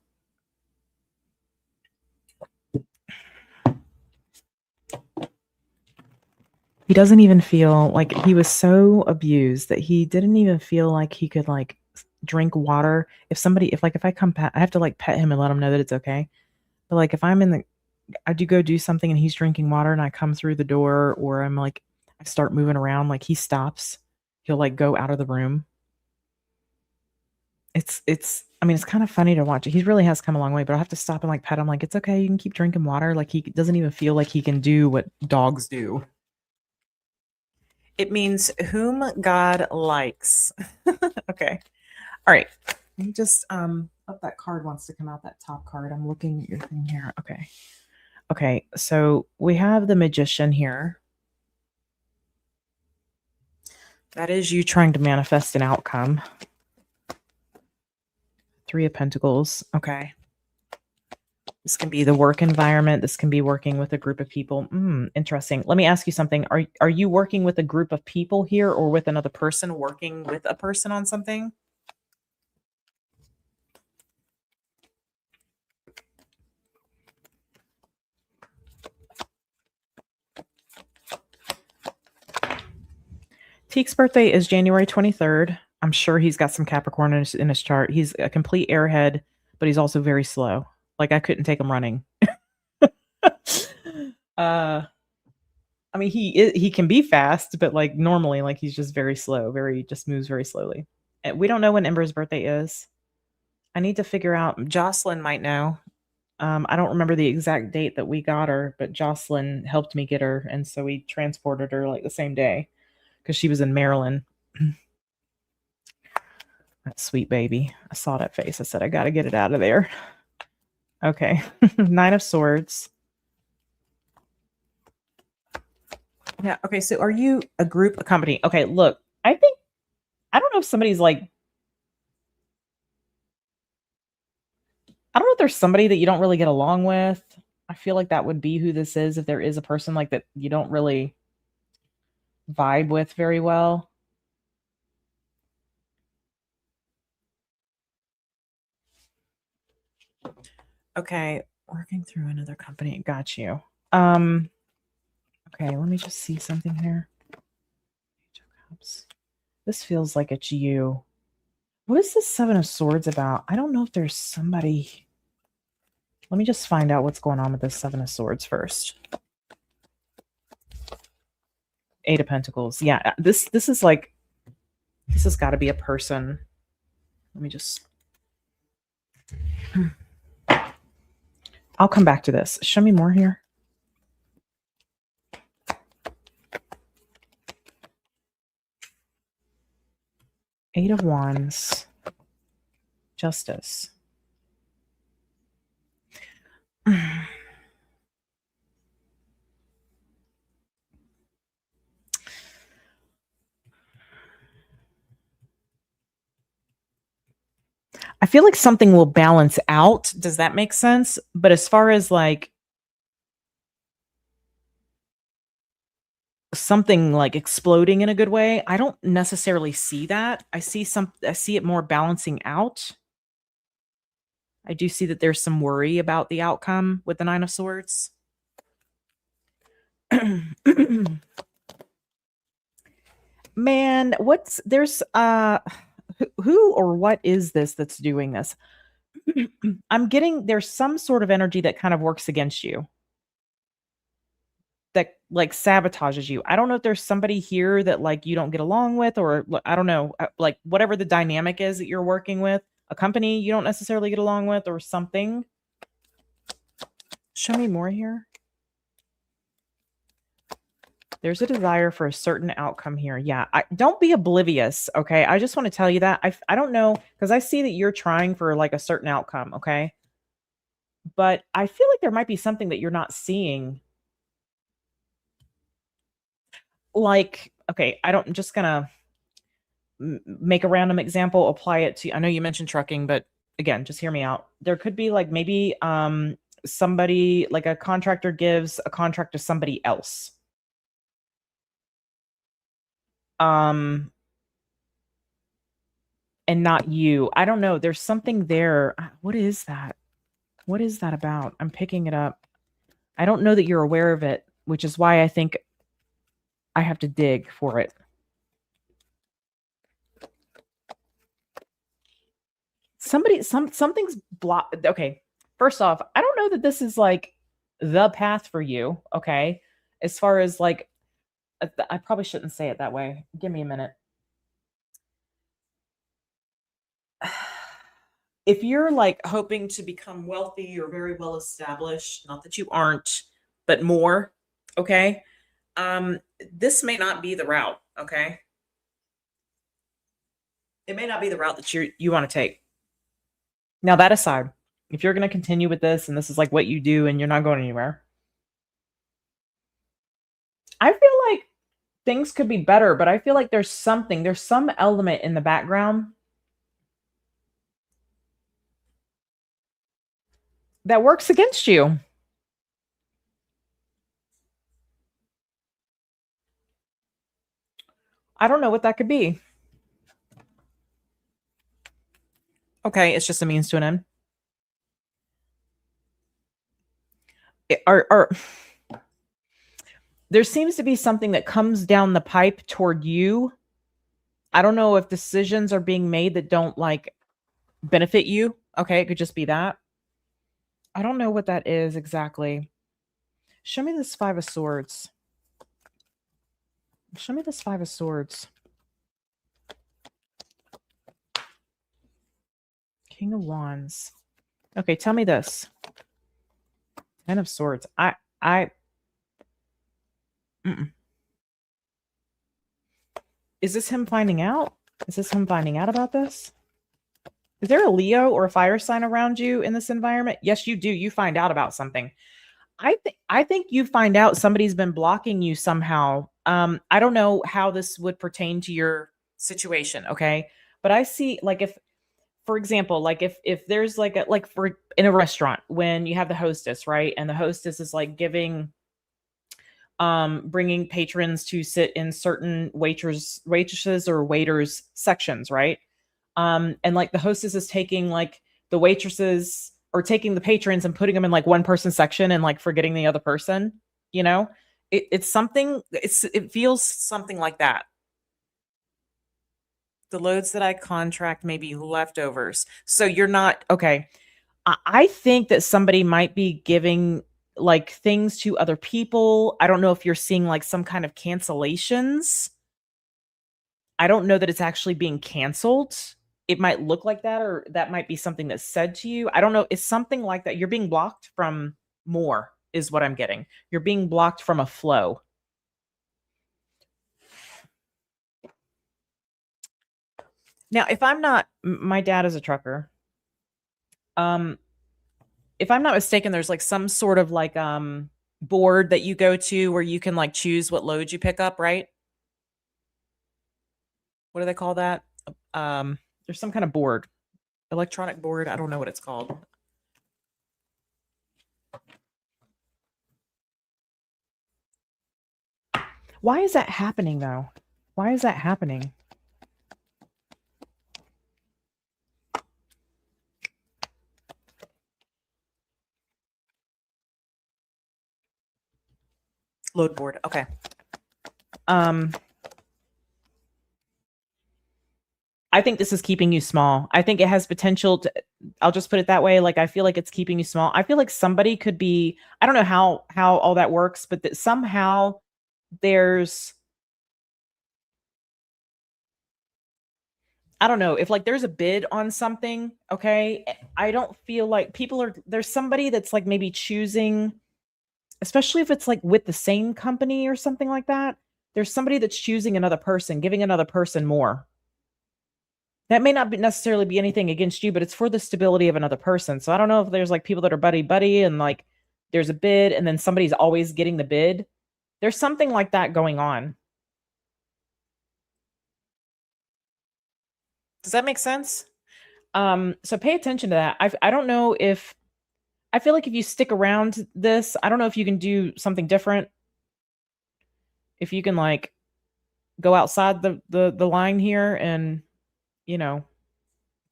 He doesn't even feel like he was so abused that he didn't even feel like he could like drink water. If I come pet, I have to like pet him and let him know that it's okay. But like if I do go do something and he's drinking water and I come through the door or I'm like, I start moving around, like he stops. He'll like go out of the room. I mean, it's kind of funny to watch. He really has come a long way, but I'll have to stop and like pet him like, it's okay. You can keep drinking water. Like he doesn't even feel like he can do what dogs do. It means whom God likes. Okay. All right. Let me just that card wants to come out, that top card. I'm looking at your thing here. Okay. Okay. So we have the Magician here. That is you trying to manifest an outcome. 3 of Pentacles. Okay. This can be the work environment. This can be working with a group of people. Interesting. Let me ask you something. Are you working with a group of people here or with another person working with a person on something? Teek's birthday is January 23rd. I'm sure he's got some Capricorn in his chart. He's a complete airhead, but he's also very slow. Like I couldn't take him running. I mean, he can be fast, but like normally, like he's just very slow, just moves very slowly. And we don't know when Ember's birthday is. I need to figure out. Jocelyn might know. I don't remember the exact date that we got her, but Jocelyn helped me get her, and so we transported her like the same day because she was in Maryland. That sweet baby. I saw that face. I said, I got to get it out of there. Okay. 9 of Swords. Yeah. Okay. So are you a group, a company? Okay. Look, I don't know if somebody's like, I don't know if there's somebody that you don't really get along with. I feel like that would be who this is if there is a person like that you don't really vibe with very well. Okay, working through another company. Got you. Okay, let me just see something here. This feels like it's you. What is this Seven of Swords about? I don't know if there's somebody. Let me just find out what's going on with this Seven of Swords first. Eight of Pentacles. Yeah, this is like, this has got to be a person. Let me just. I'll come back to this. Show me more here. Eight of Wands. Justice. I feel like something will balance out. Does that make sense? But as far as like something like exploding in a good way, I don't necessarily see that. I see it more balancing out. I do see that there's some worry about the outcome with the Nine of Swords. Man, there's who or what is this that's doing this? I'm getting there's some sort of energy that kind of works against you, that like sabotages you. I don't know if there's somebody here that like you don't get along with, or I don't know, like whatever the dynamic is that you're working with, a company you don't necessarily get along with or something. Show me more here. There's a desire for a certain outcome here. Yeah, don't be oblivious, okay? I just want to tell you that. I don't know, because I see that you're trying for like a certain outcome, okay? But I feel like there might be something that you're not seeing. Like, okay, I'm just going to make a random example, apply it to, I know you mentioned trucking, but again, just hear me out. There could be like maybe somebody, like a contractor gives a contract to somebody else. And not you. I don't know. There's something there. What is that? What is that about? I'm picking it up. I don't know that you're aware of it, which is why I think I have to dig for it. Something's blocked. Okay. First off, I don't know that this is like the path for you. Okay. As far as like, I probably shouldn't say it that way. Give me a minute. If you're like hoping to become wealthy or very well established, not that you aren't, but more, okay? This may not be the route, okay? It may not be the route that you want to take. Now, that aside, if you're going to continue with this and this is like what you do and you're not going anywhere, I feel like things could be better, but I feel like there's some element in the background that works against you. I don't know what that could be. Okay, it's just a means to an end. There seems to be something that comes down the pipe toward you. I don't know if decisions are being made that don't like benefit you. Okay, it could just be that. I don't know what that is exactly. Show me this Five of Swords. Show me this Five of Swords. King of Wands. Okay, tell me this. Ten of Swords. Is this him finding out? Is this him finding out about this? Is there a Leo or a fire sign around you in this environment? Yes, you do. You find out about something. I think you find out somebody's been blocking you somehow. I don't know how this would pertain to your situation, okay? But I see like if for example, like if there's like a like for in a restaurant when you have the hostess, right? And the hostess is like giving bringing patrons to sit in certain waitresses or waiters sections, right? And like the hostess is taking like the waitresses or taking the patrons and putting them in like one person section and like forgetting the other person, you know? It's something it feels something like that. The loads that I contract may be leftovers. So you're not okay. I think that somebody might be giving like things to other people. I don't know if you're seeing like some kind of cancellations. I don't know that it's actually being canceled. It might look like that, or that might be something that's said to you. I don't know. It's something like that. You're being blocked from more, is what I'm getting. You're being blocked from a flow. Now, if I'm not, my dad is a trucker. Um, if I'm not mistaken, there's like some sort of like board that you go to where you can like choose what load you pick up, right? What do they call that? There's some kind of board, electronic board. I don't know what it's called. Why is that happening though? Why is that happening? Load board. Okay. I think this is keeping you small. I think it has potential to, I'll just put it that way. Like I feel like it's keeping you small. I feel like somebody could be, I don't know how all that works, but that somehow there's, I don't know, if like there's a bid on something, okay? I don't feel like people are there's somebody that's like maybe choosing, especially if it's like with the same company or something like that. There's somebody that's choosing another person, giving another person more. That may not be necessarily be anything against you, but it's for the stability of another person. So I don't know if there's like people that are buddy buddy and like there's a bid and then somebody's always getting the bid. There's something like that going on. Does that make sense? So pay attention to that. I don't know if I feel like if you stick around this, I don't know if you can do something different. If you can like go outside the line here and, you know,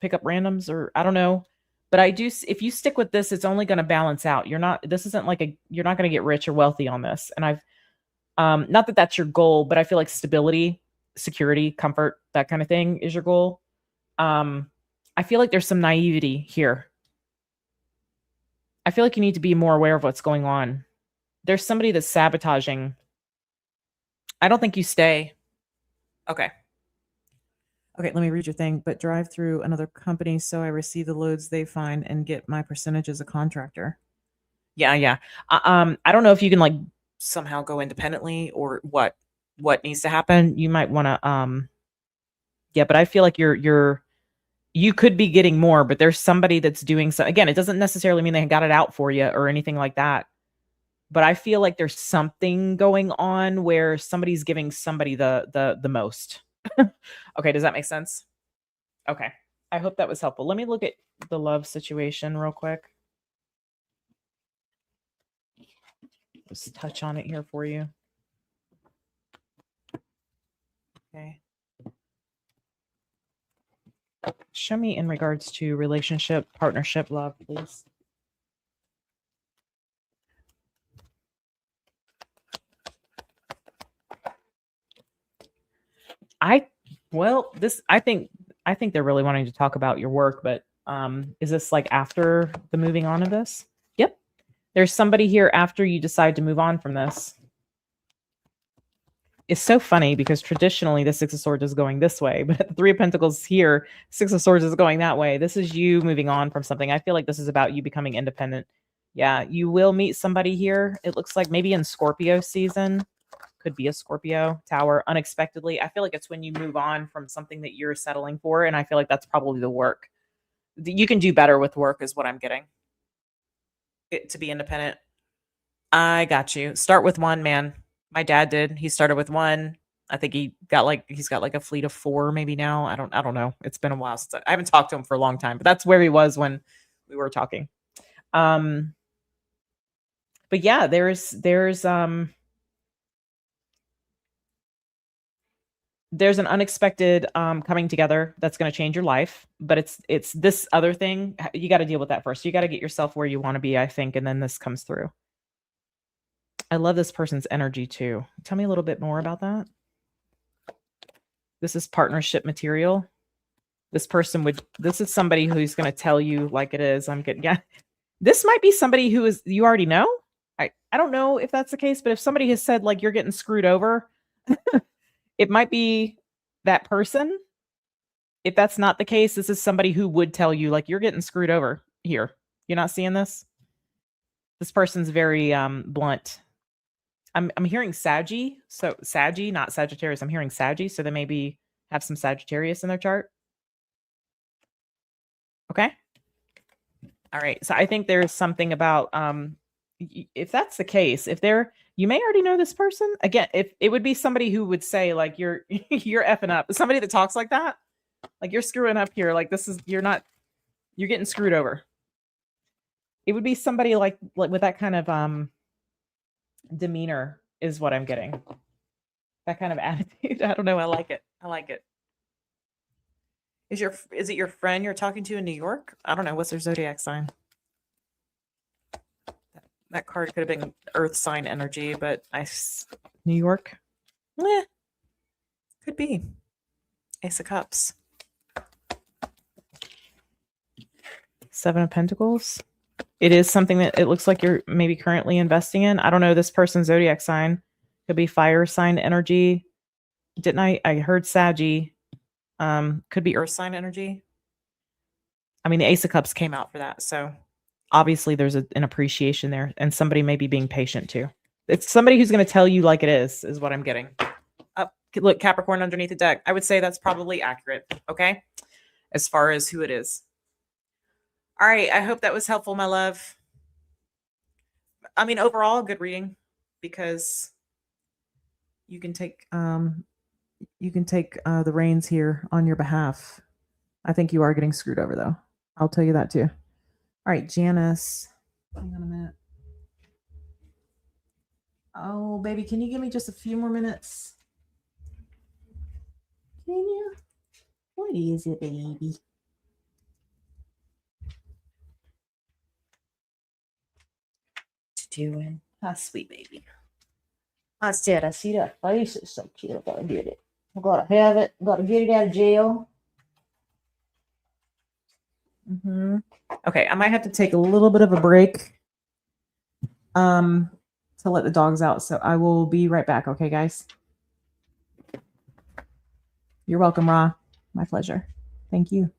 pick up randoms or I don't know. But I do if you stick with this, it's only going to balance out. You're not this isn't like a you're not going to get rich or wealthy on this. And I've not that that's your goal, but I feel like stability, security, comfort, that kind of thing is your goal. I feel like there's some naivety here. I feel like you need to be more aware of what's going on. There's somebody that's sabotaging. I don't think you stay. Okay. Okay, let me read your thing. But drive through another company so I receive the loads they find and get my percentage as a contractor. Yeah, yeah. I don't know if you can like somehow go independently or what needs to happen. You might want to yeah, but I feel like you could be getting more, but there's somebody that's doing so again, it doesn't necessarily mean they got it out for you or anything like that. But I feel like there's something going on where somebody's giving somebody the most. Okay, does that make sense? Okay. I hope that was helpful. Let me look at the love situation real quick. Just touch on it here for you. Okay. Show me in regards to relationship, partnership, love, please. I think they're really wanting to talk about your work, but is this like after the moving on of this? Yep. There's somebody here after you decide to move on from this. It's so funny because traditionally the Six of Swords is going this way, but the Three of Pentacles here, Six of Swords is going that way. This is you moving on from something. I feel like this is about you becoming independent. Yeah, you will meet somebody here. It looks like maybe in Scorpio season. Could be a Scorpio tower unexpectedly. I feel like it's when you move on from something that you're settling for. And I feel like that's probably the work. You can do better with work is what I'm getting. To be independent. I got you. Start with one, man. My dad did. He started with one. I think he's got like a fleet of 4 maybe now. I don't know. It's been a while since I haven't talked to him for a long time, but that's where he was when we were talking. But yeah, there's an unexpected coming together that's going to change your life, but it's this other thing. You got to deal with that first. You got to get yourself where you want to be, I think, and then this comes through. I love this person's energy too. Tell me a little bit more about that. This is partnership material. This is somebody who's going to tell you like it is. Yeah. This might be somebody who is, you already know. I don't know if that's the case, but if somebody has said like you're getting screwed over, it might be that person. If that's not the case, this is somebody who would tell you like you're getting screwed over here. You're not seeing this? This person's very blunt. I'm hearing Saggy. So Saggy, not Sagittarius. I'm hearing Saggy. So they maybe have some Sagittarius in their chart. Okay. All right. So I think there's something about if that's the case, you may already know this person. Again, if it would be somebody who would say like you're you're effing up. Somebody that talks like that. Like you're screwing up here. Like you're getting screwed over. It would be somebody like with that kind of demeanor is what I'm getting. That kind of attitude. I don't know. I like it. I like it. Is it your friend you're talking to in New York? I don't know. What's their zodiac sign? That card could have been earth sign energy, but New York? Could be. Ace of Cups. 7 of Pentacles. It is something that it looks like you're maybe currently investing in. I don't know. This person's zodiac sign could be fire sign energy. Didn't I heard Saggy. Could be earth sign energy. I mean, the Ace of Cups came out for that. So obviously there's an appreciation there, and somebody may be being patient too. It's somebody who's going to tell you like it is what I'm getting. Look, Capricorn underneath the deck. I would say that's probably accurate. Okay. As far as who it is. All right. I hope that was helpful, my love. I mean, overall, good reading because you can take the reins here on your behalf. I think you are getting screwed over, though. I'll tell you that too. All right, Janis. Hang on a minute. Oh, baby, can you give me just a few more minutes? Can you? What is it, baby? Doing? How sweet, baby. I said, I see that face. It's so cute. I gotta get it. I gotta have it. I gotta get it out of jail. Okay, I might have to take a little bit of a break to let the dogs out. So I will be right back. Okay, guys. You're welcome, Ra. My pleasure. Thank you.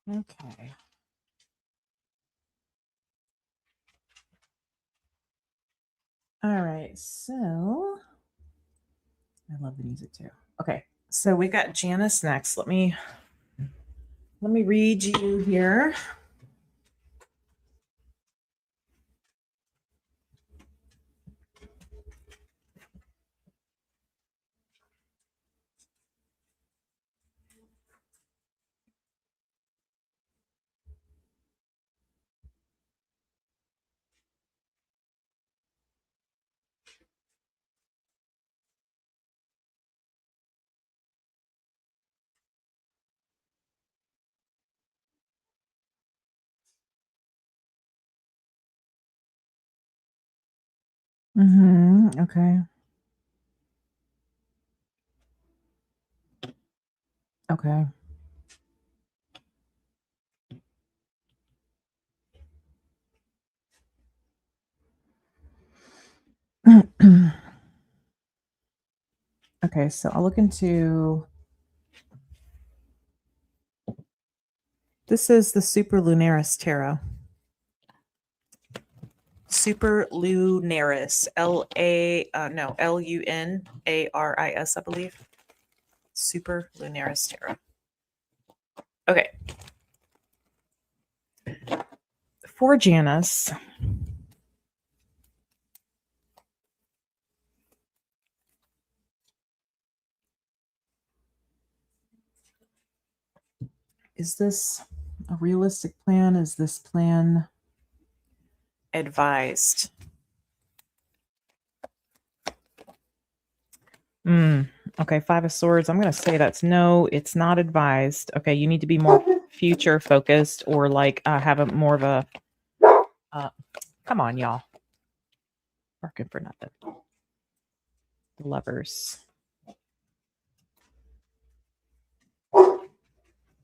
Okay. All right. So I love the music too. Okay. So we got Janis next. Let me read you here. Okay. Okay. Okay, so I'll look into this is the Super Lunaris Tarot. Super Lunaris. Lunaris, I believe. Super Lunaris Tarot. Okay. For Janis. Is this a realistic plan? Is this plan advised? Okay, Five of Swords. I'm going to say that's no, it's not advised. Okay, you need to be more future focused or like have a more of a come on, y'all. Working for nothing. Lovers.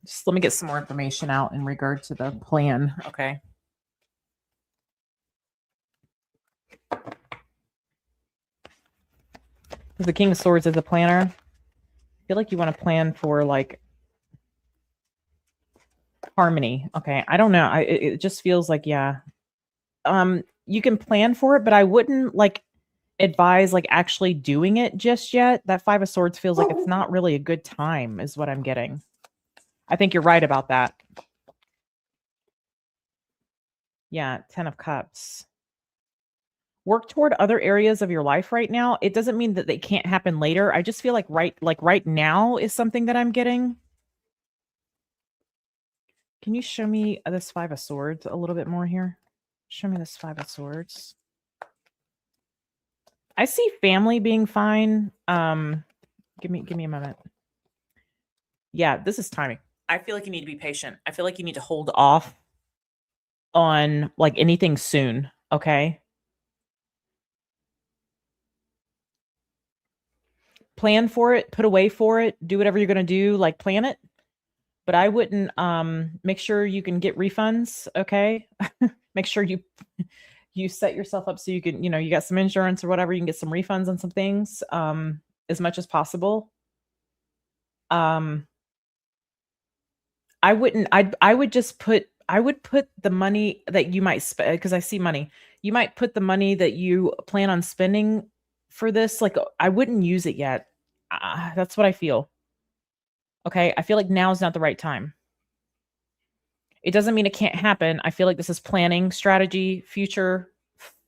Just let me get some more information out in regard to the plan. Okay. The King of Swords is a planner. I feel like you want to plan for like harmony. Okay. I don't know. It just feels like, yeah. You can plan for it, but I wouldn't like advise like actually doing it just yet. That Five of Swords feels like it's not really a good time, is what I'm getting. I think you're right about that. Yeah, 10 of Cups. Work toward other areas of your life right now. It doesn't mean that they can't happen later. I just feel like right now is something that I'm getting. Can you show me this Five of Swords a little bit more here? Show me this Five of Swords. I see family being fine. Give me a moment. Yeah, this is timing. I feel like you need to be patient. I feel like you need to hold off on like anything soon, okay? Plan for it, put away for it, do whatever you're going to do, like plan it. But I wouldn't make sure you can get refunds, okay? Make sure you set yourself up so you can, you got some insurance or whatever, you can get some refunds on some things as much as possible. I would put the money that you might spend, because I see money. You might put the money that you plan on spending for this, like I wouldn't use it yet. That's what I feel. Okay, I feel like now is not the right time. It doesn't mean it can't happen. I feel like this is planning, strategy, future,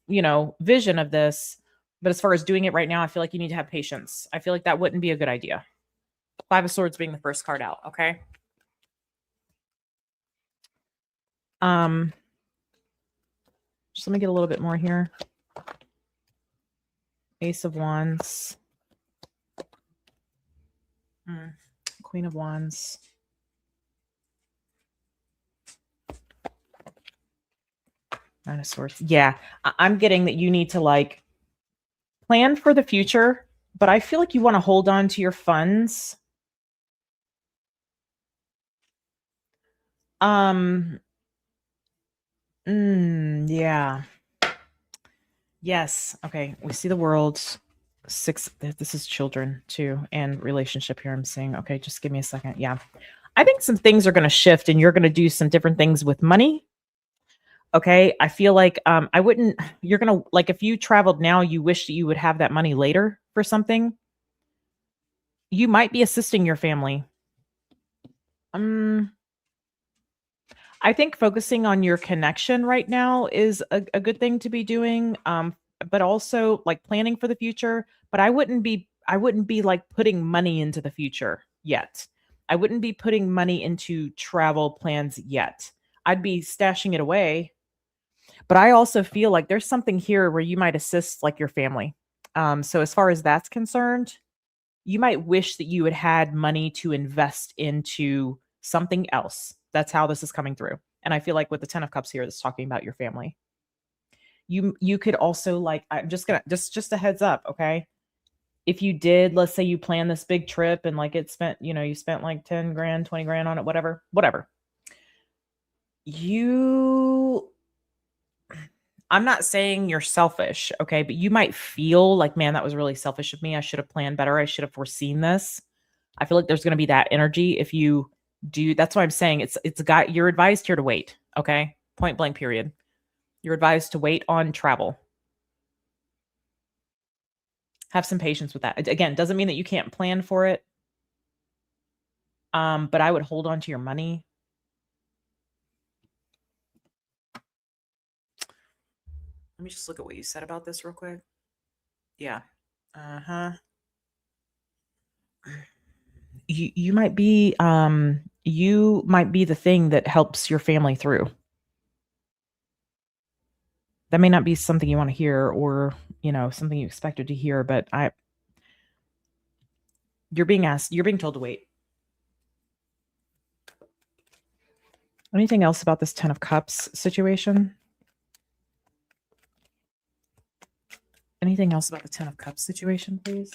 vision of this. But as far as doing it right now, I feel like you need to have patience. I feel like that wouldn't be a good idea. Five of Swords being the first card out, okay? Just let me get a little bit more here. Ace of Wands. Queen of Wands. Nine of Swords. Yeah, I'm getting that you need to like plan for the future, but I feel like you want to hold on to your funds. Yeah. Yes. Okay. We see the world. 6. This is children too, and relationship here. I'm seeing. Okay, just give me a second. Yeah. I think some things are going to shift and you're going to do some different things with money. Okay. I feel like I wouldn't, you're going to, like, if you traveled now, you wish that you would have that money later for something. You might be assisting your family. Um, I think focusing on your connection right now is a good thing to be doing. But also like planning for the future. But I wouldn't be like putting money into the future yet. I wouldn't be putting money into travel plans yet. I'd be stashing it away. But I also feel like there's something here where you might assist like your family. So as far as that's concerned, you might wish that you had had money to invest into something else. That's how this is coming through. And I feel like with the 10 of cups here, that's talking about your family. You could also, like, I'm just gonna just a heads up, okay? If you did, let's say you plan this big trip and like it spent, you spent like 10 grand, 20 grand on it, whatever. You I'm not saying you're selfish, okay? But you might feel like, man, that was really selfish of me. I should have planned better. I should have foreseen this. I feel like there's going to be that energy if you do. That's why I'm saying it's got you're advised here to wait, okay? Point blank period. You're advised to wait on travel. Have some patience with that. Again, doesn't mean that you can't plan for it. But I would hold on to your money. Let me just look at what you said about this real quick. Yeah. Uh-huh. You might be the thing that helps your family through. That may not be something you want to hear or, something you expected to hear, but you're being told to wait. Anything else about this 10 of cups situation? Anything else about the 10 of cups situation, please?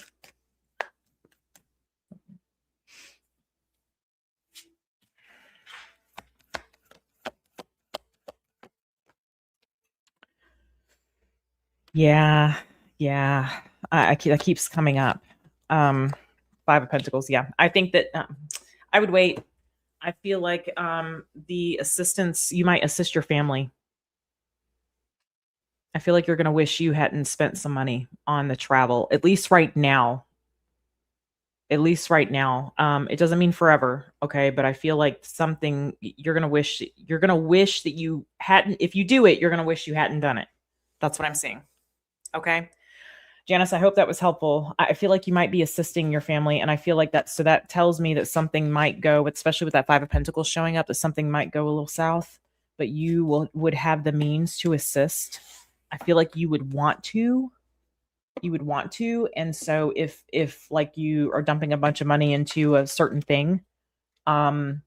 Yeah. Yeah. That keeps coming up. 5 of Pentacles. Yeah. I think that I would wait. I feel like the assistance, you might assist your family. I feel like you're going to wish you hadn't spent some money on the travel, at least right now. At least right now. It doesn't mean forever, okay? But I feel like something you're going to wish that you hadn't, if you do it, you're going to wish you hadn't done it. That's what I'm seeing. Okay. Janis, I hope that was helpful. I feel like you might be assisting your family. And I feel like that tells me that something might go, especially with that 5 of Pentacles showing up, that something might go a little south, but you would have the means to assist. I feel like you would want to. And so if like you are dumping a bunch of money into a certain thing, you're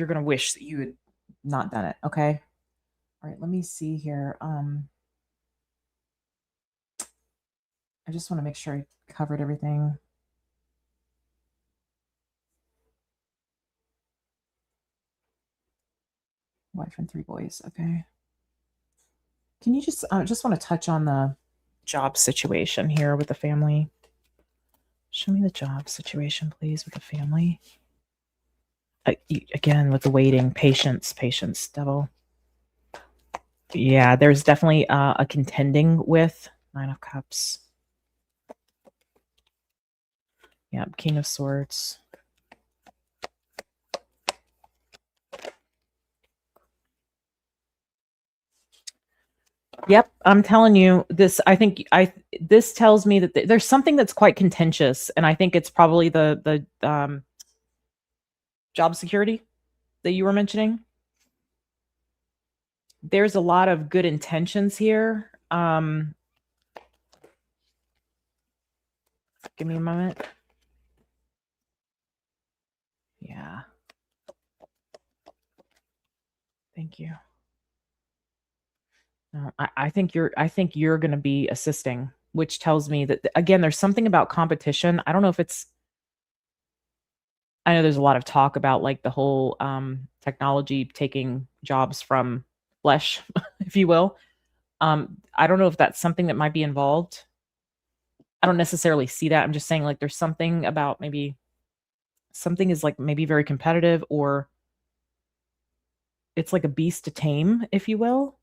going to wish that you had not done it. Okay. All right, let me see here. I just want to make sure I covered everything. Wife and 3 boys. Okay. Can you just want to touch on the job situation here with the family? Show me the job situation, please, with the family. Again, with the waiting, patience, devil. Yeah, there's definitely a contending with 9 of Cups. Yeah, King of Swords. Yep, I'm telling you this. This tells me that there's something that's quite contentious, and I think it's probably the job security that you were mentioning. There's a lot of good intentions here. Give me a moment. Yeah. Thank you. No, I think you're going to be assisting, which tells me that again, there's something about competition. I don't know if I know there's a lot of talk about like the whole technology taking jobs from flesh, if you will. I don't know if that's something that might be involved. I don't necessarily see that. I'm just saying like there's something about maybe something is like maybe very competitive, or it's like a beast to tame, if you will.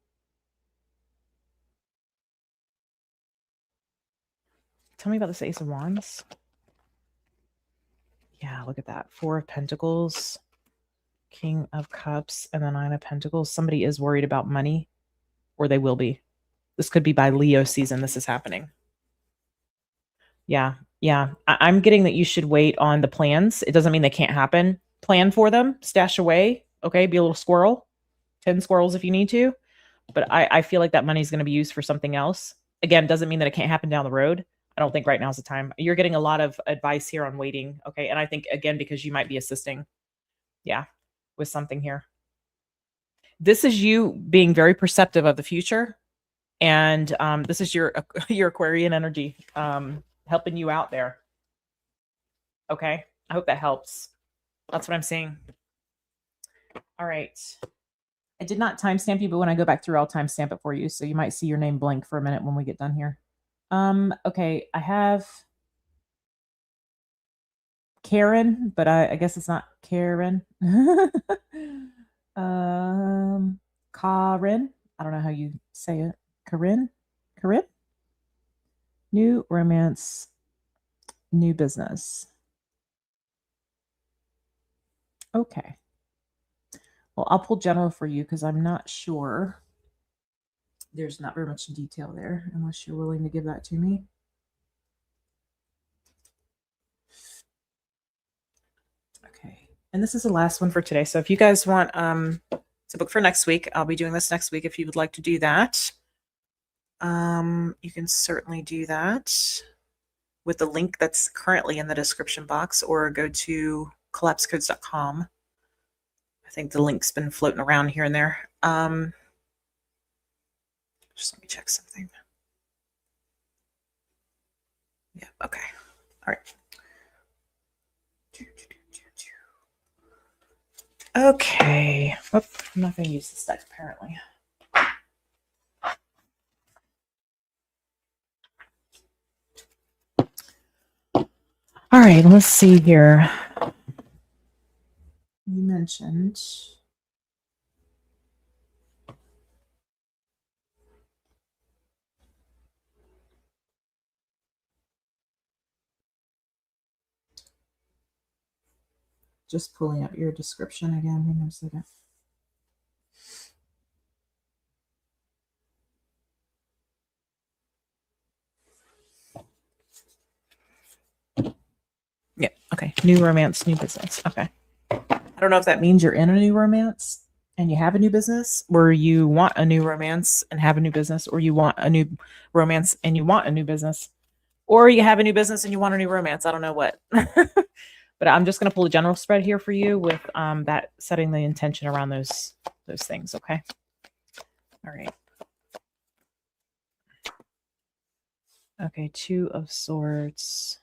Tell me about this Ace of Wands. Yeah, look at that. 4 of Pentacles, King of Cups, and the 9 of Pentacles. Somebody is worried about money, or they will be. This could be by Leo season this is happening. Yeah, yeah. I'm getting that you should wait on the plans. It doesn't mean they can't happen. Plan for them, stash away, okay? Be a little squirrel, 10 squirrels if you need to. But I feel like that money is going to be used for something else. Again, doesn't mean that it can't happen down the road. I don't think right now is the time. You're getting a lot of advice here on waiting, okay? And I think, again, because you might be assisting, yeah, with something here. This is you being very perceptive of the future. And this is your Aquarian energy helping you out there. Okay. I hope that helps. That's what I'm seeing. All right. I did not timestamp you, but when I go back through, I'll timestamp it for you. So you might see your name blank for a minute when we get done here. Okay. I have Karen, but I guess it's not Karen. Karin. I don't know how you say it. Corinne? New romance, new business. Okay. Well, I'll pull general for you because I'm not sure. There's not very much detail there unless you're willing to give that to me. Okay. And this is the last one for today. So if you guys want to book for next week, I'll be doing this next week if you would like to do that. You can certainly do that with the link that's currently in the description box, or go to collapsecodes.com. I think the link's been floating around here and there. Just let me check something. Yeah, okay. All right. Okay. Oh, I'm not going to use this deck apparently. All right, let's see here. You mentioned just pulling up your description again. Hang on a second. Yeah, okay. New romance, new business. Okay. I don't know if that means you're in a new romance and you have a new business, or you want a new romance and have a new business, or you want a new romance and you want a new business, or you have a new business and you want a new romance. I don't know what. But I'm just going to pull a general spread here for you with that setting the intention around those things, okay? All right. Okay, 2 of Swords.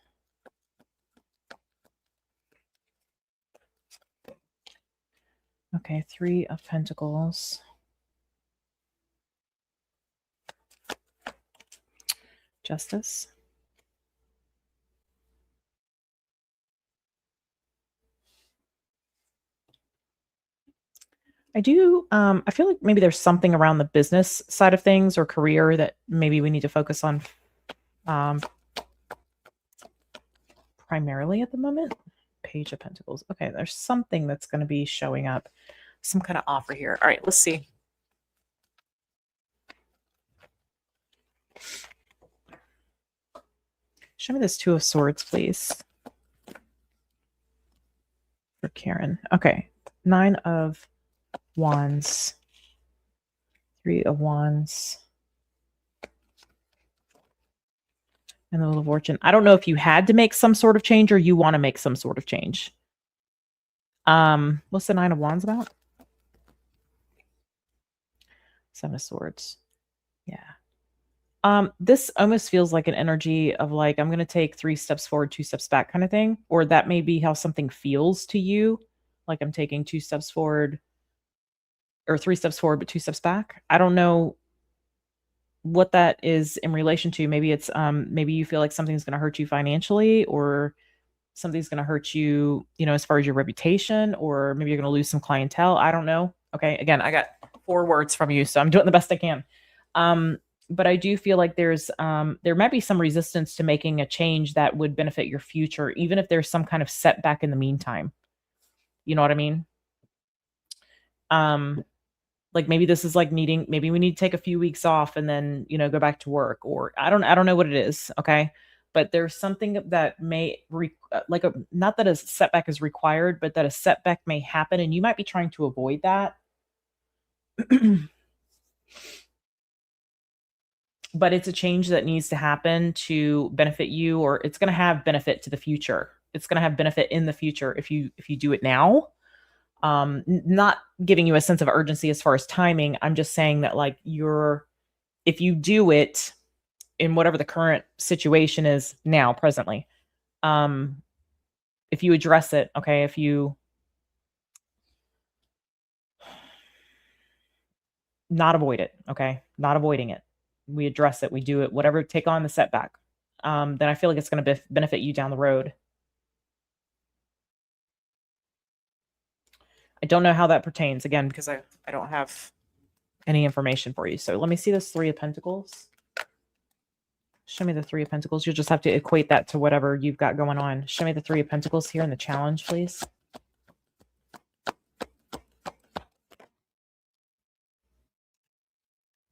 Okay, 3 of Pentacles. Justice. I do, I feel like maybe there's something around the business side of things or career that maybe we need to focus on primarily at the moment. Page of Pentacles. Okay, there's something that's going to be showing up. Some kind of offer here. All right, let's see. Show me this 2 of Swords, please. For Karen. Okay, 9 of Wands. 3 of Wands. And the Wheel of Fortune. I don't know if you had to make some sort of change or you want to make some sort of change. What's the 9 of Wands about? 7 of Swords. Yeah. This almost feels like an energy of like, I'm going to take 3 steps forward, 2 steps back kind of thing. Or that may be how something feels to you. Like I'm taking 2 steps forward or 3 steps forward, but 2 steps back. I don't know. what that is in relation to. Maybe it's maybe you feel like something's going to hurt you financially, or something's going to hurt you, as far as your reputation, or maybe you're going to lose some clientele. I don't know. Okay. Again, I got 4 words from you, so I'm doing the best I can. But I do feel like there might be some resistance to making a change that would benefit your future, even if there's some kind of setback in the meantime. You know what I mean? Like maybe this is like maybe we need to take a few weeks off and then, go back to work, or I don't know what it is. Okay. But there's something that may not that a setback is required, but that a setback may happen, and you might be trying to avoid that. But it's a change that needs to happen to benefit you, or it's going to have benefit to the future. It's going to have benefit in the future if you do it now. Not giving you a sense of urgency as far as timing. I'm just saying that like if you do it in whatever the current situation is now, presently, if you address it, okay, if you not avoid it, okay, not avoiding it, we address it, we do it, whatever, take on the setback, then I feel like it's going to benefit you down the road. I don't know how that pertains, again, because I don't have any information for you. So let me see this 3 of Pentacles. Show me the 3 of Pentacles. You'll just have to equate that to whatever you've got going on. Show me the 3 of Pentacles here in the challenge, please.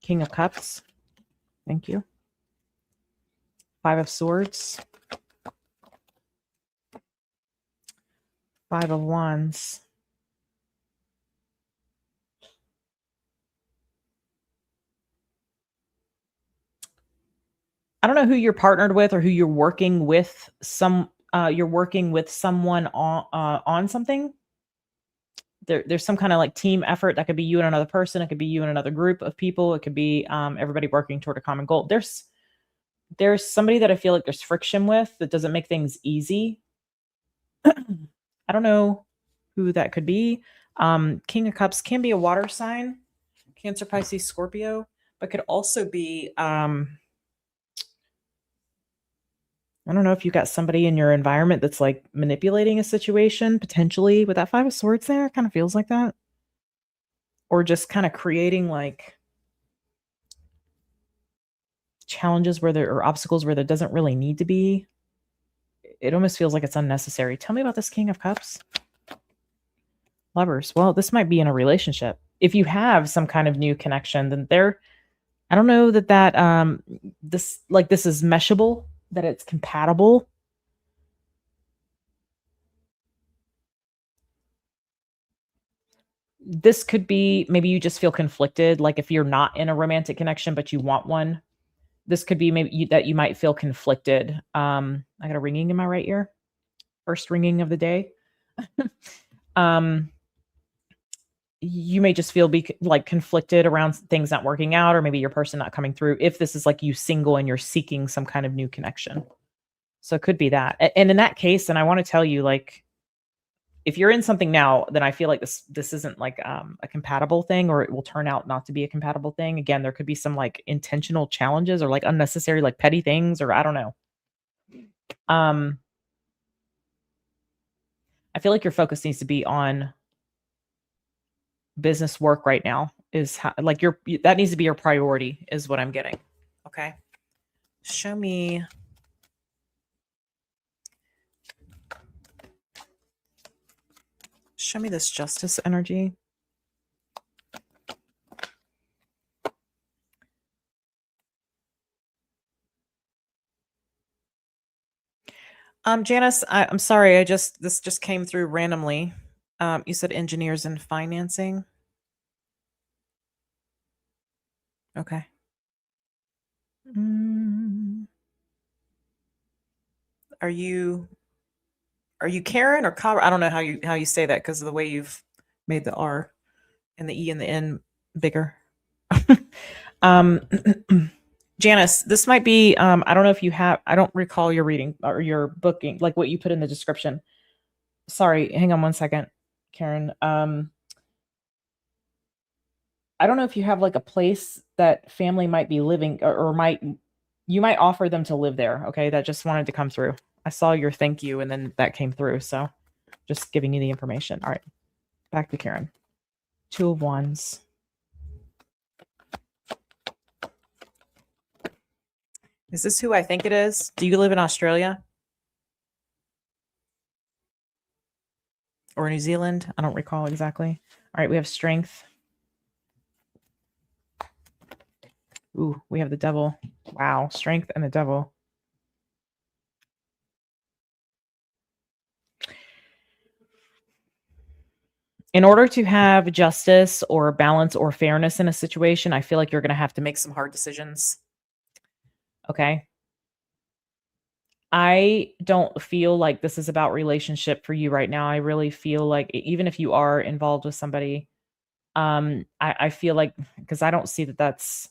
King of Cups. Thank you. 5 of Swords. 5 of Wands. I don't know who you're partnered with or who you're working with. You're working with someone on something. There's some kind of like team effort. That could be you and another person. It could be you and another group of people. It could be everybody working toward a common goal. There's somebody that I feel like there's friction with that doesn't make things easy. I don't know who that could be. King of Cups can be a water sign, Cancer, Pisces, Scorpio, but could also be I don't know if you've got somebody in your environment that's like manipulating a situation, potentially, with that 5 of Swords there. It kind of feels like that. Or just kind of creating like challenges or obstacles where there doesn't really need to be. It almost feels like it's unnecessary. Tell me about this King of Cups. Lovers. Well, this might be in a relationship. If you have some kind of new connection, then I don't know that this is meshable, that it's compatible. This could be, maybe you just feel conflicted. Like if you're not in a romantic connection, but you want one, this could be maybe that you might feel conflicted. I got a ringing in my right ear. First ringing of the day. You may just feel like conflicted around things not working out, or maybe your person not coming through, if this is like you single and you're seeking some kind of new connection. So it could be that. And in that case, and I want to tell you, like, if you're in something now, then I feel like this isn't like a compatible thing, or it will turn out not to be a compatible thing. Again, there could be some like intentional challenges or like unnecessary, like petty things, or I don't know. I feel like your focus needs to be on business work right now. That needs to be your priority, is what I'm getting. Okay. Show me this Justice energy. Janis, I'm sorry. This just came through randomly. You said engineers and financing. Okay. Are you Karen or Carla? I don't know how you say that because of the way you've made the R and the E and the N bigger. Janis, this might be, I don't know if you have, I don't recall your reading or your booking, like what you put in the description. Sorry, hang on one second, Karen. I don't know if you have like a place that family might be living or you might offer them to live there. Okay. That just wanted to come through. I saw your thank you and then that came through. So just giving you the information. All right. Back to Karen. 2 of Wands. Is this who I think it is? Do you live in Australia? Or New Zealand? I don't recall exactly. All right, we have Strength. Ooh, we have the Devil. Wow, Strength and the Devil. In order to have justice or balance or fairness in a situation, I feel like you're going to have to make some hard decisions. Okay. I don't feel like this is about relationship for you right now. I really feel like even if you are involved with somebody, I feel like, because I don't see that that's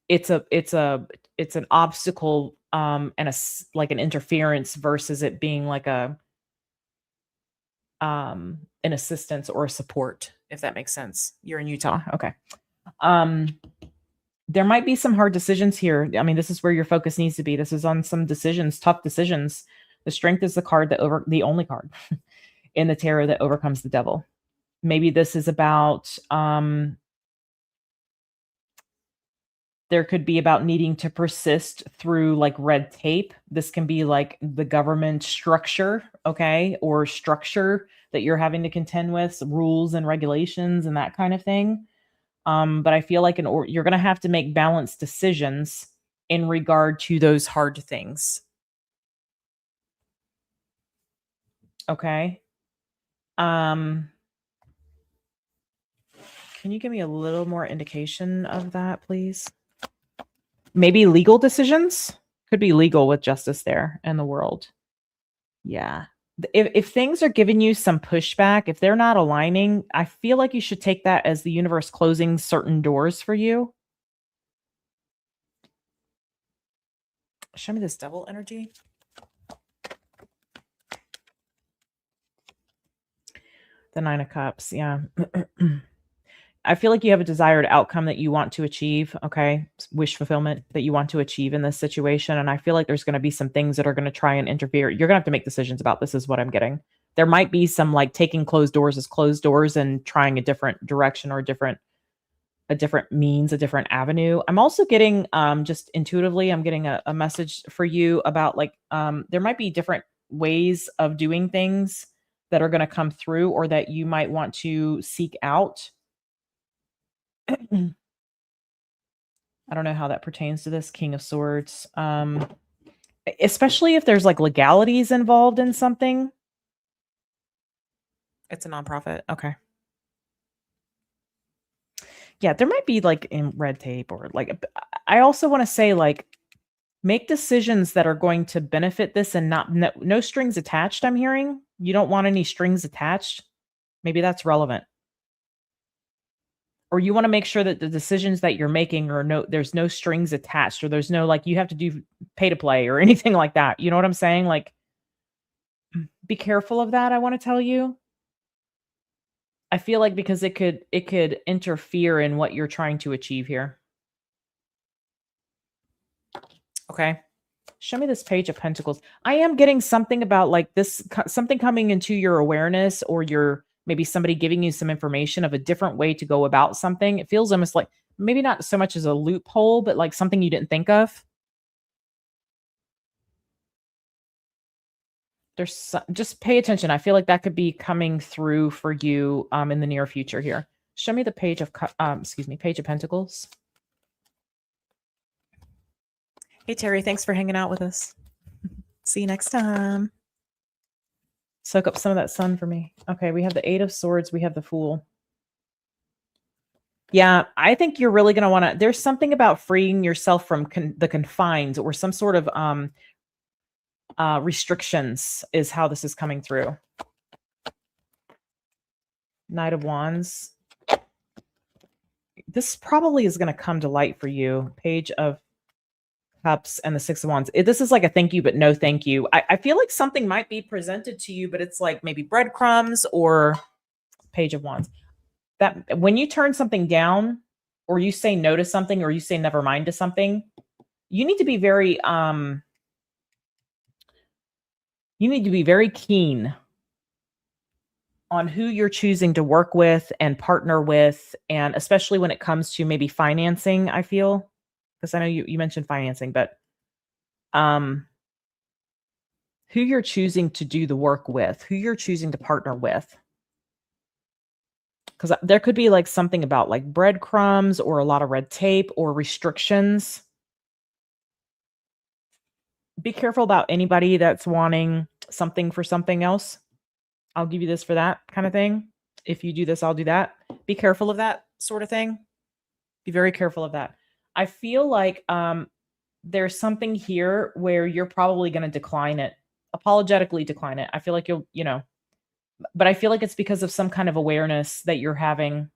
it's an obstacle and like an interference versus it being like an assistance or a support, if that makes sense. You're in Utah. Okay. There might be some hard decisions here. I mean, this is where your focus needs to be. This is on some decisions, tough decisions. The Strength is the card the only card in the tarot that overcomes the Devil. Maybe this is about there could be about needing to persist through like red tape. This can be like the government structure, okay, or structure that you're having to contend with, rules and regulations and that kind of thing. But I feel like you're going to have to make balanced decisions in regard to those hard things. Okay. Can you give me a little more indication of that, please? Maybe legal decisions? Could be legal with justice there in the world. Yeah. If things are giving you some pushback, if they're not aligning, I feel like you should take that as the universe closing certain doors for you. Show me this Devil energy. The 9 of Cups. Yeah. I feel like you have a desired outcome that you want to achieve. Okay. Wish fulfillment that you want to achieve in this situation. And I feel like there's going to be some things that are going to try and interfere. You're going to have to make decisions about this, is what I'm getting. There might be some like taking closed doors as closed doors and trying a different direction or a different means, a different avenue. I'm also getting just intuitively, I'm getting a message for you about like there might be different ways of doing things that are going to come through or that you might want to seek out. I don't know how that pertains to this King of Swords. Especially if there's like legalities involved in something. It's a nonprofit. Okay. Yeah, there might be like in red tape or like, I also want to say like, make decisions that are going to benefit this and no strings attached. I'm hearing you don't want any strings attached. Maybe that's relevant. Or you want to make sure that the decisions that you're making there's no strings attached, or there's no like you have to do pay to play or anything like that. You know what I'm saying? Like, be careful of that. I want to tell you. I feel like because it could interfere in what you're trying to achieve here. Okay. Show me this Page of Pentacles. I am getting something about like this, something coming into your awareness, or maybe somebody giving you some information of a different way to go about something. It feels almost like maybe not so much as a loophole, but like something you didn't think of. Just pay attention. I feel like that could be coming through for you in the near future here. Show me the Page of Pentacles. Hey, Terry, thanks for hanging out with us. See you next time. Soak up some of that sun for me. Okay, we have the 8 of Swords. We have the Fool. Yeah, I think you're really going to want to, there's something about freeing yourself from the confines or some sort of restrictions is how this is coming through. Knight of Wands. This probably is going to come to light for you. Page of Cups and the 6 of Wands. This is like a thank you, but no thank you. I feel like something might be presented to you, but it's like maybe breadcrumbs or Page of Wands. that when you turn something down or you say no to something or you say never mind to something, you need to be very keen on who you're choosing to work with and partner with, and especially when it comes to maybe financing, I feel, because I know you mentioned financing, but um who you're choosing to do the work with, who you're choosing to partner with. Because there could be like something about like breadcrumbs or a lot of red tape or restrictions. Be careful about anybody that's wanting something for something else. I'll give you this for that kind of thing. If you do this, I'll do that. Be careful of that sort of thing. Be very careful of that. I feel like there's something here where you're probably going to decline it, apologetically decline it. I feel like but I feel like it's because of some kind of awareness that you're having.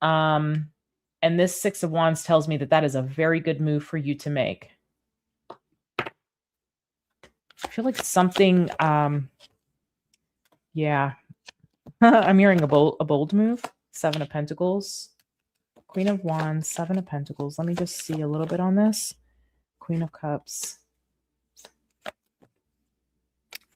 Um, and this Six of Wands tells me that that is a very good move for you to make. I feel like something, yeah. I'm hearing a bold move. Seven of Pentacles. Queen of Wands, Seven of Pentacles. Let me just see a little bit on this. Queen of Cups.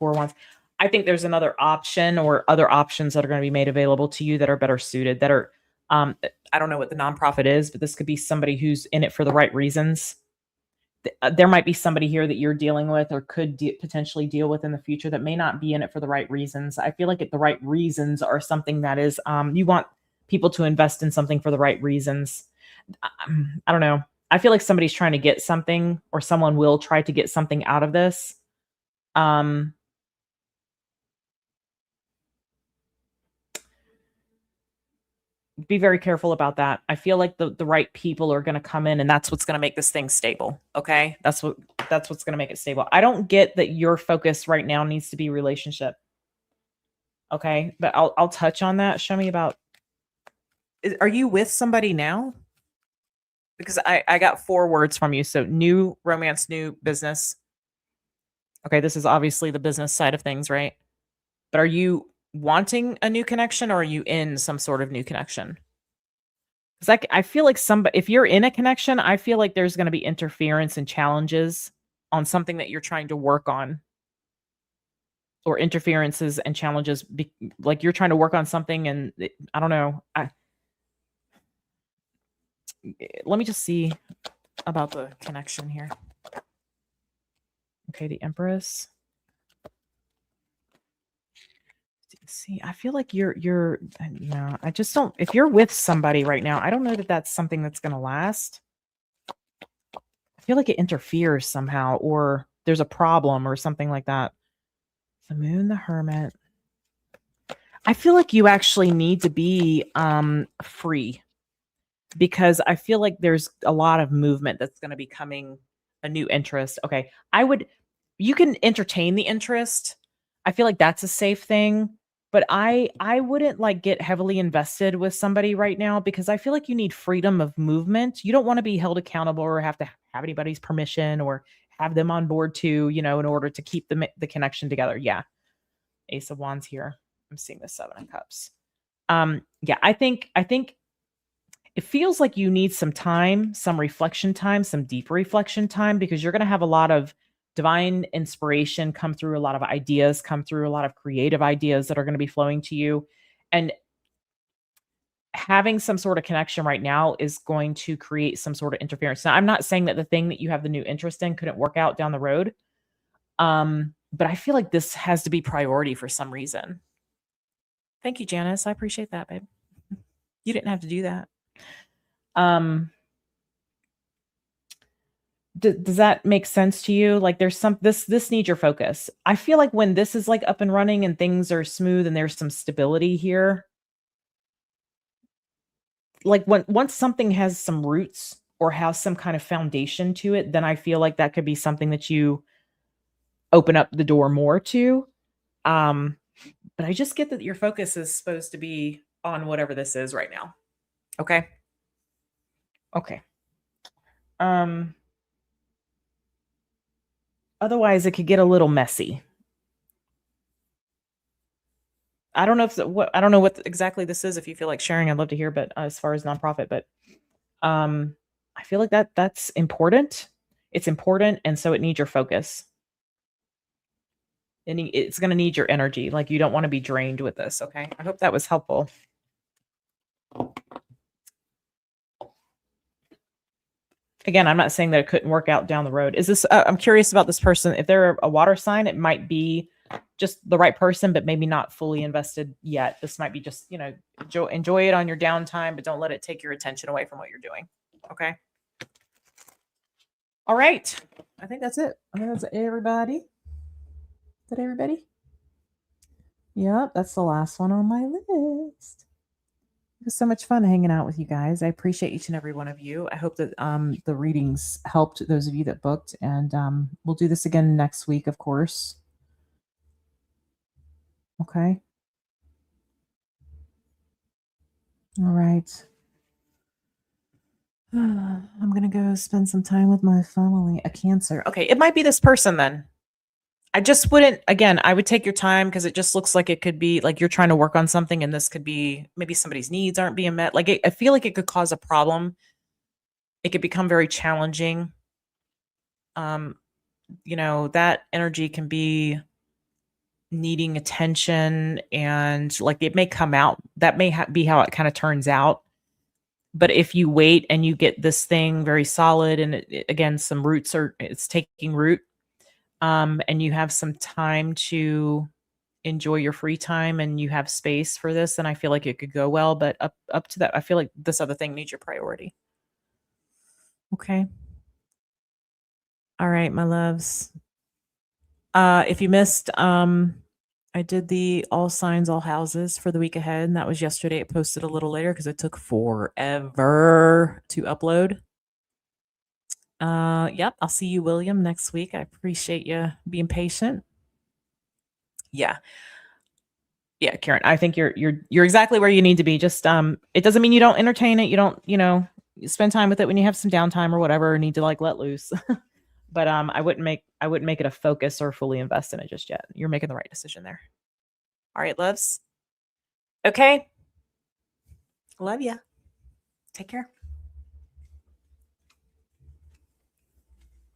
Four of Wands. I think there's another option or other options that are going to be made available to you that are better suited, that are, I don't know what the nonprofit is, but this could be somebody who's in it for the right reasons. There might be somebody here that you're dealing with or could potentially deal with in the future that may not be in it for the right reasons. I feel like the right reasons are something that is, you want people to invest in something for the right reasons. I don't know. I feel like somebody's trying to get something, or someone will try to get something out of this. Be very careful about that. I feel like the right people are going to come in, and that's what's going to make this thing stable. Okay. That's what's going to make it stable. I don't get that your focus right now needs to be relationship. Okay. But I'll touch on that. Show me about, are you with somebody now? Because I got 4 words from you. So new romance, new business. Okay. This is obviously the business side of things, right? But are you wanting a new connection, or are you in some sort of new connection? Because I feel like if you're in a connection, I feel like there's going to be interference and challenges on something that you're trying to work on, or interferences and challenges. Like you're trying to work on something, and I don't know. Let me just see about the connection here. Okay, the Empress. See, I feel like no, I just don't, if you're with somebody right now, I don't know that that's something that's going to last. I feel like it interferes somehow, or there's a problem or something like that. The Moon, the Hermit. I feel like you actually need to be free, because I feel like there's a lot of movement that's going to be coming, a new interest. Okay, you can entertain the interest. I feel like that's a safe thing, but I wouldn't like get heavily invested with somebody right now, because I feel like you need freedom of movement. You don't want to be held accountable or have to have anybody's permission or have them on board too, in order to keep the connection together. Yeah. Ace of Wands here. I'm seeing the Seven of Cups. Yeah, I think it feels like you need some time, some reflection time, some deep reflection time, because you're going to have a lot of divine inspiration come through, a lot of ideas come through, a lot of creative ideas that are going to be flowing to you. And having some sort of connection right now is going to create some sort of interference. Now, I'm not saying that the thing that you have the new interest in couldn't work out down the road. But I feel like this has to be priority for some reason. Thank you, Janis. I appreciate that, babe. You didn't have to do that. Does that make sense to you? Like there's this needs your focus. I feel like when this is like up and running and things are smooth and there's some stability here, like once something has some roots or has some kind of foundation to it, then I feel like that could be something that you open up the door more to. But I just get that your focus is supposed to be on whatever this is right now. Okay. Okay. Otherwise it could get a little messy. I don't know if I don't know what exactly this is. If you feel like sharing, I'd love to hear. But as far as nonprofit, but I feel like that's important. It's important, and so it needs your focus. And it's going to need your energy. Like you don't want to be drained with this. Okay. I hope that was helpful. Again, I'm not saying that it couldn't work out down the road. Is this, I'm curious about this person. If they're a water sign, it might be just the right person, but maybe not fully invested yet. This might be just, enjoy it on your downtime, but don't let it take your attention away from what you're doing. Okay. All right. I think that's it. I think that's everybody. Is that everybody? Yep. That's the last one on my list. It was so much fun hanging out with you guys. I appreciate each and every one of you. I hope that the readings helped those of you that booked, and we'll do this again next week, of course. Okay. All right. I'm going to go spend some time with my family. A Cancer. Okay. It might be this person then. I just wouldn't, again, I would take your time because it just looks like it could be like you're trying to work on something and this could be maybe somebody's needs aren't being met. Like I feel like it could cause a problem. It could become very challenging. That energy can be needing attention and like it may come out. That may be how it kind of turns out. But if you wait and you get this thing very solid and again, some roots it's taking root, and you have some time to enjoy your free time and you have space for this, then I feel like it could go well. But up to that, I feel like this other thing needs your priority. Okay. All right, my loves. If you missed, I did the all signs, all houses for the week ahead, and that was yesterday. It posted a little later because it took forever to upload. Yep, I'll see you, William, next week. I appreciate you being patient. Yeah. Yeah, Karen, I think you're exactly where you need to be. Just it doesn't mean you don't entertain it. You don't, you spend time with it when you have some downtime or whatever, or need to like let loose. But I wouldn't make it a focus or fully invest in it just yet. You're making the right decision there. All right, loves. Okay. Love ya. Take care.